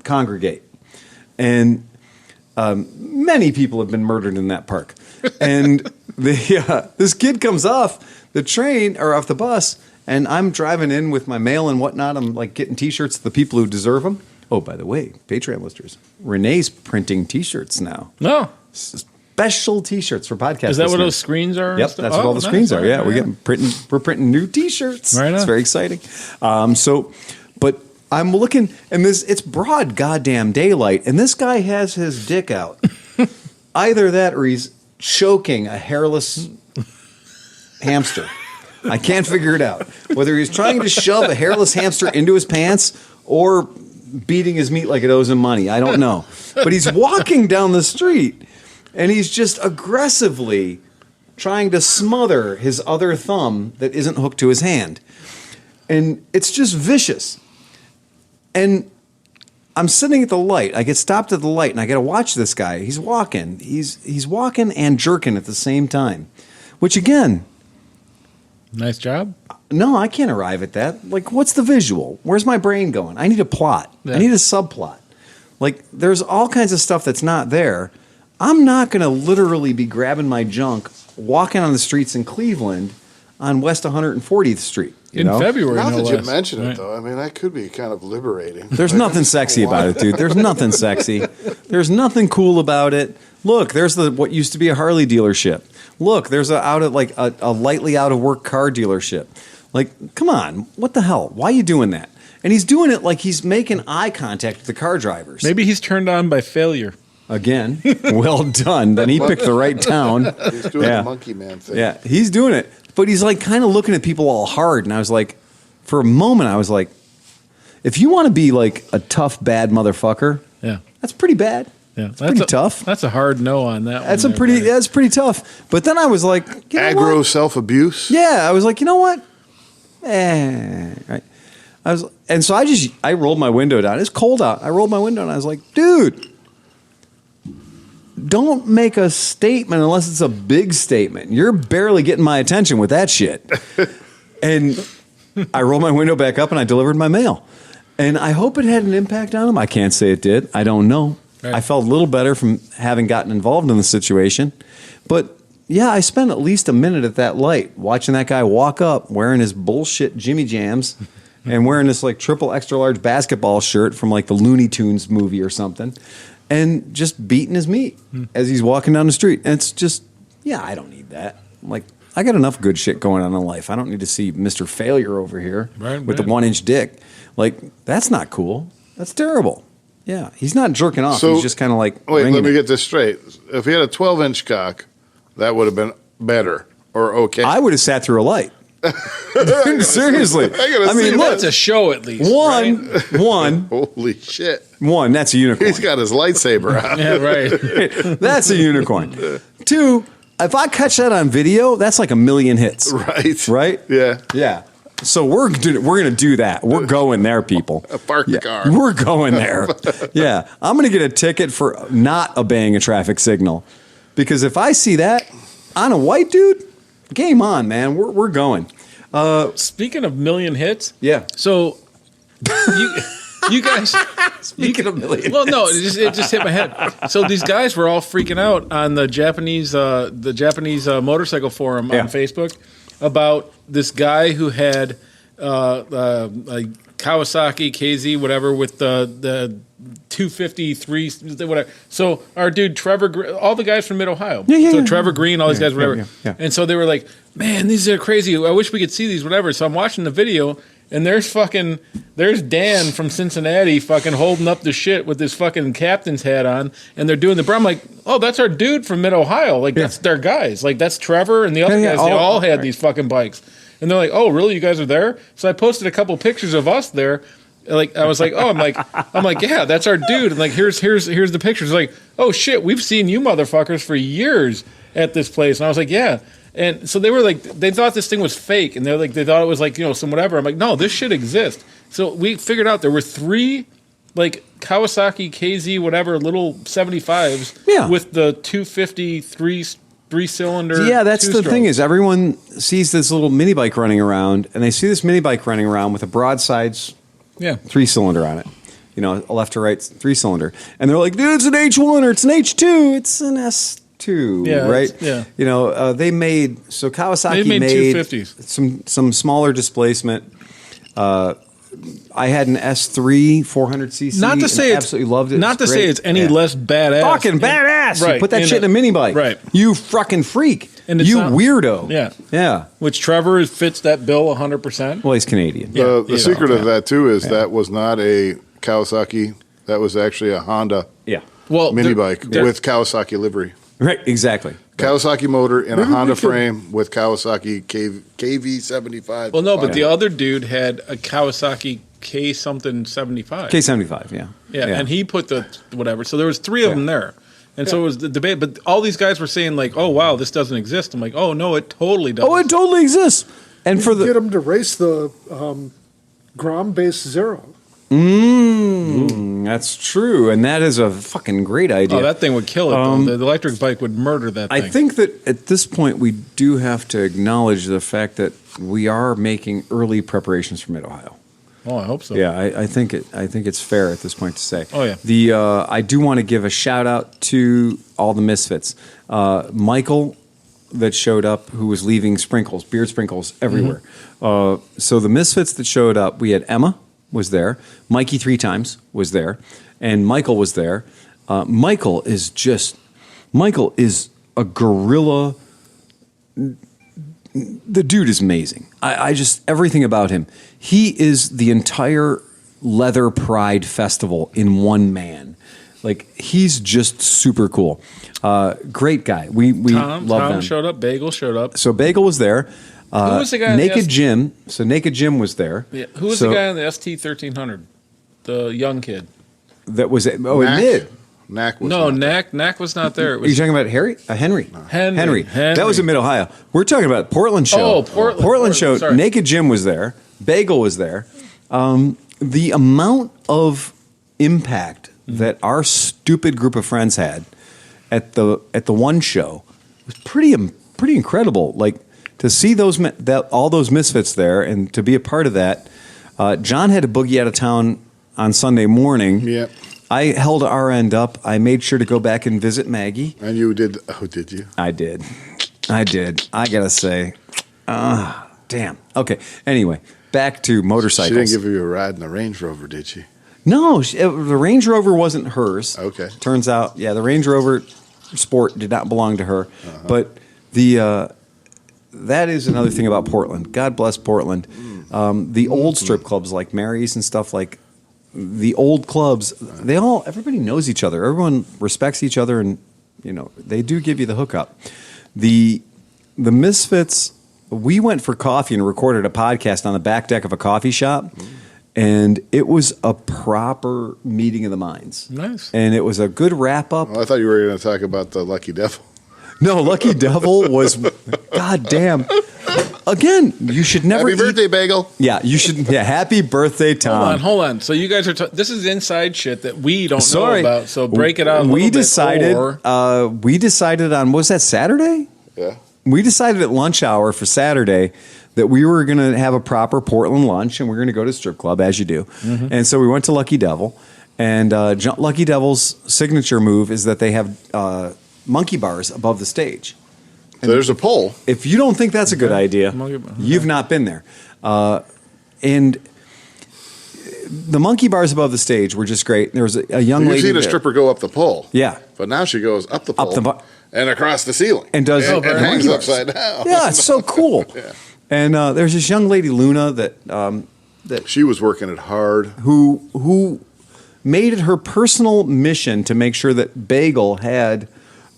congregate, and many people have been murdered in that park. And this kid comes off the train or off the bus. And I'm driving in with my mail and whatnot. I'm like getting T-shirts to the people who deserve them. Oh, by the way, Patreon listeners, Renee's printing T-shirts now. No. Special T-shirts for podcast. Is that what listeners. those screens are? and Yep, stuff? that's what Oh, all the nice. screens are. All Yeah, right. we're printing new T-shirts. Right on. It's very exciting. But I'm looking, and it's broad goddamn daylight, and this guy has his dick out. Either that, or he's choking a hairless hamster. I can't figure it out. Whether he's trying to shove a hairless hamster into his pants or beating his meat like it owes him money. I don't know. But he's walking down the street, and he's just aggressively trying to smother his other thumb that isn't hooked to his hand. And it's just vicious. And I'm sitting at the light. I get stopped at the light, and I got to watch this guy. He's walking. He's walking and jerking at the same time, which, again, Nice job. no, I can't arrive at that. Like, what's the visual? Where's my brain going? I need a plot. Yeah. I need a subplot. Like, there's all kinds of stuff that's not there. I'm not going to literally be grabbing my junk, walking on the streets in Cleveland on West 140th Street. You In know? February, Now no that you less. mention it, Right. though, I mean, that could be kind of liberating. There's Like, nothing that's sexy a about lot. it, dude. There's nothing sexy. There's nothing cool about it. Look, there's what used to be a Harley dealership. Look, there's a lightly out of work car dealership. Like, come on, what the hell? Why are you doing that? And he's doing it like he's making eye contact with the car drivers. Maybe he's turned on by failure. Again, well done. Then he picked the right town. He's doing Yeah. the monkey man thing. Yeah, he's doing it. But he's like kind of looking at people all hard. And I was like, for a moment, I was like, if you want to be like a tough, bad motherfucker, Yeah. that's pretty bad. Yeah. It's pretty tough. That's a hard no on that That's one. a pretty. That's pretty tough. But then I was like, you know Aggro what? self-abuse. Yeah, I was like, you know what? Right. And so I rolled my window down. It's cold out. I rolled my window and I was like, dude, don't make a statement unless it's a big statement. You're barely getting my attention with that shit. And I rolled my window back up and I delivered my mail. And I hope it had an impact on him. I can't say it did. I don't know. Right. I felt a little better from having gotten involved in the situation. But yeah, I spent at least a minute at that light watching that guy walk up wearing his bullshit Jimmy Jams and wearing this like triple extra large basketball shirt from like the Looney Tunes movie or something and just beating his meat as he's walking down the street. And it's just, yeah, I don't need that. Like, I got enough good shit going on in life. I don't need to see Mr. Failure over here with the 1-inch dick. Like, that's not cool. That's terrible. Yeah, he's not jerking off. So, he's just kind of like, wait, let me get this straight. If he had a 12-inch cock, that would have been better or okay. I would have sat through a light. Seriously. I mean, look, that's a show at least. One. Holy shit. One, that's a unicorn. He's got his lightsaber out. Yeah, right. That's a unicorn. Two, if I catch that on video, that's like 1 million hits. Right. Right? Yeah. Yeah. So we're going to do that. We're going there, people. Park the car. We're going there. Yeah. I'm going to get a ticket for not obeying a traffic signal. Because if I see that on a white dude, game on, man. We're going. Speaking of million hits. Yeah. So you guys. Speaking of million well, no, it just hit my head. So these guys were all freaking out on the Japanese motorcycle forum on Facebook about this guy who had a Kawasaki KZ whatever with the 253 whatever. So our dude Trevor, all the guys from Mid Ohio. Trevor Green, all these guys, whatever. Yeah. And so they were like, "Man, these are crazy. I wish we could see these, whatever." So I'm watching the video. And there's Dan from Cincinnati fucking holding up the shit with his fucking captain's hat on, and they're doing the. I'm like, oh, that's our dude from Mid Ohio. Like that's their guys. Like that's Trevor and the other guys. They all had these fucking bikes, and they're like, oh, really? You guys are there? So I posted a couple pictures of us there. Like I was like, oh, I'm like, yeah, that's our dude. And like here's the pictures. Like, oh shit, we've seen you motherfuckers for years at this place. And I was like, yeah. And so they were like, they thought this thing was fake, and they're like, they thought it was like, some whatever. I'm like, no, this shit exists. So we figured out there were 3 like Kawasaki KZ whatever little 75s with the 250 three-cylinder. Yeah, that's two-stroke. The thing is everyone sees this little mini bike running around, and they see this mini bike running around with a broadsides 3-cylinder on it. A left to right 3-cylinder, and they're like, dude, it's an H1 or it's an H2, it's an S2. Right? They made Kawasaki made made 250s. some smaller displacement. I had an S3 400cc. Not to say absolutely loved it. Not to say it's any less badass. Fucking badass! Right. You put that shit in a mini bike. Right. You fucking freak. And you weirdo. Yeah. Which Trevor fits that bill 100%. Well, he's Canadian. The secret of that too is that was not a Kawasaki. That was actually a Honda. Yeah. Mini bike with Kawasaki livery. Right, exactly. Kawasaki motor in a Honda frame with Kawasaki KV75. Well, no, but the other dude had a Kawasaki K something 75. K75, yeah. Yeah, and he put the whatever. So there was 3 of them there. And so it was the debate. But all these guys were saying like, oh, wow, this doesn't exist. I'm like, oh, no, it totally does. Oh, it totally exists. And for get them to race the Grom Base Zero. That's true, and that is a fucking great idea. Oh, that thing would kill it. The electric bike would murder that thing. I think that at this point we do have to acknowledge the fact that we are making early preparations for Mid-Ohio. Oh, I hope so. Yeah, I think it's fair at this point to say. Oh yeah. I do want to give a shout out to all the misfits. Michael that showed up, who was leaving sprinkles, beard sprinkles everywhere. So the misfits that showed up, we had Emma was there, Mikey 3 times was there, and Michael was there. Michael is a gorilla. The dude is amazing. I just, everything about him. He is the entire Leather Pride Festival in one man. Like, he's just super cool. Great guy. We love him. Tom showed up. Bagel showed up. So Bagel was there. Who was the guy? Naked Jim. So Naked Jim was there. Yeah. Who was the guy on the ST 1300? The young kid. That was it. Oh, Knack? it did. Knack was Knack was not there. It was Are you talking about Harry? Henry. Henry. That was in Mid-Ohio. We're talking about Portland show. Oh, Portland. Portland show. Sorry. Naked Jim was there. Bagel was there. The amount of impact that our stupid group of friends had at the one show. It was pretty incredible. Like to see all those misfits there and to be a part of that. John had to boogie out of town on Sunday morning. Yep. I held our end up. I made sure to go back and visit Maggie. And you did? Oh, did you? I did. I gotta say, damn. Okay. Anyway, back to motorcycles. She didn't give you a ride in the Range Rover, did she? No, the Range Rover wasn't hers. Okay. Turns out, the Range Rover Sport did not belong to her. But that is another thing about Portland. God bless Portland. The old strip clubs like Mary's and stuff, like the old clubs, everybody knows each other. Everyone respects each other, and they do give you the hookup. The Misfits, we went for coffee and recorded a podcast on the back deck of a coffee shop. And it was a proper meeting of the minds. Nice. And it was a good wrap up. Well, I thought you were going to talk about the Lucky Devil. No, Lucky Devil was, goddamn. Again, you should never Happy birthday, Bagel. Yeah, you should. Yeah, happy birthday, Tom. Hold on. So you guys are. This is inside shit that we don't know about. So break it out. We decided on, what was that, Saturday? Yeah. We decided at lunch hour for Saturday that we were going to have a proper Portland lunch, and we're going to go to a strip club, as you do. Mm-hmm. And so we went to Lucky Devil, and Lucky Devil's signature move is that they have monkey bars above the stage. So there's a pole. If you don't think that's a good idea, you've not been there. And the monkey bars above the stage were just great. There was a young lady. You've seen a stripper go up the pole. Yeah. But now she goes up the pole and across the ceiling. And does and hangs upside down. Yeah, it's so cool. Yeah. And there's this young lady, Luna, that she was working it hard. Who made it her personal mission to make sure that Bagel had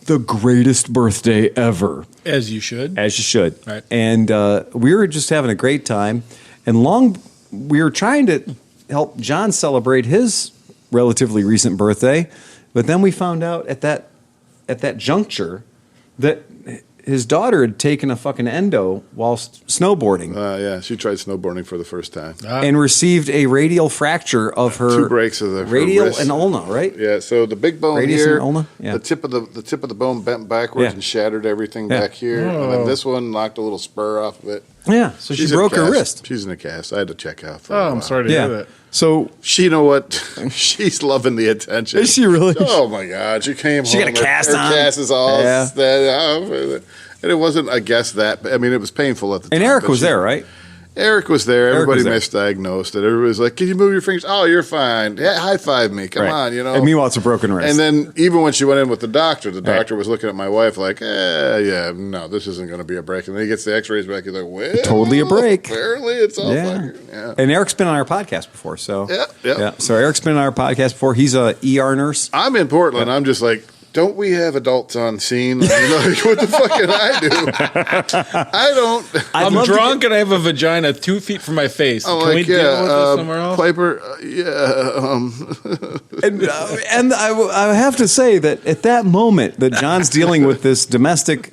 the greatest birthday ever. As you should. As you should. Right. And we were just having a great time. And we were trying to help John celebrate his relatively recent birthday. But then we found out at that juncture that his daughter had taken a fucking endo while snowboarding. Yeah, she tried snowboarding for the first time. And received a radial fracture of her 2 breaks of the radial wrist. and ulna, right? Yeah, so the big bone Radius here, and ulna? Yeah. the tip of the bone bent backwards and shattered everything back here, and then this one knocked a little spur off of it. Yeah, so she broke her wrist. She's in a cast. I had to check out. For I'm sorry to hear that. So you know what? She's loving the attention. Is she really? Oh my God! She came She home. got a cast her on. Cast is all. Yeah. And it wasn't, I guess, that. I mean, it was painful at the time. And Eric but was there, right? Eric was there. Everybody was there. misdiagnosed it. Everybody was like, "Can you move your fingers?" "Oh, you're fine. Yeah, high five me. Come on, you know." And meanwhile, it's a broken wrist. And then even when she went in with the doctor was looking at my wife like, yeah, no, this isn't going to be a break. And then he gets the x-rays back. He's like, well, totally a break. Apparently it's all fucking, And Eric's been on our podcast before, so. Yeah. So Eric's been on our podcast before. He's a ER nurse. I'm in Portland. I'm just like, don't we have adults on scene? Like, what the fuck can I do? I don't. I'm drunk and I have a vagina 2 feet from my face. I'm Can we deal with this somewhere else? Piper, And I have to say that at that moment that John's dealing with this domestic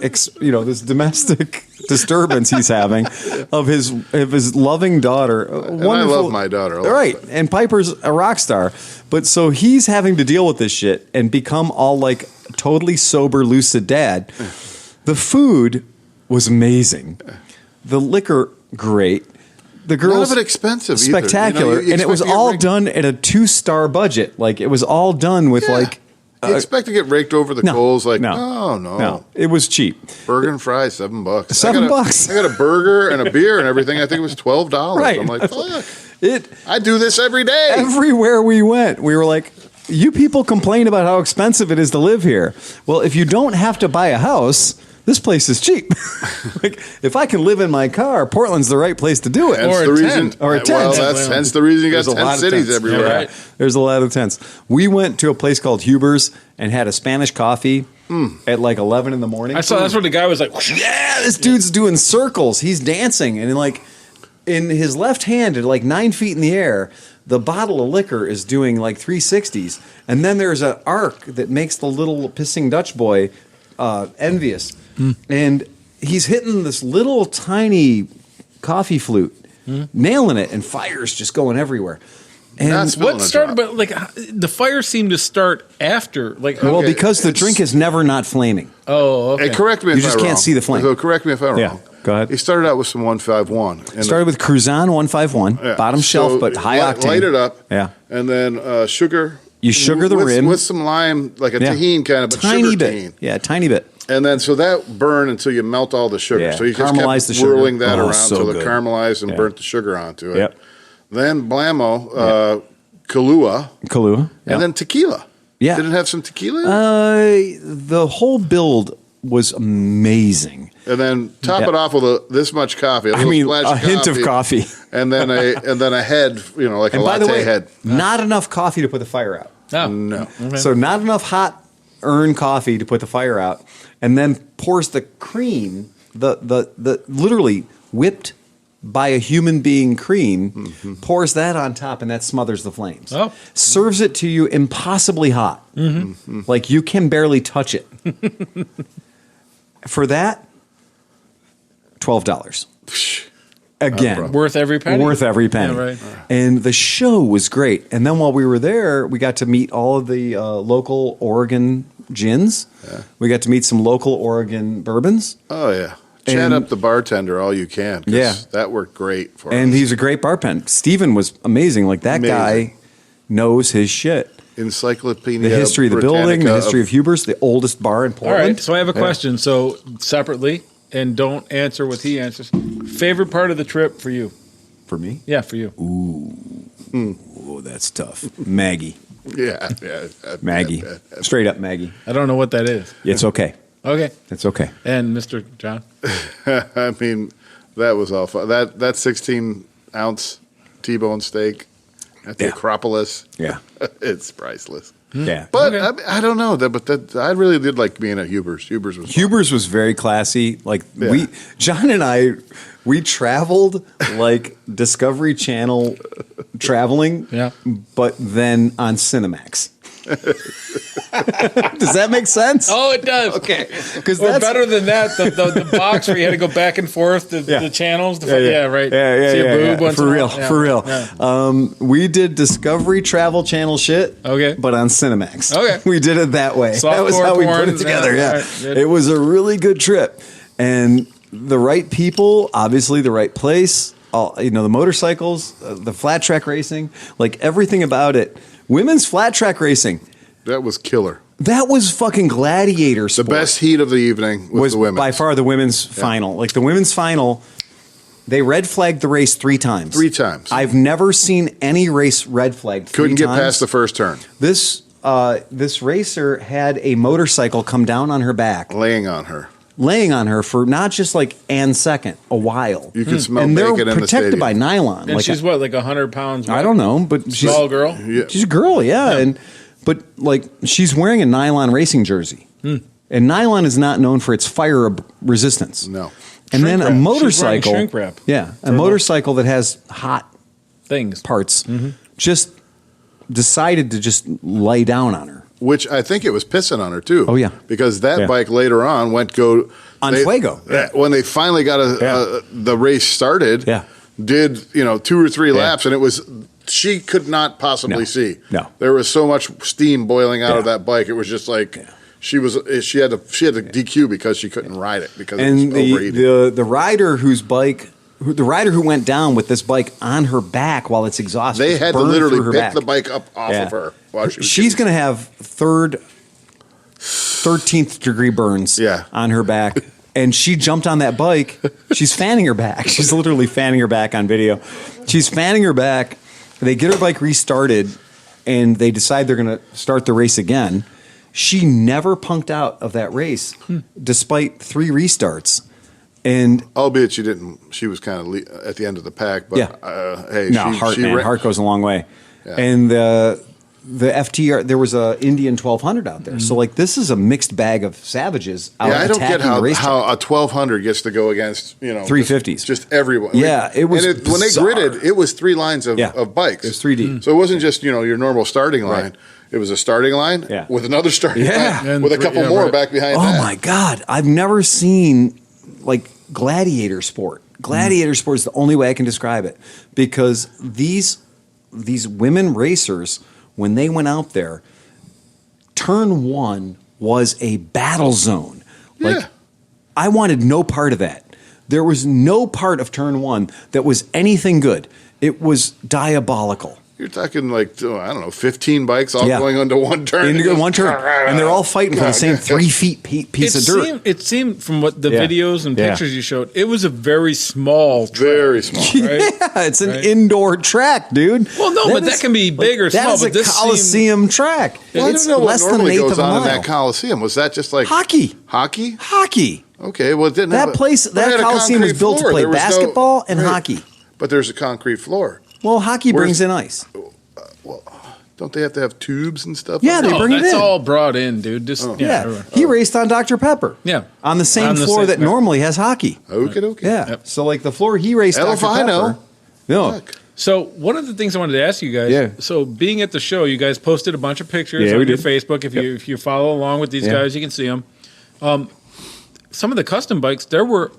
disturbance he's having of his loving daughter. And I love my daughter. Right. And Piper's a rock star. But so he's having to deal with this shit and become all like totally sober, lucid dad. The food was amazing. The liquor, great. The girls, none of it expensive, spectacular, either. You and it was all done at a 2-star budget. Like it was all done with like. You expect to get raked over the coals? Like no, it was cheap. Burger and fries, $7. $7. I got a burger and a beer and everything. I think it was $12. Right. I'm like, fuck. I do this every day. Everywhere we went, we were like, you people complain about how expensive it is to live here. Well, if you don't have to buy a house, this place is cheap. Like, if I can live in my car, Portland's the right place to do it. Or a tent. Well, that's hence the reason you got 10 cities everywhere. Yeah, right. There's a lot of tents. We went to a place called Huber's and had a Spanish coffee at like 11 in the morning. I saw that's where the guy was like, yeah, this dude's doing circles. He's dancing. And in his left hand at like 9 feet in the air, the bottle of liquor is doing like 360s. And then there's an arc that makes the little pissing Dutch boy envious. And he's hitting this little tiny coffee flute, nailing it, and fire's just going everywhere. Not spilling What a started? drop. But like the fire seemed to start after. Like Well, Okay, because the it's- drink is never not flaming. oh, okay. Hey, correct me if You just I'm can't wrong. see the flame. So correct me if I'm Yeah, wrong. go ahead. He started out with some 151. And Started with Cruzan 151, yeah, bottom so shelf, but high octane. Light it up. Yeah. And then sugar. You sugar the with, rim. with some lime, like a Yeah. tahini kind of, but Tiny sugar bit. tahini. Yeah, tiny bit. And then so that burned until you melt all the sugar. Yeah, So you just caramelize kept the sugar. whirling that Oh, around so until it good. caramelized and Yeah. burnt the sugar onto it. Yep. Then Blammo, Kahlua, Kahlua. and then tequila. Yeah. Did it have some tequila? in it? The whole build was amazing. And then top Yeah. it off with this much coffee. A I little mean, splash a hint of coffee. and then a head, like And a by latte the way, head. not enough coffee to put the fire out. Oh. No. Okay. So not enough hot earn coffee to put the fire out, and then pours the cream, the literally whipped by a human being cream, pours that on top, and that smothers the flames. Oh. Serves it to you impossibly hot, like you can barely touch it. For that, $12. Again, Worth every penny. worth every penny. Yeah, right. And the show was great. And then while we were there, we got to meet all of the local Oregon gins. We got to meet some local Oregon bourbons. Oh, yeah. Chat And- up the bartender all you can. 'Cause Yeah. That worked great for And us. he's a great bartender. Steven was amazing. Like that Amazing. guy knows his shit. Encyclopedia. The history of the building, the Britannica history of Huber's, the oldest bar in All Portland. right. So I have a question. So separately, and don't answer what he answers. Favorite part of the trip for you? For me? Yeah, for you. Oh, that's tough. Maggie. Yeah. Maggie. Straight up Maggie. I don't know what that is. It's okay. Okay. It's okay. And Mr. John. I mean, that was all fun. That 16-ounce T-bone steak at the Yeah. Acropolis, Yeah. it's priceless. Yeah. But Okay. I don't know that, but I really did like being at Huber's. Huber's was fun. Huber's was very classy. Like Yeah. John and I, we traveled like Discovery Channel traveling, Yeah. but then on Cinemax. Does that make sense? Oh, it does. Okay, because Or that's better than that, the box where you had to go back and forth the channels. Yeah, right. See a boob once for in a real, while. Yeah. for real. Yeah. We did Discovery Travel Channel shit. Okay. but on Cinemax. Okay. we did it that way. That was Softcore how we porn, put it together. yeah, Yeah, right, good. it was a really good trip, and the right people, obviously the right place. The motorcycles, the flat track racing, like everything about it. Women's flat track racing. That was killer. That was fucking gladiator The sport. best heat of the evening was the women. by far the women's final. Like the women's final, they red flagged the race 3 times. 3 times. I've never seen any race red flagged 3 Couldn't get times. past the first turn, This racer had a motorcycle come down on her back, laying on her. laying on her for not just like an second, a while. You could smell And they're bacon in the protected stadium. by nylon. And she's what, like 100 pounds? I don't know, but she's Small girl? Yeah. She's a girl, yeah. But like she's wearing a nylon racing jersey, and nylon is not known for its fire resistance. No. And then Shrink a wrap. She's wearing motorcycle, shrink wrap. yeah, a motorcycle that has hot Things. parts, just decided to just lay down on her. Which I think it was pissing on her too. Oh, yeah. Because that Yeah. bike later on went On fuego. When they finally got Yeah. the race started, Yeah. did 2 or 3 laps, and it was she could not possibly No. see. No. There was so much steam boiling out of Yeah. that bike. It was just like she had to DQ because she couldn't ride it because it And was overheating. the rider the rider who went down with this bike on her back while it's exhausted, They just had to burned literally through her pick back. the bike up off Yeah. of her while she was She's getting- going to have 13th degree burns Yeah. on her back. And she jumped on that bike. She's fanning her back. She's literally fanning her back on video. She's fanning her back. They get her bike restarted, and they decide they're going to start the race again. She never punked out of that race, despite 3 restarts. And Albeit she didn't. She was kind of at the end of the pack, but Yeah. hey, no, she heart goes a long way. Yeah. And the FTR, there was a Indian 1200 out there. So like this is a mixed bag of savages out Yeah, I don't attacking get the racetrack. how a 1200 gets to go against 350s. just everyone. Yeah, it was when they bizarre. gridded. It was 3 lines of bikes. It was 3D. So it wasn't just your normal starting line. Right. It was a starting line Yeah. with another starting Yeah. line And with a three- couple yeah, more right. back behind Oh that. my God. I've never seen like gladiator sport. Gladiator sport is the only way I can describe it because these these women racers, when they went out there, turn one was a battle zone. Like, Yeah. I wanted no part of that. There was no part of turn one that was anything good. It was diabolical. You're talking like, I don't know, 15 bikes all Yeah. going onto one turn. In one turn. And they're all fighting for the same 3 feet piece of dirt. It seemed from what the Yeah. videos and Yeah. pictures you showed, it was a very small track, Very small. right? Yeah, it's an Right. indoor track, dude. Well, no, but that can be big or small, That is but a this Coliseum track. Well, I It's don't know what less than an normally eighth goes of a on in mile. that Coliseum. Was that just like Hockey. Hockey? Hockey. Okay, well, it didn't have That place, but it had that a Coliseum was concrete built to floor. play There was no- basketball and right. hockey. But there's a concrete floor. Well, hockey Where's- brings in ice. Don't they have to have tubes and stuff? Yeah, on they there? No, bring it that's in. all brought in, dude. Just Yeah, he raced on Dr. Pepper. Yeah. On the same On the floor same- that yeah. normally has hockey. Okay. Yeah. Yep. So, like, the floor he raced Hell Dr. if I Pepper. know. No. Fuck. So one of the things I wanted to ask you guys. Yeah. So being at the show, you guys posted a bunch of pictures Yeah, on we your did. Facebook. If you follow along with these Yeah. guys, you can see them. Some of the custom bikes, there were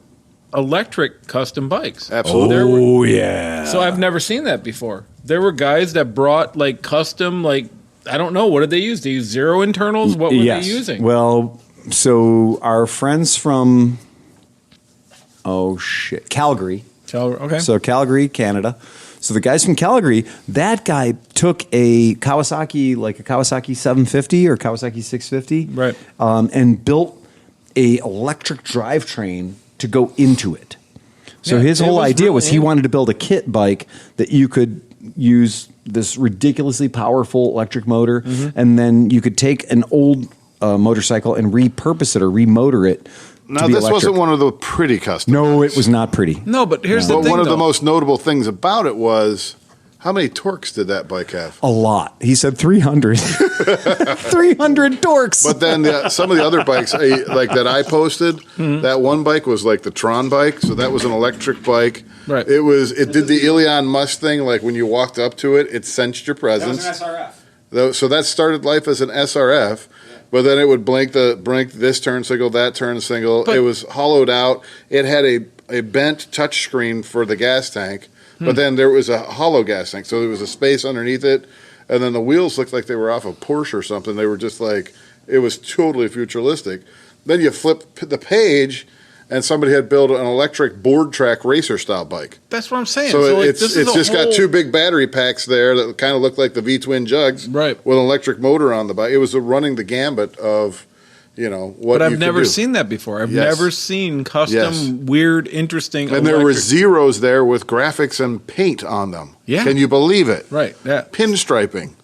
electric custom bikes. Absolutely. There were, Oh, yeah. so I've never seen that before. There were guys that brought like custom, like I don't know, what did they use? They use zero internals. What were Yes. they using? Well, so our friends from, Calgary. Okay. So Calgary, Canada. So the guys from Calgary, that guy took a Kawasaki 750 or Kawasaki 650, Right. And built a electric drivetrain to go into it. So Yeah, his it whole was idea was really- he wanted to build a kit bike that you could use this ridiculously powerful electric motor, and then you could take an old motorcycle and repurpose it or remotor it. Now, to be this electric. wasn't one of the pretty custom. No, bikes. it was not pretty. no, but here's the But thing. one of the though. most notable things about it was how many torques did that bike have? A lot. He said 300. 300 torques. But then some of the other bikes, like that I posted, that one bike was like the Tron bike, so that was an electric bike. Right. It did the Ilion Mustang, like when you walked up to it, it sensed your presence. So that started life as an SRF, but then it would blink this turn signal, that turn signal. But- It was hollowed out. It had a bent touch screen for the gas tank, but then there was a hollow gas tank, so there was a space underneath it, and then the wheels looked like they were off a Porsche or something. They were just like, it was totally futuristic. Then you flip the page, and somebody had built an electric board track racer style bike. That's what I'm saying. So like, it's this is a just got whole- two big battery packs there that kind of look like the V-twin jugs, Right. with an electric motor on the bike. It was running the gambit of, what. But I've you could never do. seen that before. I've Yes. never seen custom, Yes. weird, interesting. And there were electric- zeros there with graphics and paint on them. Yeah. Can you believe it? Right. Yeah. Pinstriping.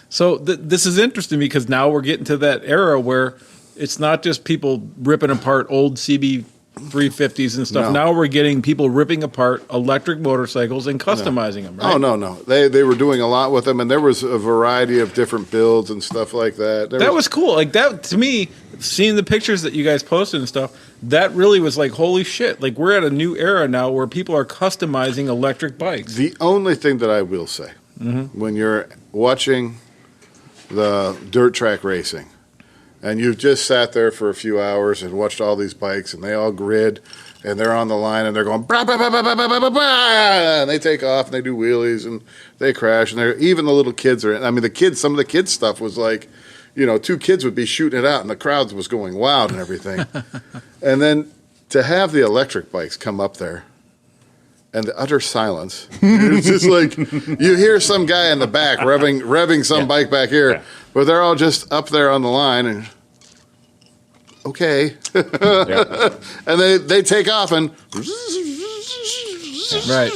So this is interesting because now we're getting to that era where it's not just people ripping apart old CB 350s and stuff. No. Now we're getting people ripping apart electric motorcycles and customizing them. Right? Oh, no. They were doing a lot with them, and there was a variety of different builds and stuff like that. That was cool. Like that to me, seeing the pictures that you guys posted and stuff, that really was like, holy shit. Like we're at a new era now where people are customizing electric bikes. The only thing that I will say, when you're watching the dirt track racing, and you've just sat there for a few hours and watched all these bikes, and they all grid, and they're on the line, and they're going, brah, brah, brah, brah, brah, brah, brah, brah, and they take off, and they do wheelies, and they crash, and even the little kids are, I mean, some of the kids' stuff was like, two kids would be shooting it out, and the crowd was going wild and everything. And then to have the electric bikes come up there, and the utter silence. It's just like you hear some guy in the back revving some bike back here, but they're all just up there on the line and okay. And they take off and Right.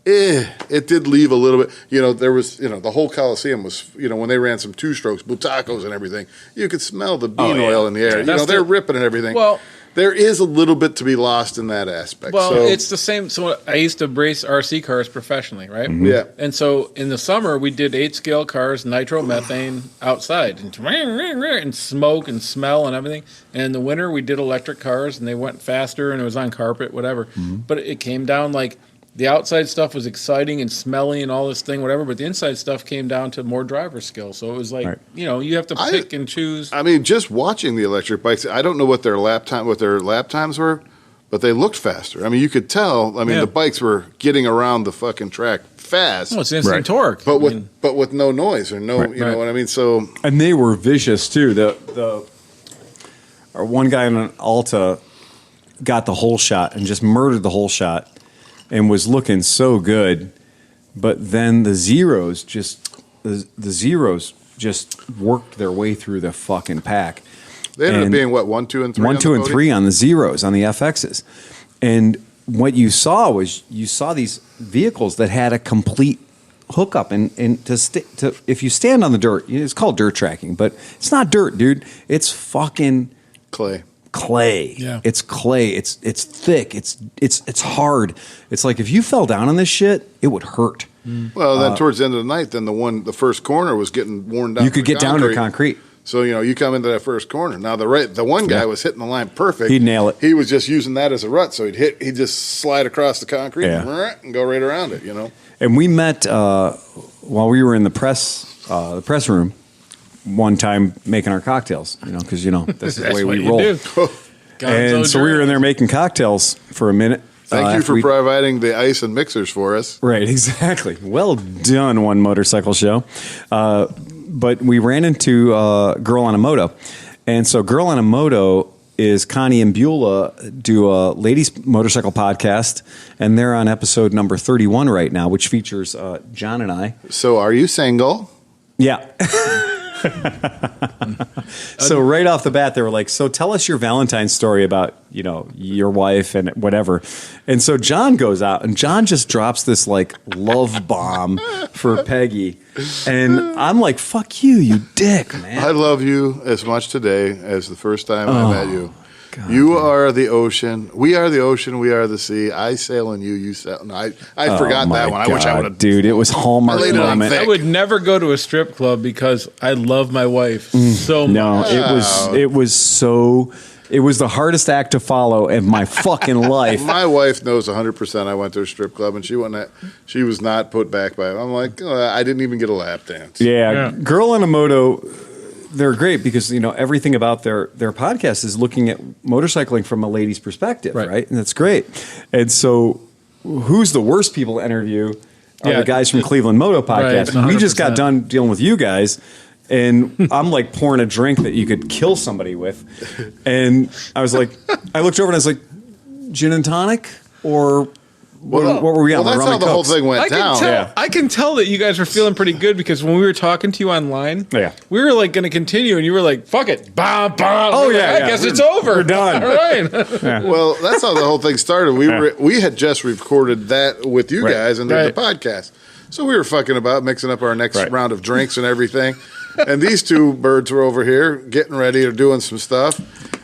it did leave a little bit. There was the whole Coliseum was when they ran some two strokes, Butacos and everything. You could smell the bean oil in the air. That's They're the- ripping and everything. Well, there is a little bit to be lost in that aspect. Well, so, it's the same. So I used to race RC cars professionally, right? yeah. And so in the summer, we did 8-scale cars, nitromethane outside, and smoke and smell and everything. And in the winter, we did electric cars, and they went faster, and it was on carpet, whatever. But it came down like the outside stuff was exciting and smelly and all this thing, whatever. But the inside stuff came down to more driver skill. So it was like, Right. you have to pick and choose. I mean, just watching the electric bikes, I don't know what their lap times were, but they looked faster. I mean, you could tell. I mean, Yeah. the bikes were getting around the fucking track fast, Oh, it's instant Right. torque. but I with mean, no noise or no, you know Right. what I mean. So And they were vicious too. Our one guy in an Alta got the whole shot and just murdered the whole shot and was looking so good. But then the zeros just worked their way through the fucking pack. they ended up And being what 1, 2, and 3. 1, on 2, the and podium? 3 on the zeros on the FXs. And what you saw was these vehicles that had a complete hookup. And if you stand on the dirt, it's called dirt tracking, but it's not dirt, dude. It's fucking Clay. clay. Yeah. It's clay. It's thick. It's hard. It's like if you fell down on this shit, it would hurt. Well, then towards the end of the night, then the first corner was getting worn down. You could to get down to concrete. So you come into that first corner. Now the one guy was hitting the line perfect. He'd nail it. He was just using that as a rut, so he'd just slide across the concrete and go right around it. And we met while we were in the press room one time making our cocktails, because this is the that's way what we you roll. do. And so we were in there making cocktails for a minute. Thank you after for we- providing the ice and mixers for us. Right, exactly. Well done, One Motorcycle Show. But we ran into Girl on a Moto. And so Girl on a Moto is Connie and Beulah do a ladies motorcycle podcast, and they're on episode number 31 right now, which features John and I. So are you single? Yeah. So right off the bat, they were like, so tell us your Valentine's story about, your wife and whatever. And so John goes out and John just drops this like love bomb for Peggy. And I'm like, fuck you, you dick, man. I love you as much today as the first time I met you. God, you are the ocean. We are the ocean. We are the sea. I sail and you sail. No, I forgot my that one. I wish I God, would have. Dude, it was Hallmark I laid it on moment. thick. I would never go to a strip club because I love my wife so much. No, it was the hardest act to follow in my fucking life. My wife knows 100% I went to a strip club and she was not put back by it. I'm like, I didn't even get a lap dance. Yeah, Girl on a Moto, they're great because everything about their podcast is looking at motorcycling from a lady's perspective, right? And that's great. And so, who's the worst people to interview? Are the guys from Cleveland Moto podcast? Right, we just 100%. got done dealing with you guys. And I'm like pouring a drink that you could kill somebody with. And I was like, I looked over and I was like, gin and tonic? Or what were we on? Well, that's how the whole thing went down. I can tell that you guys were feeling pretty good because when we were talking to you online, we were like going to continue, and you were like, "Fuck it, bah, bah." Oh, We're yeah, like, yeah. I guess it's over. We're done. All right. Well, that's how the whole thing started. We had just recorded that with you guys and did the podcast. So we were fucking about mixing up our next round of drinks and everything. And these two birds were over here getting ready or doing some stuff.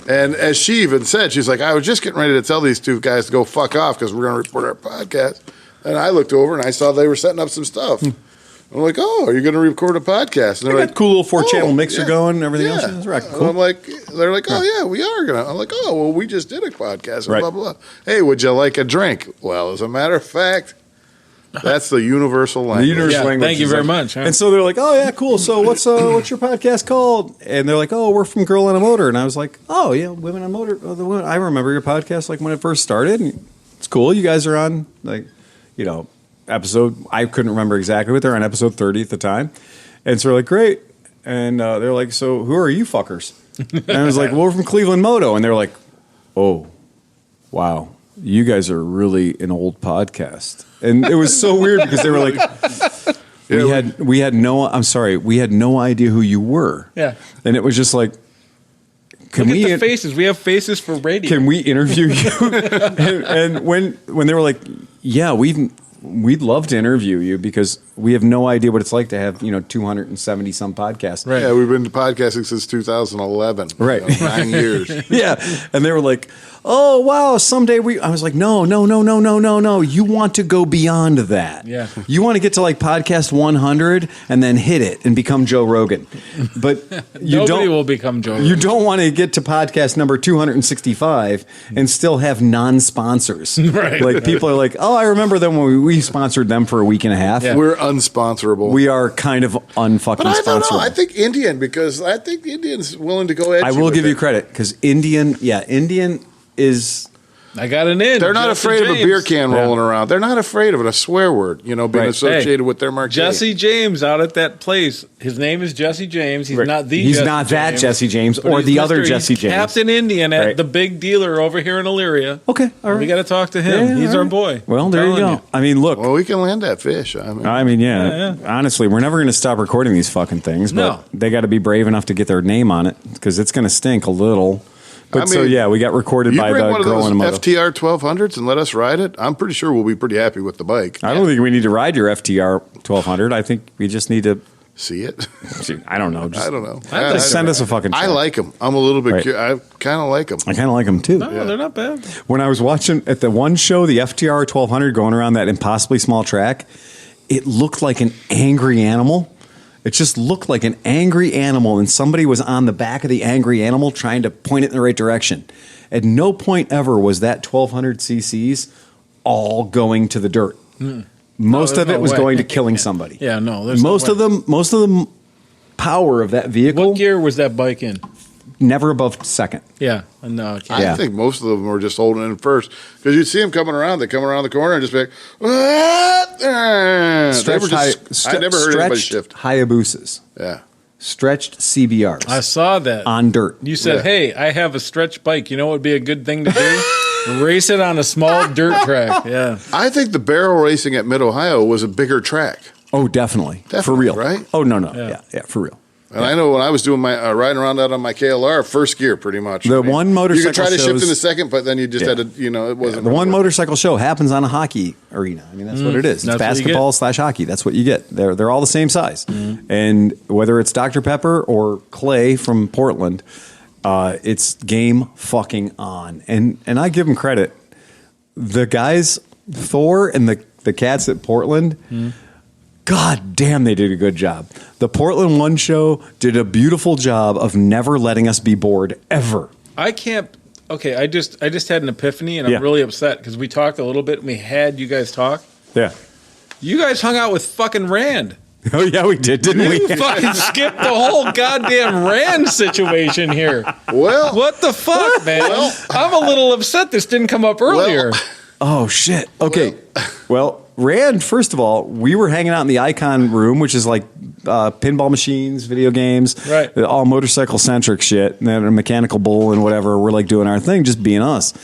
And as she even said, she's like, I was just getting ready to tell these two guys to go fuck off because we're going to record our podcast. And I looked over and I saw they were setting up some stuff. I'm like, oh, are you going to record a podcast? And They got cool little 4-channel mixer going and everything else. Yeah. That's right, And cool. I'm like, they're like, oh yeah, we are gonna. I'm like, oh well, we just did a podcast. And blah blah blah. Hey, would you like a drink? Well, as a matter of fact, that's the universal language. Language thank you is very like- much. Huh? And so they're like, oh, yeah, cool. So what's your podcast called? And they're like, oh, we're from Girl on a Motor. And I was like, oh, yeah, Women on Motor. Oh, the women. I remember your podcast like when it first started. And it's cool. You guys are on, episode. I couldn't remember exactly what they're on, episode 30 at the time. And so we're like, great. And they're like, so who are you fuckers? And I was like, well, we're from Cleveland Moto. And they're like, oh, wow. You guys are really an old podcast. And it was so weird because they were like, we had no idea who you were. Yeah. And it was just like, Look at the faces. We have faces for radio. can we interview you? and when they were like, yeah, we'd love to interview you because we have no idea what it's like to have 270 some podcasts. Right. Yeah, we've been podcasting since 2011. Right. 9 years. Yeah. And they were like, oh, wow, someday I was like, no. You want to go beyond that. Yeah. You want to get to like podcast 100 and then hit it and become Joe Rogan. But Nobody will become Joe Rogan. You don't want to get to podcast number 265 and still have non-sponsors. Right. Like people are like, oh, I remember them when we sponsored them for a week and a half. Yeah. We're unsponsorable. We are kind of unfucking but I don't know. sponsorable. I think Indian because I think Indian's willing to go edgy. I will with give it. you credit because Indian is I got an in. They're not Jesse afraid of a James. beer can rolling around. They're not afraid of it, a swear word, being Right. associated with their marquee. Jesse James out at that place. His name is Jesse James. He's not the. He's Jesse not that James, Jesse James but or he's the other Mr. Jesse he's James. Captain Indian at Right. the big dealer over here in Elyria. Okay, all right. We got to talk to him. Yeah, He's all our right. boy. Well, there you Telling go. I mean, look. Well, we can land that fish. Yeah. Honestly, we're never going to stop recording these fucking things, but No. they got to be brave enough to get their name on it because it's going to stink a little. But we got recorded You by bring the one of girl those in a moto. FTR 1200s and let us ride it. I'm pretty sure we'll be pretty happy with the bike. I don't think we need to ride your FTR 1200. I think we just need to. See it? I don't know. Just, I don't know. Just send us a fucking. I check. like them. I'm a little bit. Right. I kind of like them. I kind of like them too. No, they're not bad. When I was watching at the one show, the FTR 1200 going around that impossibly small track, it looked like an angry animal. It just looked like an angry animal, and somebody was on the back of the angry animal trying to point it in the right direction. At no point ever was that 1200 cc's all going to the dirt. Most of there's it no was way. going to killing somebody. Yeah, no. There's Most no of way. them, most of the power of that vehicle, What gear was that bike in? never above second. Yeah, no. I think most of them were just holding in first because you'd see them coming around. They come around the corner and just be like, "What?" They were just, I never heard anybody stretched shift. Hayabusas, Yeah. stretched CBRs I saw that. on dirt. You said, Yeah. "Hey, I have a stretch bike. You know what would be a good thing to do? Race it on a small dirt track." Yeah. I think the barrel racing at Mid Ohio was a bigger track. Oh, definitely. For Definitely, real. right? Oh, no. Yeah. Yeah, for real. And I know when I was doing my riding around out on my KLR, first gear pretty much. The one you motorcycle could try to shift shows- in a second, but then you just Yeah. had to, it wasn't The one gonna work. motorcycle show happens on a hockey arena. I mean, that's what it is. It's That's what you basketball / hockey. That's what you get. They're all the same size. And whether it's Dr. Pepper or Clay from Portland, it's game fucking on. And I give them credit. The guys, Thor and the cats at Portland, God damn, they did a good job. The Portland One Show did a beautiful job of never letting us be bored ever. I can't. Okay, I just had an epiphany, and Yeah. I'm really upset because we talked a little bit, and we had you guys talk. Yeah. You guys hung out with fucking Rand. Oh yeah, we did, didn't we? You fucking skipped the whole goddamn Rand situation here. Well, What the fuck, man? I'm a little upset this didn't come up earlier. Oh shit. Okay. Well, Rand, first of all, we were hanging out in the Icon room, which is like pinball machines, video games, Right. all motorcycle centric shit, and then a mechanical bull and whatever. We're like doing our thing, just being us.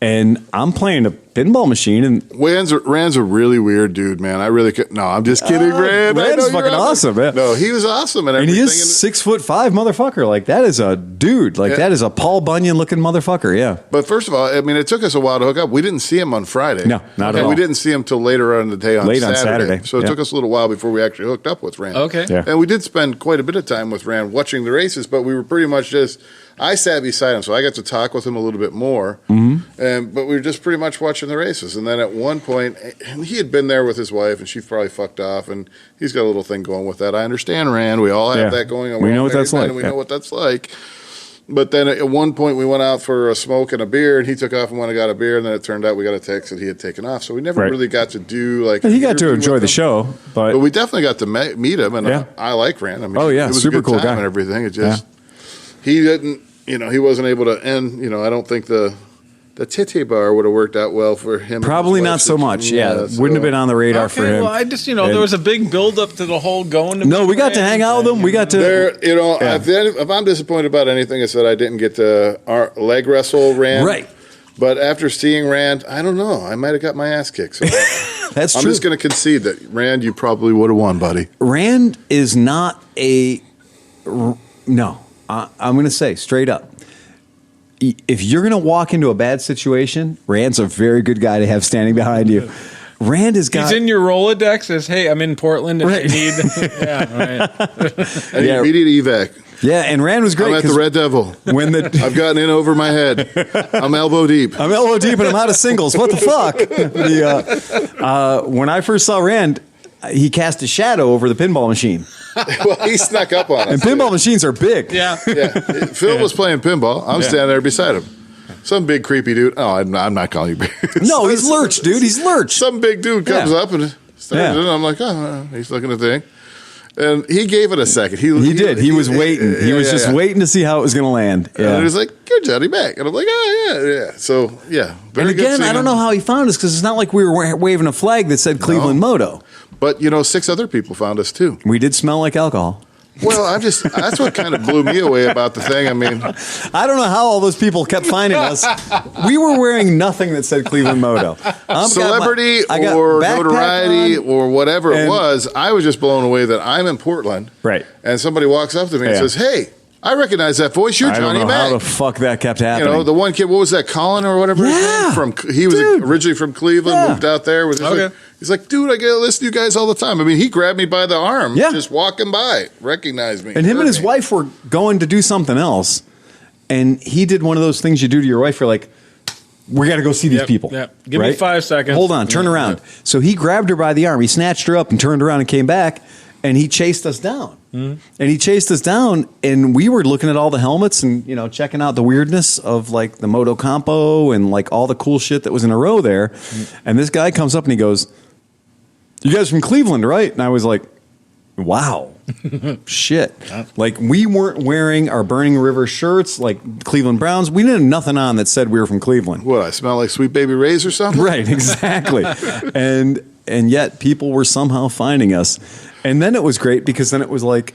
And I'm playing a pinball machine, and Rand's a really weird dude, man. I really could. No, I'm just kidding, Rand. I Rand's know you're fucking awesome. awesome, man. No, he was awesome and and everything. he is 6'5" motherfucker. Like that is a dude. Like Yeah. that is a Paul Bunyan looking motherfucker. Yeah. But first of all, I mean, it took us a while to hook up. We didn't see him on Friday. No, not at and all. we didn't see him till later on in the day on Late on Saturday. Saturday, So it yeah. took us a little while before we actually hooked up with Rand. Okay. Yeah. And we did spend quite a bit of time with Rand watching the races, but we were pretty much just. I sat beside him, so I got to talk with him a little bit more. Mm-hmm. But we were just pretty much watching the races. And then at one point, and he had been there with his wife, and she probably fucked off, and he's got a little thing going with that. I understand, Rand. We all have Yeah. that going on. We We're know all what that's married men, like, and we yeah. know what that's like. But then at one point, we went out for a smoke and a beer, and he took off and went and got a beer, and then it turned out we got a text that he had taken off. So we never Right. really got to do like. He an got to interview enjoy with the him. show, But we definitely got to meet him, and Yeah. I like Rand. I mean, Oh, yeah, it was super a good cool time guy. and everything. It just he didn't, he wasn't able to end. I don't think the titty bar would have worked out well for him. and his probably wife not so much. Yeah, so- wouldn't have been on the radar Okay, for him. well, I just, there was a big build up to the whole going to. No, we got to Rand hang out with thing. him. We got to. There, Yeah. if I'm disappointed about anything, it's that I didn't get to leg wrestle Rand. Right. But after seeing Rand, I don't know. I might have got my ass kicked. So That's I'm true. just going to concede that Rand, you probably would have won, buddy. Rand is not a. No, I'm going to say straight up. If you're going to walk into a bad situation, Rand's a very good guy to have standing behind you. Rand has got. He's in your Rolodex as, hey, I'm in Portland if Right. you need. Yeah, right. And Yeah. immediate evac. Yeah, and Rand was great. I'm at the 'cause Red Devil. when the I've gotten in over my head. I'm elbow deep. I'm elbow deep and I'm out of singles. What the fuck? When I first saw Rand, he cast a shadow over the pinball machine, Well, he snuck up on us. and pinball machines are big. Yeah. Yeah. Phil was playing pinball. I'm standing there beside him. Some big creepy dude. Oh, I'm not calling you big. No, he's lurch, dude. He's lurch. Some big dude comes Yeah. up and starts Yeah. it. I'm like, oh, he's looking at the thing. And he gave it a second. He did. He was waiting. He was just waiting to see how it was going to land. Yeah. And he was like, "Give Johnny back." And I'm like, "Oh yeah." So yeah, very And good again, I don't know how he found us because it's not like we were waving a flag that said Cleveland Moto. But 6 other people found us too. We did smell like alcohol. Well, that's what kind of blew me away about the thing. I mean, I don't know how all those people kept finding us. We were wearing nothing that said Cleveland Moto. celebrity or notoriety or whatever it was, I was just blown away that I'm in Portland. Right. And somebody walks up to me and says, "Hey, I recognize that voice. You're I don't Johnny know Mac." how the fuck that kept happening. The one kid, what was that, Colin or whatever? his Yeah. name? He was originally from Cleveland, moved out there. He's like, "Dude, I get to listen to you guys all the time." I mean, he grabbed me by the arm, just walking by, recognized me. And him and his wife were going to do something else. And he did one of those things you do to your wife. You're like, we got to go see these people. Yep. Give me 5 seconds. Hold on, turn around. Yep. So he grabbed her by the arm. He snatched her up and turned around and came back. And he chased us down. And he chased us down. And we were looking at all the helmets and, checking out the weirdness of like the Moto Campo and like all the cool shit that was in a row there. And this guy comes up and he goes, "You guys from Cleveland, right?" And I was like, wow, shit. Like we weren't wearing our Burning River shirts like Cleveland Browns. We didn't have nothing on that said we were from Cleveland. What, I smell like Sweet Baby Ray's or something? Right, exactly. and yet people were somehow finding us. And then it was great because then it was like,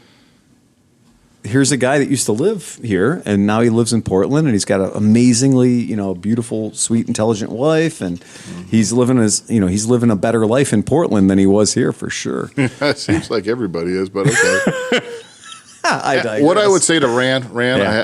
here's a guy that used to live here and now he lives in Portland and he's got an amazingly, beautiful, sweet, intelligent wife and he's living he's living a better life in Portland than he was here for sure. It seems like everybody is, but okay. I digress. What I would say to Rand,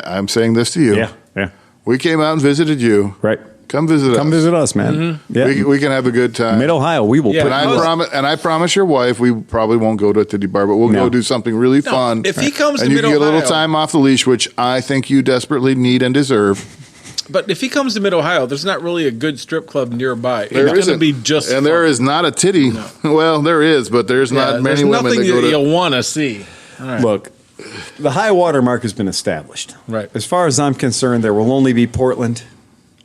I'm saying this to you. Yeah. We came out and visited you. Right. Come visit us. Come visit us, man. Yeah. We can have a good time. Mid-Ohio, we will put And I promise your wife, we probably won't go to a titty bar, but we'll go do something really fun. If he comes to and you Mid-Ohio, get a little time off the leash, which I think you desperately need and deserve. But if he comes to Mid-Ohio, there's not really a good strip club nearby. There it's going isn't. to be just and fun. there is not a titty. No. Well, there is, but there's not many women that go to. You'll want to see. All right. Look, the high water mark has been established. Right. As far as I'm concerned, there will only be Portland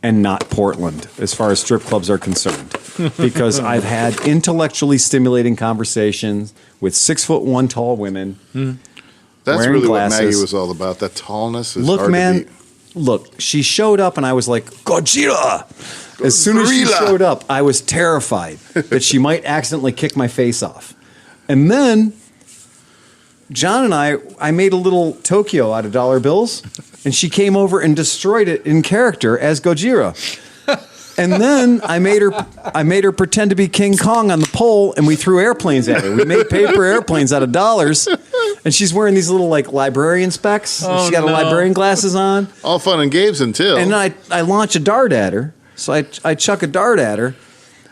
and not Portland as far as strip clubs are concerned. Because I've had intellectually stimulating conversations with 6'1" tall women. That's wearing really glasses. what Maggie was all about. That tallness is Look, hard man, to beat. look, she showed up and I was like, Godzilla! As soon as she showed up, I was terrified that she might accidentally kick my face off. And then John and I made a little Tokyo out of dollar bills, and she came over and destroyed it in character as Gojira. And then I made her pretend to be King Kong on the pole, and we threw airplanes at her. We made paper airplanes out of dollars, and she's wearing these little like librarian specs. She's got librarian glasses on. All fun and games until. And then I launch a dart at her. So I chuck a dart at her,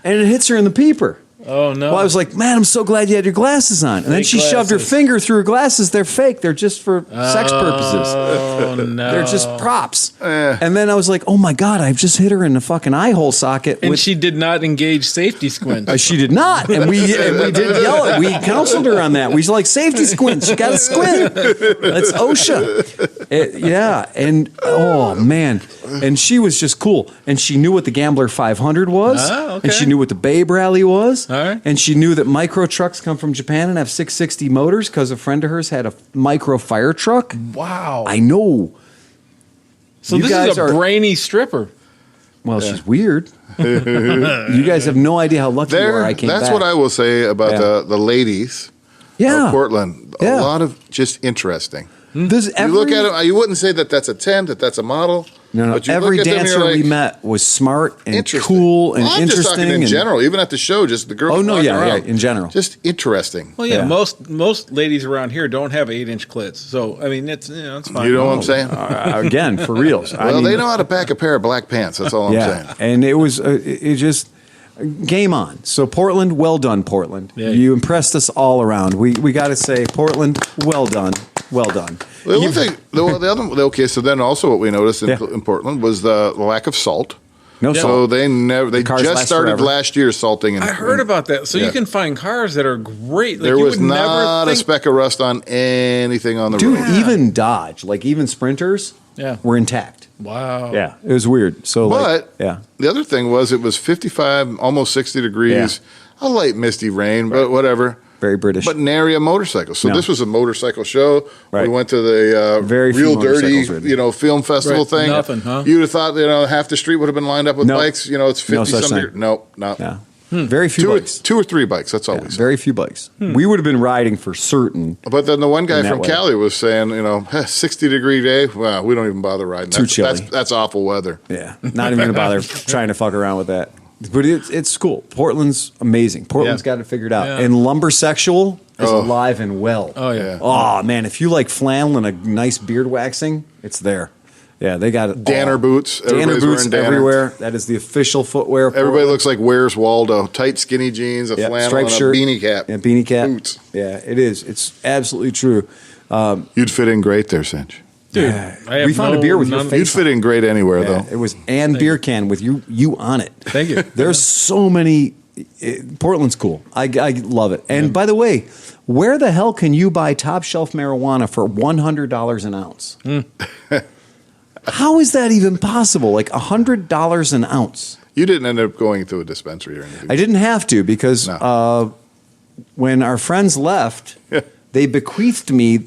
and it hits her in the peeper. Oh, no. Well, I was like, man, I'm so glad you had your glasses on. And then she shoved her finger through her glasses. They're fake. They're just for sex purposes. Oh, no. They're just props. And then I was like, oh, my God, I've just hit her in the fucking eye hole socket. And she did not engage safety squints. She did not. And we did yell it. We counseled her on that. We was like, safety squints. You got to squint. That's OSHA. Yeah. And, oh, man. And she was just cool. And she knew what the Gambler 500 was. Okay. And she knew what the Babe Rally was. All right. And she knew that micro trucks come from Japan and have 660 motors because a friend of hers had a micro fire truck. Wow. I know. So You this guys is a are- brainy stripper. Well, she's weird. You guys have no idea how lucky you are I came That's back. what I will say about Yeah. the ladies Yeah. of Portland. Yeah. A lot of just interesting. This You look at it, you wouldn't say that that's a 10, that that's a model. No. But you Every look at them and dancer you're we like, met was smart and interesting. cool and Well, I'm interesting. just talking in and- general, even at the show, just the girls. Oh, no, walking yeah, around. in general. Just interesting. Well, yeah, Yeah. most ladies around here don't have 8-inch clits. So, I mean, it's fine. You know what I'm saying? Again, for reals. Well, they know how to pack a pair of black pants. That's all I'm saying. And it was it just game on. So Portland, well done, Portland. Yeah. You impressed us all around. We got to say, Portland, well done, well done. The one thing, the other, okay. So then also what we noticed in Portland was the lack of salt. No So salt. they cars just last started forever. last year salting. I heard about that. So Yeah. you can find cars that are great. Like There you was would not never a speck of rust on anything on the Dude, road. even Dodge, like even Sprinters, Yeah. were intact. Wow. Yeah, it was weird. So, But yeah. the other thing was it was 55, almost 60 degrees, a light misty rain, but whatever. very British. But nary a motorcycle. So No. this was a motorcycle show. Right. We went to the Very few Real Dirty, motorcycles ridden. film festival Right. thing. Nothing, huh? You'd have thought, half the street would have been lined up with No. bikes. It's 50 No such some thing. degree. Nope, not. Yeah. Very few bikes. Two or three bikes. That's all Yeah, we saw. very few bikes. We would have been riding for certain. But then the one guy In that from way. Cali was saying, 60-degree day. Well, we don't even bother riding. Too That's, chilly. That's awful weather. Yeah, not even gonna bother trying to fuck around with that. But it's cool. Portland's amazing. Portland's Yeah. got it figured out. Yeah. And Lumbersexual is Oh. alive and well. Oh, yeah. Oh man, if you like flannel and a nice beard waxing, it's there. Yeah, they got it. Danner all. boots. Danner Everybody's boots wearing Danner. everywhere. That is the official footwear. of Everybody Portland. looks like Where's Waldo. Tight, skinny jeans, a Yeah, flannel, striped and shirt, a beanie cap. Yeah, beanie cap. Boots. Yeah, it is. It's absolutely true. You'd fit in great there, Cinch. Dude, Yeah. I have We found a beer with your none- face You'd fit in great anywhere, Yeah, though. it was and beer can with you on it. Thank you. There's so many. Portland's cool. I love it. And by the way, where the hell can you buy top shelf marijuana for $100 an ounce? How is that even possible? Like $100 an ounce. You didn't end up going to a dispensary or anything. I didn't have to because No. when our friends left, they bequeathed me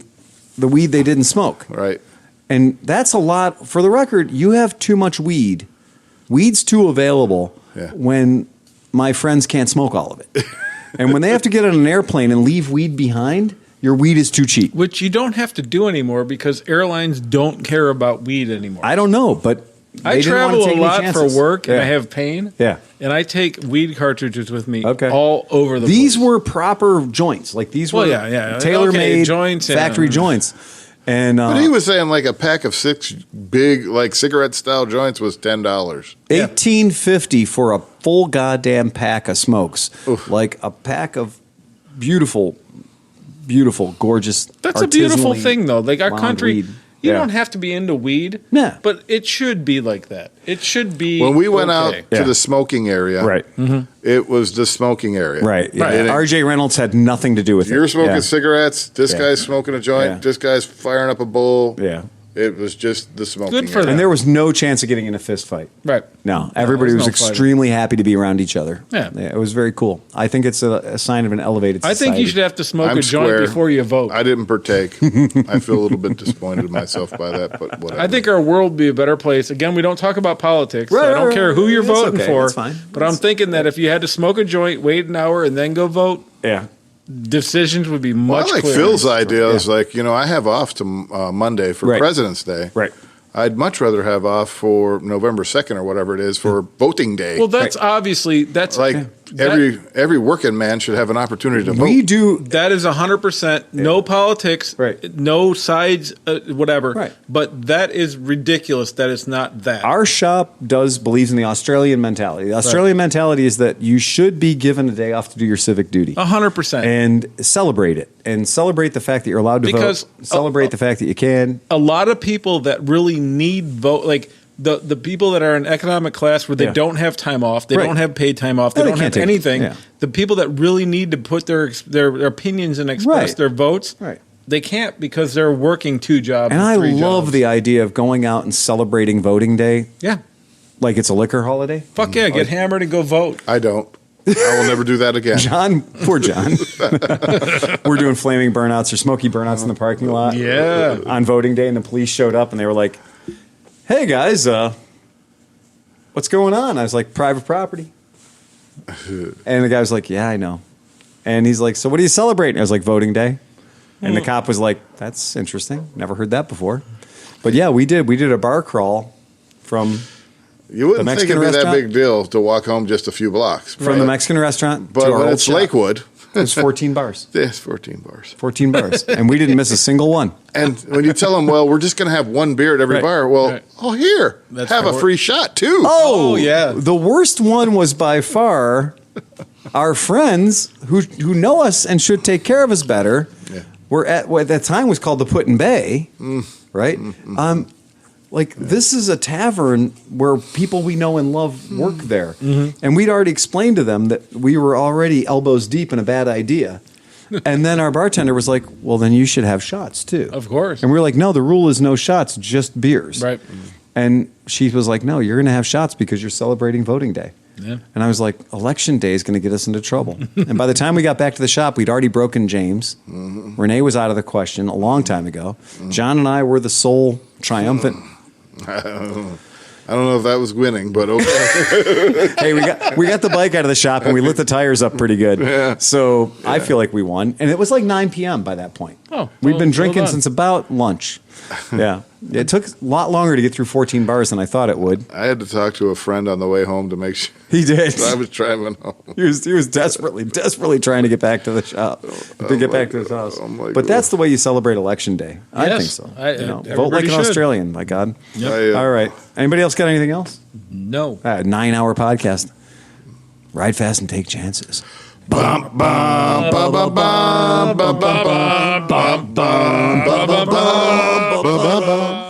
the weed they didn't smoke. Right. And that's a lot. For the record, you have too much weed. Weed's too available Yeah. when my friends can't smoke all of it. And when they have to get on an airplane and leave weed behind, your weed is too cheap. Which you don't have to do anymore because airlines don't care about weed anymore. I don't know, but I they didn't wanna travel a take any lot for chances. work and Yeah. I have pain. Yeah. And I take weed cartridges with me Okay. all over the These place. were proper joints. Like these Well, were yeah. tailor-made Okay, joints, yeah. factory joints. And But he was saying like a pack of 6 big, like cigarette-style joints was $10. $18.50 for a full goddamn pack of smokes. Oof. Like a pack of beautiful, gorgeous. That's a beautiful artisanally thing, though. Like our wound country, weed. you Yeah. don't have to be into weed. Yeah. But it should be like that. It should be. When we went out okay. to Yeah. the smoking area, Right. it was the smoking area. Right. Yeah. And RJ Reynolds had nothing to do with it. You're smoking Yeah. cigarettes. This Yeah. guy's smoking a joint. Yeah. This guy's firing up a bowl. Yeah. It was just the smoking Good for area. them. And there was no chance of getting in a fist fight. Right. No, everybody there's was no fighting. extremely happy to be around each other. Yeah. It was very cool. I think it's a sign of an elevated I society. think you should have to smoke I'm a joint square. before you vote. I didn't partake. I feel a little bit disappointed in myself by that, but whatever. I think our world would be a better place. Again, we don't talk about politics. So Right, I don't right, care who right. you're It's voting okay. for. That's fine. But I'm thinking that if you had to smoke a joint, wait an hour, and then go vote, Yeah. decisions would be Well, much I like clearer. Phil's idea. Yeah. Is like, I have off to Monday for Right. President's Day. Right. I'd much rather have off for November 2nd or whatever it is for voting day. Well, that's obviously that's like every working man should have an opportunity to vote. We do. that is 100% no politics, Right. no sides, whatever. Right. But that is ridiculous. That it's not that. Our shop believes in the Australian mentality. The Australian mentality is that you should be given a day off to do your civic duty 100%. and celebrate it, and celebrate the fact that you're allowed to Because- vote. Celebrate the fact that you can. A lot of people that really need vote, like the people that are in economic class where they Yeah. don't have time off, they Right. don't have paid time off, they No, they don't can't have take it. anything. Yeah. The people that really need to put their opinions and express Right. their votes, Right. they can't because they're working 2 jobs. And I 3 love jobs. the idea of going out and celebrating voting day Yeah. like it's a liquor holiday. Fuck yeah, get hammered and go vote. I don't. I will never do that again. John, poor John. We're doing flaming burnouts or smoky burnouts in the parking lot. Yeah. On voting day, and the police showed up and they were like, "Hey guys, what's going on?" I was like, "Private property." And the guy was like, "Yeah, I know." And he's like, "So what are you celebrating?" I was like, "Voting day." And the cop was like, "That's interesting. Never heard that before." But yeah, we did. We did a bar crawl from You wouldn't The think Mexican it'd be that restaurant? big deal to walk home just a few blocks. the Mexican restaurant But to our when old it's shop. Lakewood, It was 14 bars. it's 14 bars. 14 bars. And we didn't miss a single one. And when you tell them, well, we're just going to have one beer at every Right. bar, well, Right. here, That's have a fair. free shot too. Oh, yeah. The worst one was by far our friends who know us and should take care of us better. Yeah. Were at what at that time was called the Put in Bay, right? Like this is a tavern where people we know and love work there, and we'd already explained to them that we were already elbows deep in a bad idea. And then our bartender was like, "Well, then you should have shots too." Of course. And we were like, "No, the rule is no shots, just beers." Right. And she was like, "No, you're going to have shots because you're celebrating voting day." Yeah. And I was like, election day is going to get us into trouble. And by the time we got back to the shop, we'd already broken James. Renee was out of the question a long time ago. John and I were the sole triumphant. I don't know if that was winning, but okay. Hey, we got the bike out of the shop and we lit the tires up pretty good. Yeah. So I feel like we won. And it was like 9 p.m. by that point. Oh, We've been drinking well done. since about lunch. Yeah. It took a lot longer to get through 14 bars than I thought it would. I had to talk to a friend on the way home to make sure. He did. I was driving home. He was desperately trying to get back to the shop, to get back to his house. oh my But that's the way you celebrate election day. I Yes. think so. Vote Everybody like an should. Australian, by God. I, All right. Anybody else got anything else? No. 9-hour podcast. Ride fast and take chances. Bum, bum, bum, bum, bum, bum, bum, bum, bum, bum, bum, bum, bum, bum, bum.